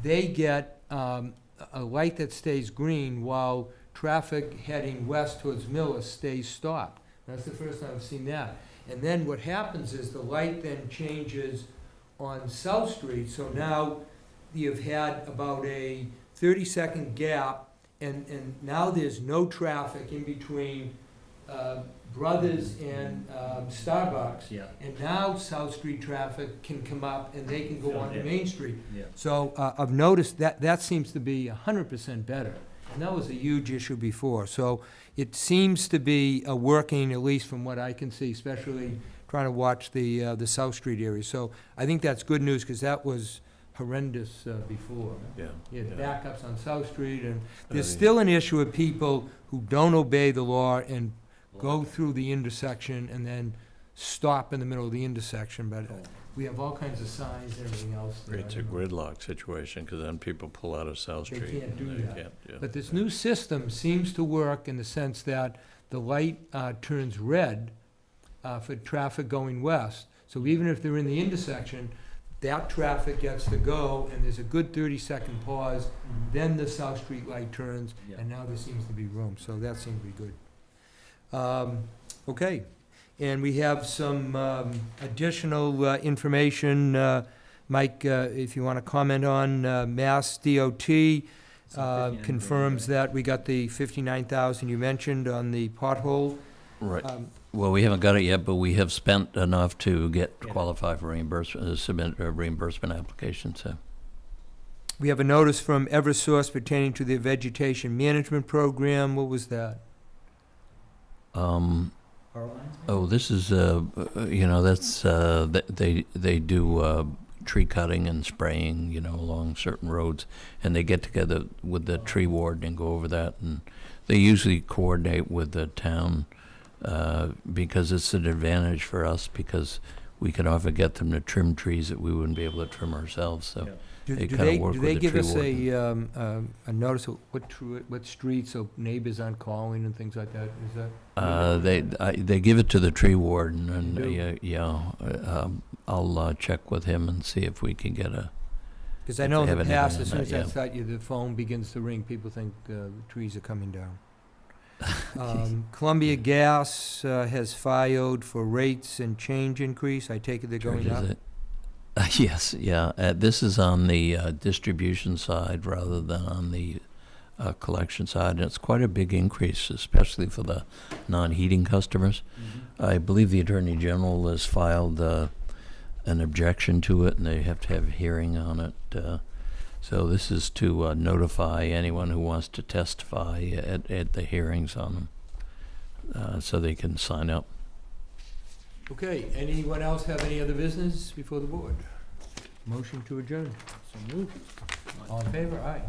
[SPEAKER 1] they get a light that stays green while traffic heading west towards Millis stays stopped. That's the first time I've seen that. And then what happens is the light then changes on South Street, so now you've had about a 30-second gap, and now there's no traffic in between Brothers and Starbucks.
[SPEAKER 3] Yeah.
[SPEAKER 1] And now South Street traffic can come up and they can go
[SPEAKER 3] Fill
[SPEAKER 1] onto
[SPEAKER 3] in.
[SPEAKER 1] Main Street.
[SPEAKER 3] Yeah.
[SPEAKER 1] So I've noticed that seems to be 100% better. And that was a huge issue before. So it seems to be working, at least from what I can see, especially trying to watch the South Street area. So I think that's good news, because that was horrendous before.
[SPEAKER 8] Yeah.
[SPEAKER 1] You had
[SPEAKER 8] yeah.
[SPEAKER 1] backups on South Street, and there's
[SPEAKER 8] mean-
[SPEAKER 1] still an issue of people who don't obey the law and go through the intersection and then stop in the middle of the intersection, but we have all kinds of signs and everything else there.
[SPEAKER 8] It's a gridlock situation, because then people pull out of South
[SPEAKER 1] They
[SPEAKER 8] Street.
[SPEAKER 1] can't do
[SPEAKER 8] and they
[SPEAKER 1] that.
[SPEAKER 8] can't, yeah.
[SPEAKER 1] But this new system seems to work in the sense that the light turns red for traffic going west. So even if they're in the intersection, that traffic gets to go, and there's a good 30-second pause, then the South Street light turns,
[SPEAKER 3] Yeah.
[SPEAKER 1] and now there seems to be room, so that seems to be good. Okay, and we have some additional information. Mike, if you want to comment on Mass DOT, confirms that we got the 59,000 you mentioned on the pothole.
[SPEAKER 8] Right. Well, we haven't got it yet, but we have spent enough to get
[SPEAKER 3] Yeah.
[SPEAKER 8] qualified for reimbursement, submit a reimbursement application, so.
[SPEAKER 1] We have a notice from Eversource pertaining to the vegetation management program. What was that?
[SPEAKER 8] Oh, this is, that's, they do tree cutting and spraying, along certain roads, and they get together with the tree warden and go over that, and they usually coordinate with the town, because it's an advantage for us, because we can often get them to trim trees that we wouldn't be able to trim ourselves, so.
[SPEAKER 3] Yeah.
[SPEAKER 1] Do
[SPEAKER 8] They
[SPEAKER 1] do
[SPEAKER 8] kinda
[SPEAKER 1] they,
[SPEAKER 8] work
[SPEAKER 1] do
[SPEAKER 8] with
[SPEAKER 1] they
[SPEAKER 8] the
[SPEAKER 1] give
[SPEAKER 8] tree
[SPEAKER 1] us a notice of what streets, so neighbors aren't calling and things like that? Is that?
[SPEAKER 8] They give it to the tree warden, and,
[SPEAKER 1] They
[SPEAKER 8] I'll check with him and see if we can get a,
[SPEAKER 1] Because I
[SPEAKER 8] if
[SPEAKER 1] know
[SPEAKER 8] they
[SPEAKER 1] in the
[SPEAKER 8] have anything
[SPEAKER 1] past,
[SPEAKER 8] on
[SPEAKER 1] as soon
[SPEAKER 8] that,
[SPEAKER 1] as
[SPEAKER 8] yeah.
[SPEAKER 1] I start, the phone begins to ring, people think the trees are coming down. Columbia Gas has filed for rates and change increase. I take it they're going
[SPEAKER 8] Charges
[SPEAKER 1] up?
[SPEAKER 8] it. Yes, yeah. This is on the distribution side rather than on the collection side, and it's quite a big increase, especially for the non-heating customers. I believe the Attorney General has filed an objection to it, and they have to have a hearing on it. So this is to notify anyone who wants to testify at the hearings on them, so they can sign up.
[SPEAKER 1] Okay, anyone else have any other business before the board? Motion to adjourn. So moved. All in favor? Aye.